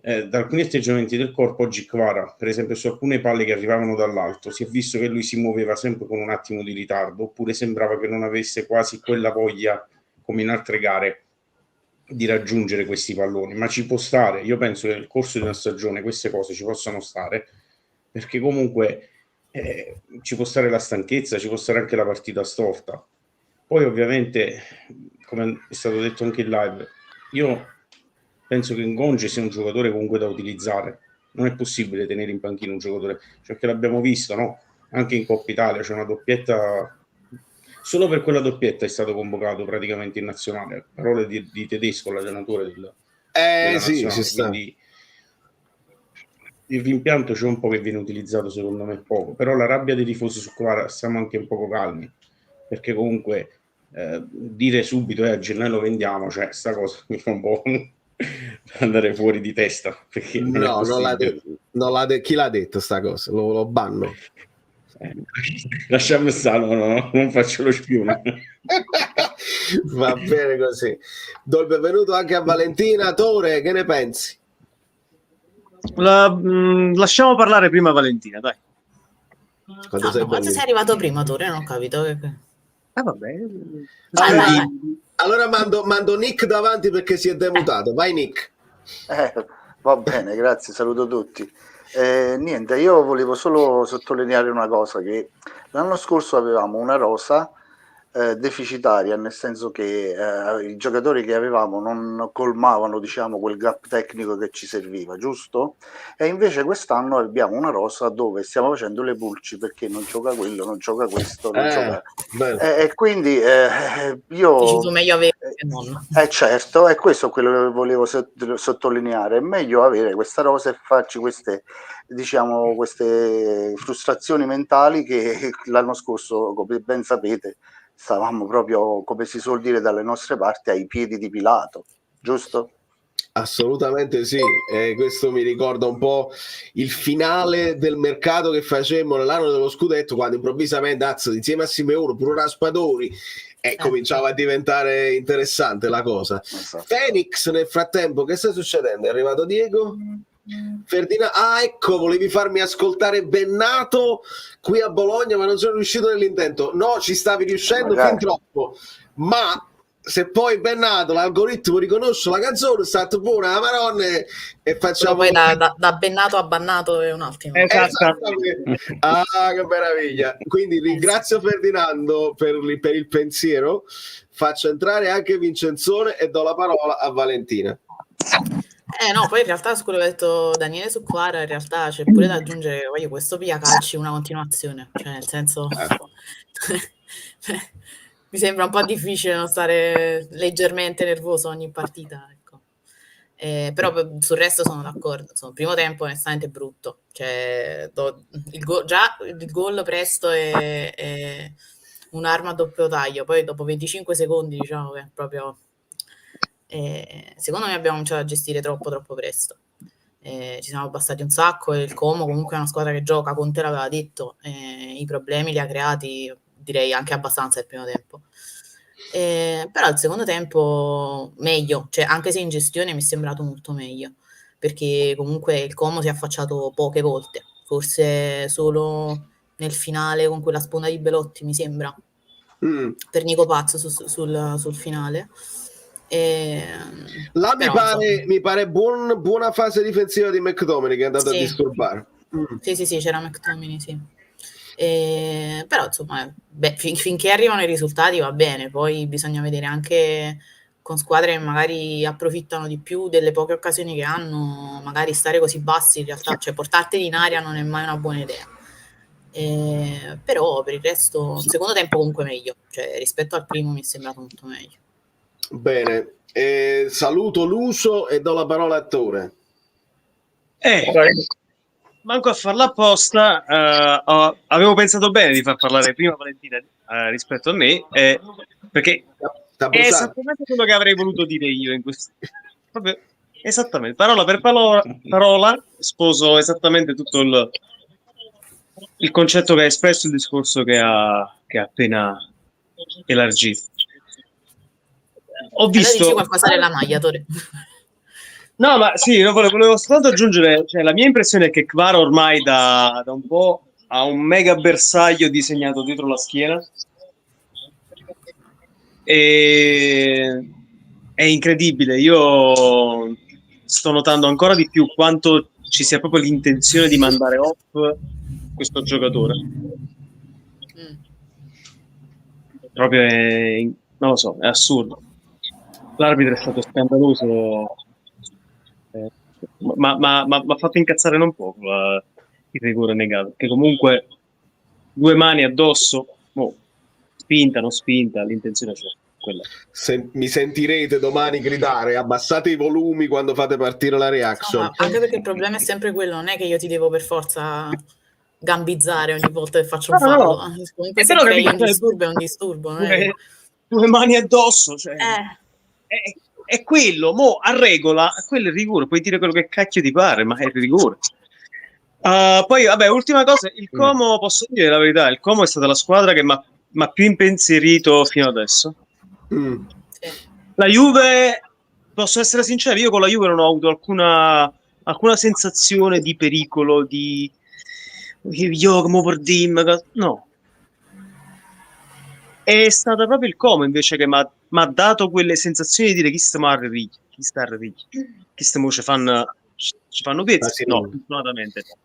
Da alcuni atteggiamenti del corpo oggi Kvara, per esempio su alcune palle che arrivavano dall'alto, si è visto che lui si muoveva sempre con un attimo di ritardo, oppure sembrava che non avesse quasi quella voglia, come in altre gare, di raggiungere questi palloni. Ma ci può stare, io penso che nel corso di una stagione queste cose ci possano stare, perché comunque ci può stare la stanchezza, ci può stare anche la partita storta. Poi ovviamente, come è stato detto anche in live, io penso che Ngonge sia un giocatore comunque da utilizzare. Non è possibile tenere in panchina un giocatore, cioè che l'abbiamo visto, no? Anche in Coppa Italia c'è una doppietta, solo per quella doppietta è stato convocato praticamente in nazionale. Parole di Tedesco, l'allenatore della sì, nazionale. ci sta. Quindi il rimpianto c'è un po' che viene utilizzato secondo me poco, però la rabbia dei tifosi su qua stiamo anche un poco calmi, perché comunque dire subito a gennaio lo vendiamo, cioè sta cosa mi fa un po' andare fuori di testa, perché no, chi l'ha detto sta cosa? Lo banno. Lasciamo stare, no, non faccio lo spione. Va bene così. Do il benvenuto anche a Valentina. Tore, che ne pensi? Lasciamo parlare prima Valentina, dai. Quando sei arrivato prima, Tore, non ho capito. Vabbè. Allora mando Nick davanti perché si è demutato. Vai Nick. Va bene, grazie, saluto tutti. Niente, io volevo solo sottolineare una cosa, che l'anno scorso avevamo una rosa deficitaria, nel senso che i giocatori che avevamo non colmavano, diciamo, quel gap tecnico che ci serviva, giusto? E invece quest'anno abbiamo una rosa dove stiamo facendo le pulci perché non gioca quello, non gioca questo, non gioca... e quindi io... meglio avere che non. Certo, è questo quello che volevo sottolineare, è meglio avere questa rosa e farci queste, diciamo, queste frustrazioni mentali che l'anno scorso, come ben sapete, stavamo proprio, come si suol dire dalle nostre parti, ai piedi di Pilato, giusto? Assolutamente sì, questo mi ricorda un po' il finale del mercato che facemmo nell'anno dello scudetto, quando improvvisamente insieme a Simeone, pure Raspadori, cominciava a diventare interessante la cosa. Phoenix, nel frattempo, che sta succedendo? È arrivato Diego? Ferdinando, ecco, volevi farmi ascoltare Bennato qui a Bologna, ma non sono riuscito nell'intento. No, ci stavi riuscendo fin troppo, ma se poi Bennato l'algoritmo riconosce la canzone, state buona la Maronna e facciamo poi da Bennato a Bannato è un attimo. Esattamente. Che meraviglia. Quindi ringrazio Ferdinando per il pensiero, faccio entrare anche Vincenzone e do la parola a Valentina. No, poi in realtà su quello che ha detto Daniele su Quara, in realtà c'è pure da aggiungere, voglio questo pia calci una continuazione, cioè nel senso mi sembra un po' difficile non stare leggermente nervoso ogni partita, ecco. Però sul resto sono d'accordo, insomma, il primo tempo onestamente è brutto, cioè già il gol presto è un'arma a doppio taglio, poi dopo 25 secondi diciamo che è proprio... secondo me abbiamo cominciato a gestire troppo presto, ci siamo abbassati un sacco e il Como comunque è una squadra che gioca, Conte l'aveva detto, i problemi li ha creati direi anche abbastanza il primo tempo, però il secondo tempo meglio, cioè anche se in gestione mi è sembrato molto meglio, perché comunque il Como si è affacciato poche volte, forse solo nel finale con quella sponda di Belotti mi sembra, per Nico Pazzo sul finale. Là mi pare buona fase difensiva di McTominay che è andato a disturbare. Sì, c'era McTominay, sì. Però insomma, finché arrivano i risultati va bene, poi bisogna vedere anche con squadre che magari approfittano di più delle poche occasioni che hanno, magari stare così bassi in realtà, cioè portarteli in aria non è mai una buona idea. Però per il resto il secondo tempo comunque meglio, cioè rispetto al primo mi è sembrato molto meglio. Bene, saluto Luso e do la parola a Tore. Manco a farla apposta, avevo pensato bene di far parlare prima Valentina rispetto a me, perché è esattamente quello che avrei voluto dire io in questo. Proprio, esattamente, parola per parola, sposo esattamente tutto il concetto che ha espresso, il discorso che ha appena elargito. Ho visto... Allora dici qualcosa della maglia, Tore. No, ma sì, volevo soltanto aggiungere, cioè, la mia impressione è che Kvara ormai da un po' ha un mega bersaglio disegnato dietro la schiena e è incredibile. Io sto notando ancora di più quanto ci sia proprio l'intenzione di mandare off questo giocatore. Proprio non lo so, è assurdo. L'arbitro è stato scandaloso, ma ha fatto incazzare non poco il rigore negato, che comunque 2 mani addosso, spinta, non spinta, l'intenzione c'è. Quella. Mi sentirete domani gridare, abbassate i volumi quando fate partire la reaction. No, anche perché il problema è sempre quello, non è che io ti devo per forza gambizzare ogni volta che faccio un fallo. Comunque se crei un disturbo è un disturbo. 2 mani addosso, cioè... È quello, a regola, quello è il rigore, puoi dire quello che cacchio ti pare, ma è il rigore. Poi, vabbè, ultima cosa, il Como, posso dire la verità, il Como è stata la squadra che mi ha più impensierito fino adesso. La Juve, posso essere sincero, io con la Juve non ho avuto alcuna sensazione di pericolo, di io come per dire, no. È stata proprio il Como invece che mi ha dato quelle sensazioni di dire chi sta a rivigli, chi stiamo ci fanno pezzi, no, fortunatamente no.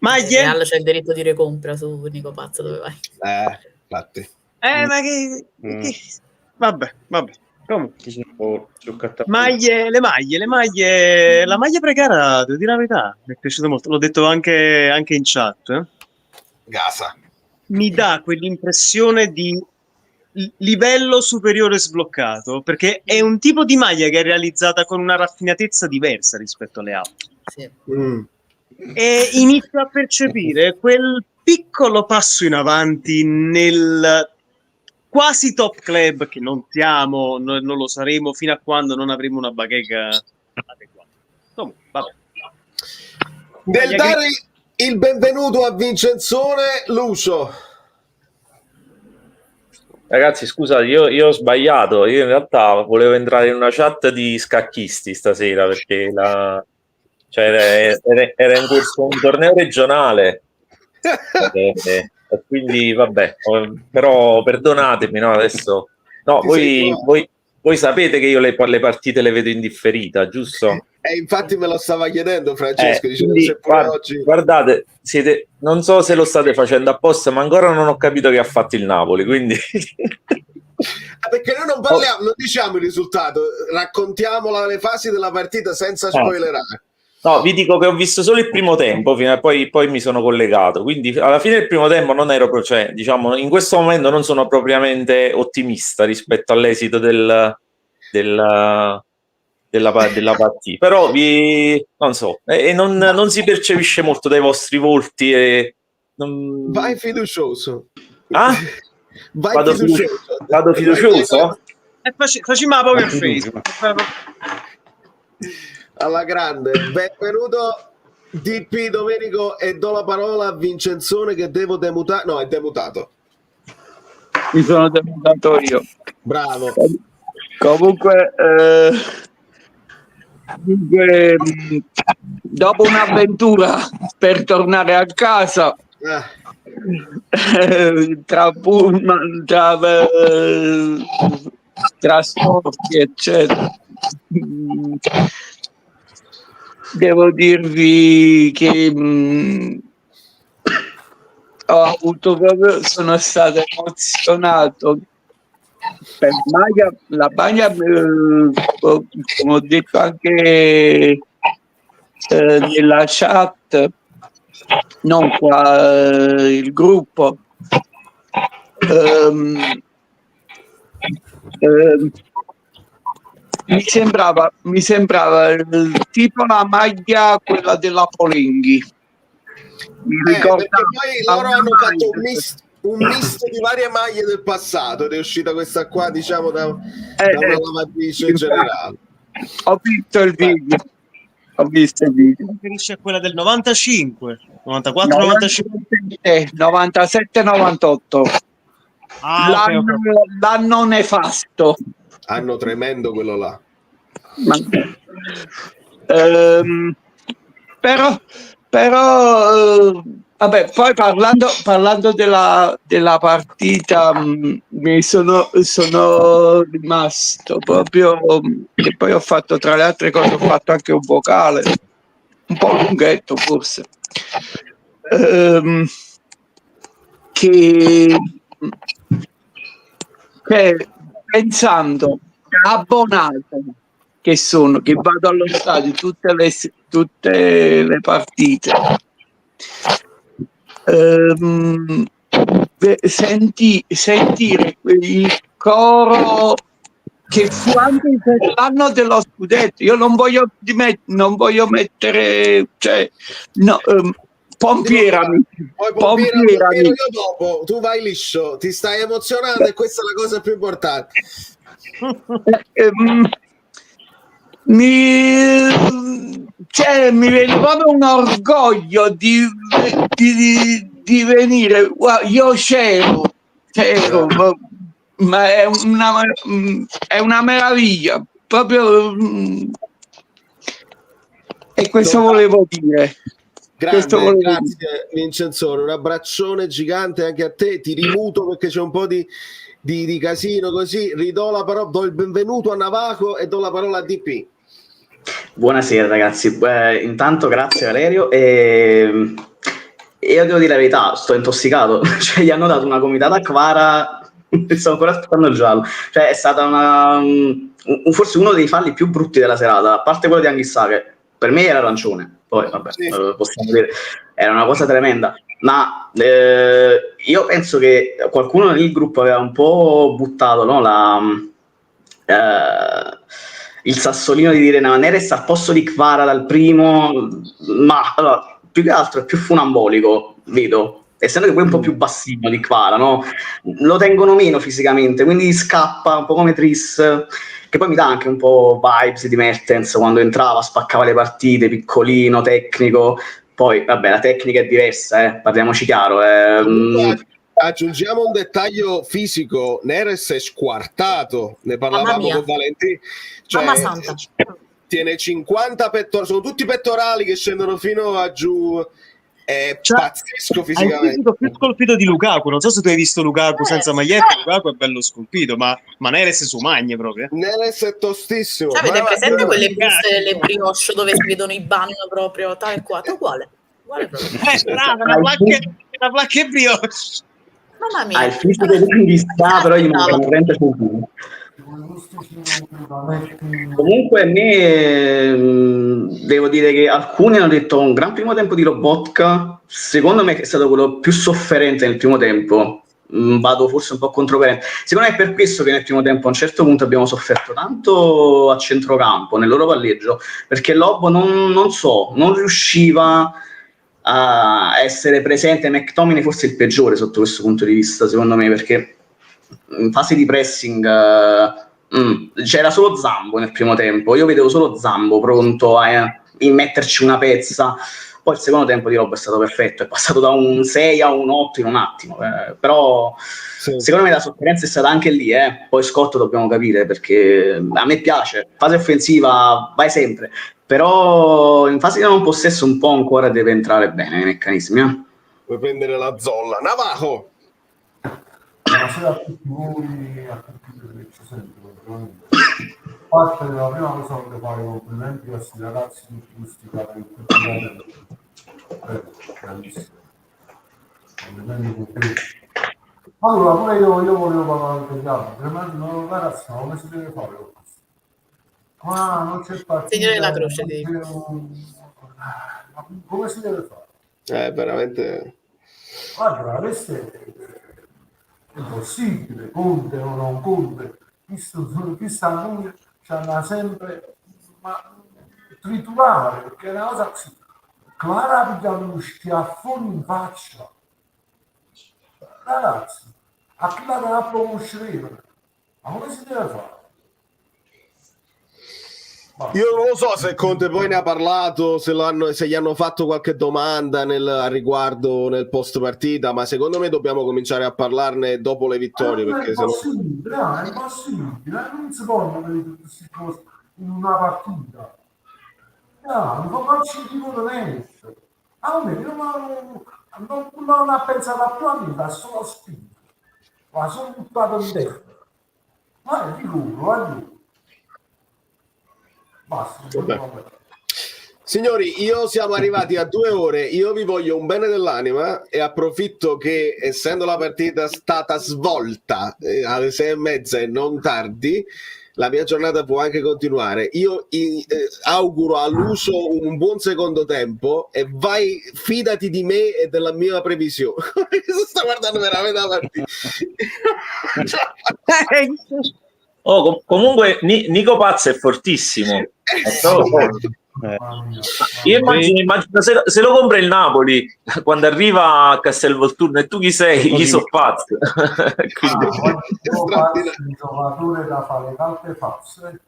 Maglie? Real c'è il diritto di recompra su Nico Pazzo, dove vai? Infatti. Ma che... Vabbè. Le maglie, la maglia pregara, devo dire la verità, mi è piaciuta molto, l'ho detto anche in chat. Gasa. Mi dà quell'impressione di livello superiore sbloccato, perché è un tipo di maglia che è realizzata con una raffinatezza diversa rispetto alle altre. Sì. E inizio a percepire quel piccolo passo in avanti quasi top club, che non siamo, non lo saremo fino a quando non avremo una bacheca adeguata. Comunque, vabbè. Nel dare il benvenuto a Vincenzone, Lucio. Ragazzi, scusate, io ho sbagliato. Io in realtà volevo entrare in una chat di scacchisti stasera perché era in corso un torneo regionale. E quindi vabbè, però perdonatemi, no? Adesso no, voi sapete che io le partite le vedo in differita, giusto? Infatti me lo stava chiedendo Francesco, dicendo quindi, se pure oggi... guardate, non so se lo state facendo apposta, ma ancora non ho capito che ha fatto il Napoli, quindi perché noi non parliamo, non diciamo il risultato, raccontiamo le fasi della partita senza spoilerare. No, vi dico che ho visto solo il primo tempo, poi mi sono collegato, quindi alla fine del primo tempo non ero, cioè, diciamo, in questo momento non sono propriamente ottimista rispetto all'esito della partita, però non so, e non si percepisce molto dai vostri volti e vai fiducioso. Ah? Vado fiducioso? Facciamo la poker face. Alla grande, benvenuto DP Domenico, e do la parola a Vincenzone che devo demutare. No, è demutato. Mi sono demutato io. Bravo. Comunque, dopo un'avventura per tornare a casa, tra pullman, tra trasporti, eccetera, devo dirvi che sono stato emozionato per la Maglia, come ho detto anche nella chat, non qua il gruppo, mi sembrava tipo la maglia quella della Polenghi. Perché poi loro hanno fatto un misto di varie maglie del passato ed è uscita questa qua, diciamo, da una lavatrice generale. Ho visto il video. Riferisce a quella del 95, 94, 95, 97, 98. L'anno nefasto. Anno tremendo quello là. Però vabbè, poi parlando della partita, mi sono rimasto proprio, e poi ho fatto, tra le altre cose, ho fatto anche un vocale un po' lunghetto forse, che pensando abbonato che vado allo stadio tutte le partite, sentire il coro che fu anche l'anno dello scudetto. Io non voglio mettere, cioè, no, pompierami. Io dopo, tu vai liscio, ti stai emozionando e questa è la cosa più importante. Mi viene proprio un orgoglio di venire. Io c'ero, ma è una meraviglia proprio, e questo volevo dire. Grazie Vincenzone, un abbraccione gigante anche a te, ti rimuto perché c'è un po' di casino, così ridò la parola, do il benvenuto a Navaco e do la parola a DP. Buonasera ragazzi, intanto grazie Valerio, e io devo dire la verità, sto intossicato, cioè gli hanno dato una gomitata a Kvara e sto ancora aspettando il giallo, cioè è stata forse uno dei falli più brutti della serata, a parte quello di Anghissà che per me era arancione, poi vabbè, sì, possiamo dire, era una cosa tremenda, ma io penso che qualcuno nel gruppo aveva un po' buttato, no, il sassolino di dire no, Neres al posto di Kvara dal primo, ma allora, più che altro è più funambolico, vedo, essendo che poi è un po' più bassino di Kvara, no? Lo tengono meno fisicamente, quindi scappa un po' come Triss, che poi mi dà anche un po' vibes di Mertens quando entrava, spaccava le partite, piccolino, tecnico. Poi vabbè, la tecnica è diversa, parliamoci chiaro. Aggiungiamo un dettaglio fisico: Neres è squartato, ne parlavamo con Valentino, cioè, Mamma santa. tiene 50 pettorali, sono tutti pettorali che scendono fino a giù, è pazzesco Ha il fisicamente. fisico più scolpito di Lukaku. Non so se tu hai visto Lukaku senza maglietta. Lukaku è bello scolpito, ma Neres su magne proprio. Neres è tostissimo. Cioè, avete presente quelle buste delle brioche dove si vedono i ban proprio tal e quale? Uguale proprio. Una placca e brioche. Mamma mia. Ha il fisico di sta, però gli mancano 30 centimetri. Comunque a me devo dire che alcuni hanno detto un gran primo tempo di Lobotka, secondo me che è stato quello più sofferente nel primo tempo. Vado forse un po' controcorrente. Secondo me è per questo che nel primo tempo a un certo punto abbiamo sofferto tanto a centrocampo nel loro palleggio, perché Lobo non riusciva a essere presente. McTominay forse è il peggiore sotto questo punto di vista, secondo me, perché in fase di pressing c'era solo Zambo nel primo tempo. Io vedevo solo Zambo pronto a immetterci una pezza. Poi il secondo tempo di Rob è stato perfetto, è passato da un 6 a un 8 in un attimo, però secondo me la sofferenza è stata anche lì. Poi Scott dobbiamo capire, perché a me piace, fase offensiva vai sempre, però in fase di non possesso un po' ancora deve entrare bene nei meccanismi. Vuoi prendere la zolla? Navajo! Buonasera a tutti voi, a tutti quelli che ci sentono. Parte della prima cosa voglio fare complimenti a questi ragazzi, tutti questi grandissimi. Complimenti con te. Allora, pure io volevo parlare con gli altri. Prima ragazzi, ma come si deve fare con questo? Ma non c'è partita. Signore della croce, come si deve fare? Veramente. Guarda, questo è impossibile, Conte o non Conte, chi sta lui c'hanno sempre triturare, perché è una cosa così. Clara piglia uno schiaffone in faccia. Ragazzi, a chi la conosceremo? Ma come si deve fare? Io non lo so se Conte poi ne ha parlato, se gli hanno fatto qualche domanda a riguardo nel post partita, ma secondo me dobbiamo cominciare a parlarne dopo le vittorie, perché è impossibile, è impossibile, non si possono vedere tutte queste cose in una partita. Non faccio tipo onesto. A me non ha pensato a più, ha solo spinto, ma sono buttato in destra. Ma è di loro, basta. Signori, siamo arrivati a 2 ore, io vi voglio un bene dell'anima e approfitto che, essendo la partita stata svolta alle 6:30 e non tardi, la mia giornata può anche continuare. Io auguro all'uso un buon secondo tempo e fidati di me e della mia previsione. Sto guardando veramente la partita. Comunque Nico Pazzo è fortissimo. Io immagino se lo compra il Napoli quando arriva a Castelvolturno e tu chi sei? Io sono Pazzo. Un giocatore da fare tante fasse.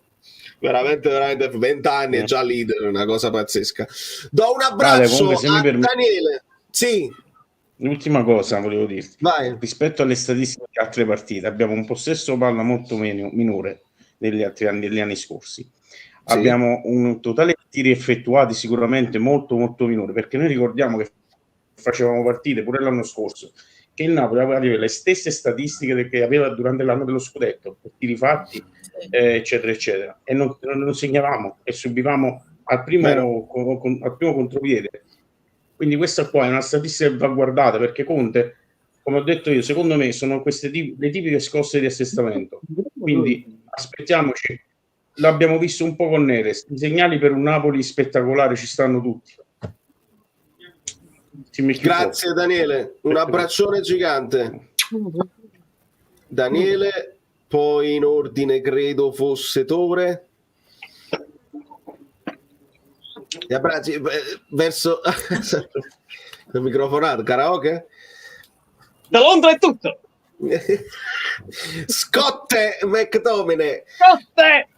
Veramente 20 anni è già leader, una cosa pazzesca. Do un abbraccio a Daniele. Sì. L'ultima cosa volevo dirti. Vai. Rispetto alle statistiche di altre partite, abbiamo un possesso palla molto minore degli anni scorsi. Sì. Abbiamo un totale di tiri effettuati sicuramente molto molto minore, perché noi ricordiamo che facevamo partite pure l'anno scorso che il Napoli aveva le stesse statistiche che aveva durante l'anno dello scudetto, per tiri fatti, eccetera eccetera, e non segnavamo e subivamo al primo contropiede. Quindi questa qua è una statistica che va guardata, perché Conte, come ho detto io, secondo me sono queste le tipiche scosse di assestamento. Quindi aspettiamoci, l'abbiamo visto un po' con Neres, i segnali per un Napoli spettacolare ci stanno tutti. Grazie Daniele, un abbraccione gigante. Daniele, poi in ordine credo fosse Tore. Gli abbracci verso il microfonato, karaoke? Da Londra è tutto. Scotte McTominay. Scotte!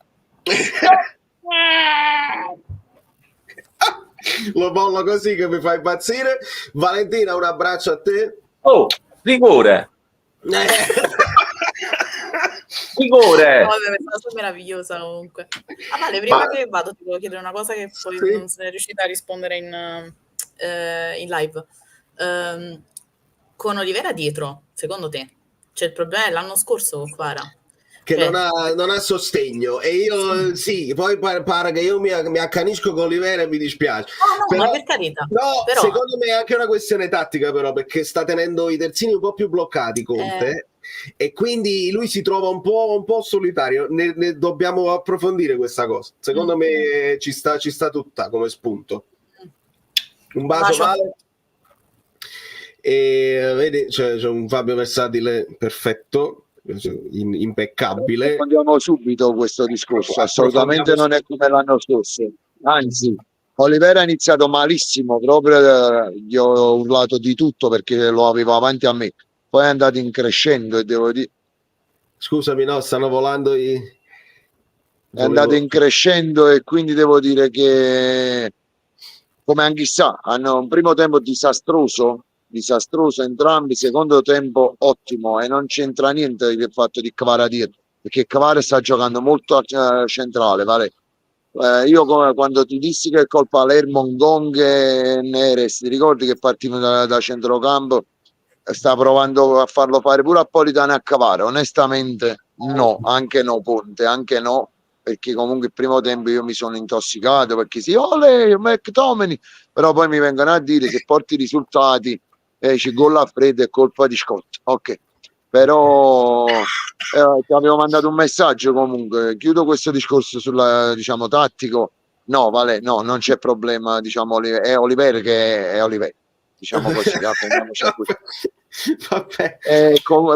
Lo mollo così che mi fa impazzire. Valentina, un abbraccio a te. Oh, rigore. Rigore. Vabbè, è una cosa meravigliosa comunque. Ah, vale, prima che vado ti volevo chiedere una cosa che poi non sei riuscita a rispondere in live. Con Olivera dietro, secondo te c'è il problema dell'anno scorso con Kvara? Che non ha sostegno, e io sì, poi pare che io mi accanisco con Olivera e mi dispiace. Ma per carità. No, però... secondo me è anche una questione tattica, però, perché sta tenendo i terzini un po' più bloccati Conte, e quindi lui si trova un po' solitario. Ne dobbiamo approfondire questa cosa. Secondo me ci sta tutta come spunto. Un bacio, Vale. E vedi, c'è un Fabio Versatile perfetto, impeccabile. Andiamo subito questo discorso, assolutamente non è come l'anno scorso, anzi Olivera ha iniziato malissimo, proprio gli ho urlato di tutto perché lo avevo avanti a me, poi è andato in crescendo e devo dire, scusami, no, stanno volando è andato in crescendo, e quindi devo dire che, come anche sa, hanno un primo tempo disastroso entrambi, secondo tempo ottimo, e non c'entra niente il fatto di Kvara dietro, perché Kvara sta giocando molto centrale, vale? Io quando ti dissi che col Palermo Ngong e Neres, ti ricordi che partivano da centrocampo, sta provando a farlo fare pure a Politano a Kvara? Onestamente no, anche no Ponte, anche no, perché comunque il primo tempo io mi sono intossicato, perché sì, ole McTominay, però poi mi vengono a dire se porti i risultati c'è gol a freddo, è colpa di Scott, ok, però ti avevo mandato un messaggio. Comunque chiudo questo discorso sulla, diciamo, tattico. No, Vale, no, non c'è problema, diciamo, è Oliver che è Oliver, diciamo così.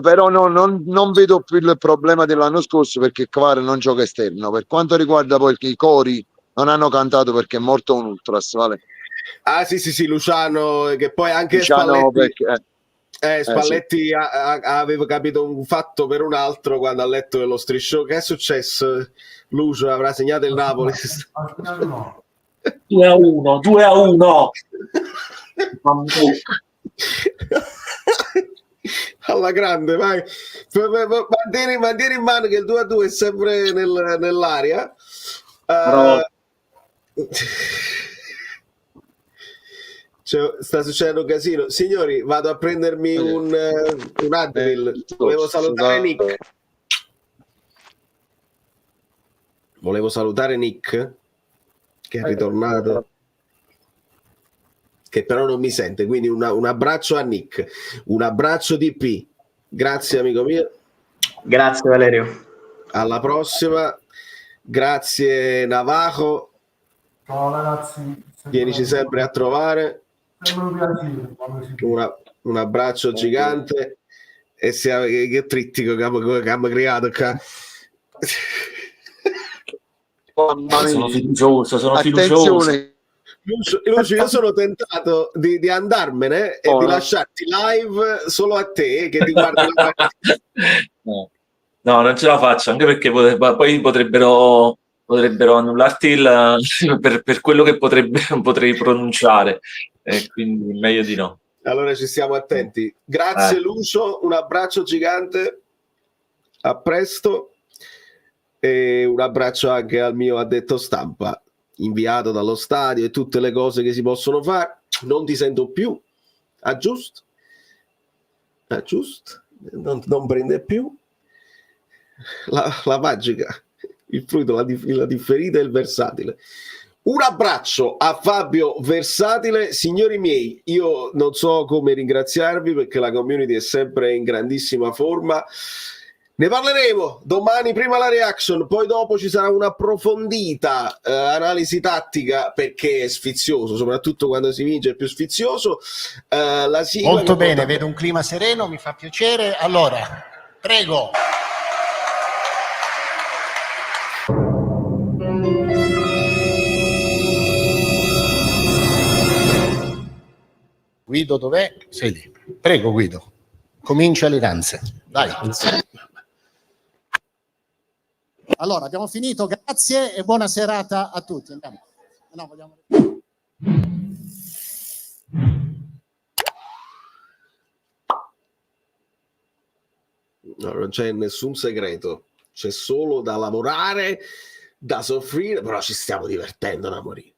Però non vedo più il problema dell'anno scorso, perché Kvara non gioca esterno. Per quanto riguarda poi i cori, non hanno cantato perché è morto un ultras, Vale. Ah sì, Luciano, che poi anche Luciano, Spalletti sì. aveva capito un fatto per un altro quando ha letto lo striscione. Che è successo? Lucio avrà segnato il Napoli. 2-1 alla grande, vai. Mantieni in mano che il 2-2 è sempre nell'aria. Sta succedendo un casino, signori. Vado a prendermi un Advil. Volevo salutare Nick che è ritornato, che però non mi sente, quindi un abbraccio a Nick, un abbraccio DP, grazie amico mio, grazie Valerio, alla prossima, grazie Navajo, ciao ragazzi, vienici sempre a trovare. Un abbraccio gigante, e che trittico che abbiamo creato qua. Sono fiducioso. Lucio, io sono tentato di andarmene e di lasciarti live solo a te che ti guardi la partita. No, non ce la faccio, anche perché poi potrebbero annullarti per quello che potrei pronunciare, quindi meglio di no. Allora ci stiamo attenti. Grazie Lucio, un abbraccio gigante, a presto, e un abbraccio anche al mio addetto stampa inviato dallo stadio e tutte le cose che si possono fare. Non ti sento più, aggiusto, non prende più la magica, il fluido, la differita e il versatile. Un abbraccio a Fabio Versatile. Signori miei, io non so come ringraziarvi, perché la community è sempre in grandissima forma. Ne parleremo domani, prima la reaction, poi dopo ci sarà un'approfondita analisi tattica, perché è sfizioso, soprattutto quando si vince è più sfizioso. La sigla molto bene, vedo un clima sereno, mi fa piacere. Allora, prego. Guido dov'è? Sei lì. Prego Guido. Comincia le danze. Dai. Allora, abbiamo finito, grazie e buona serata a tutti. Andiamo. No, vogliamo... No, non c'è nessun segreto, c'è solo da lavorare, da soffrire, però ci stiamo divertendo da morire.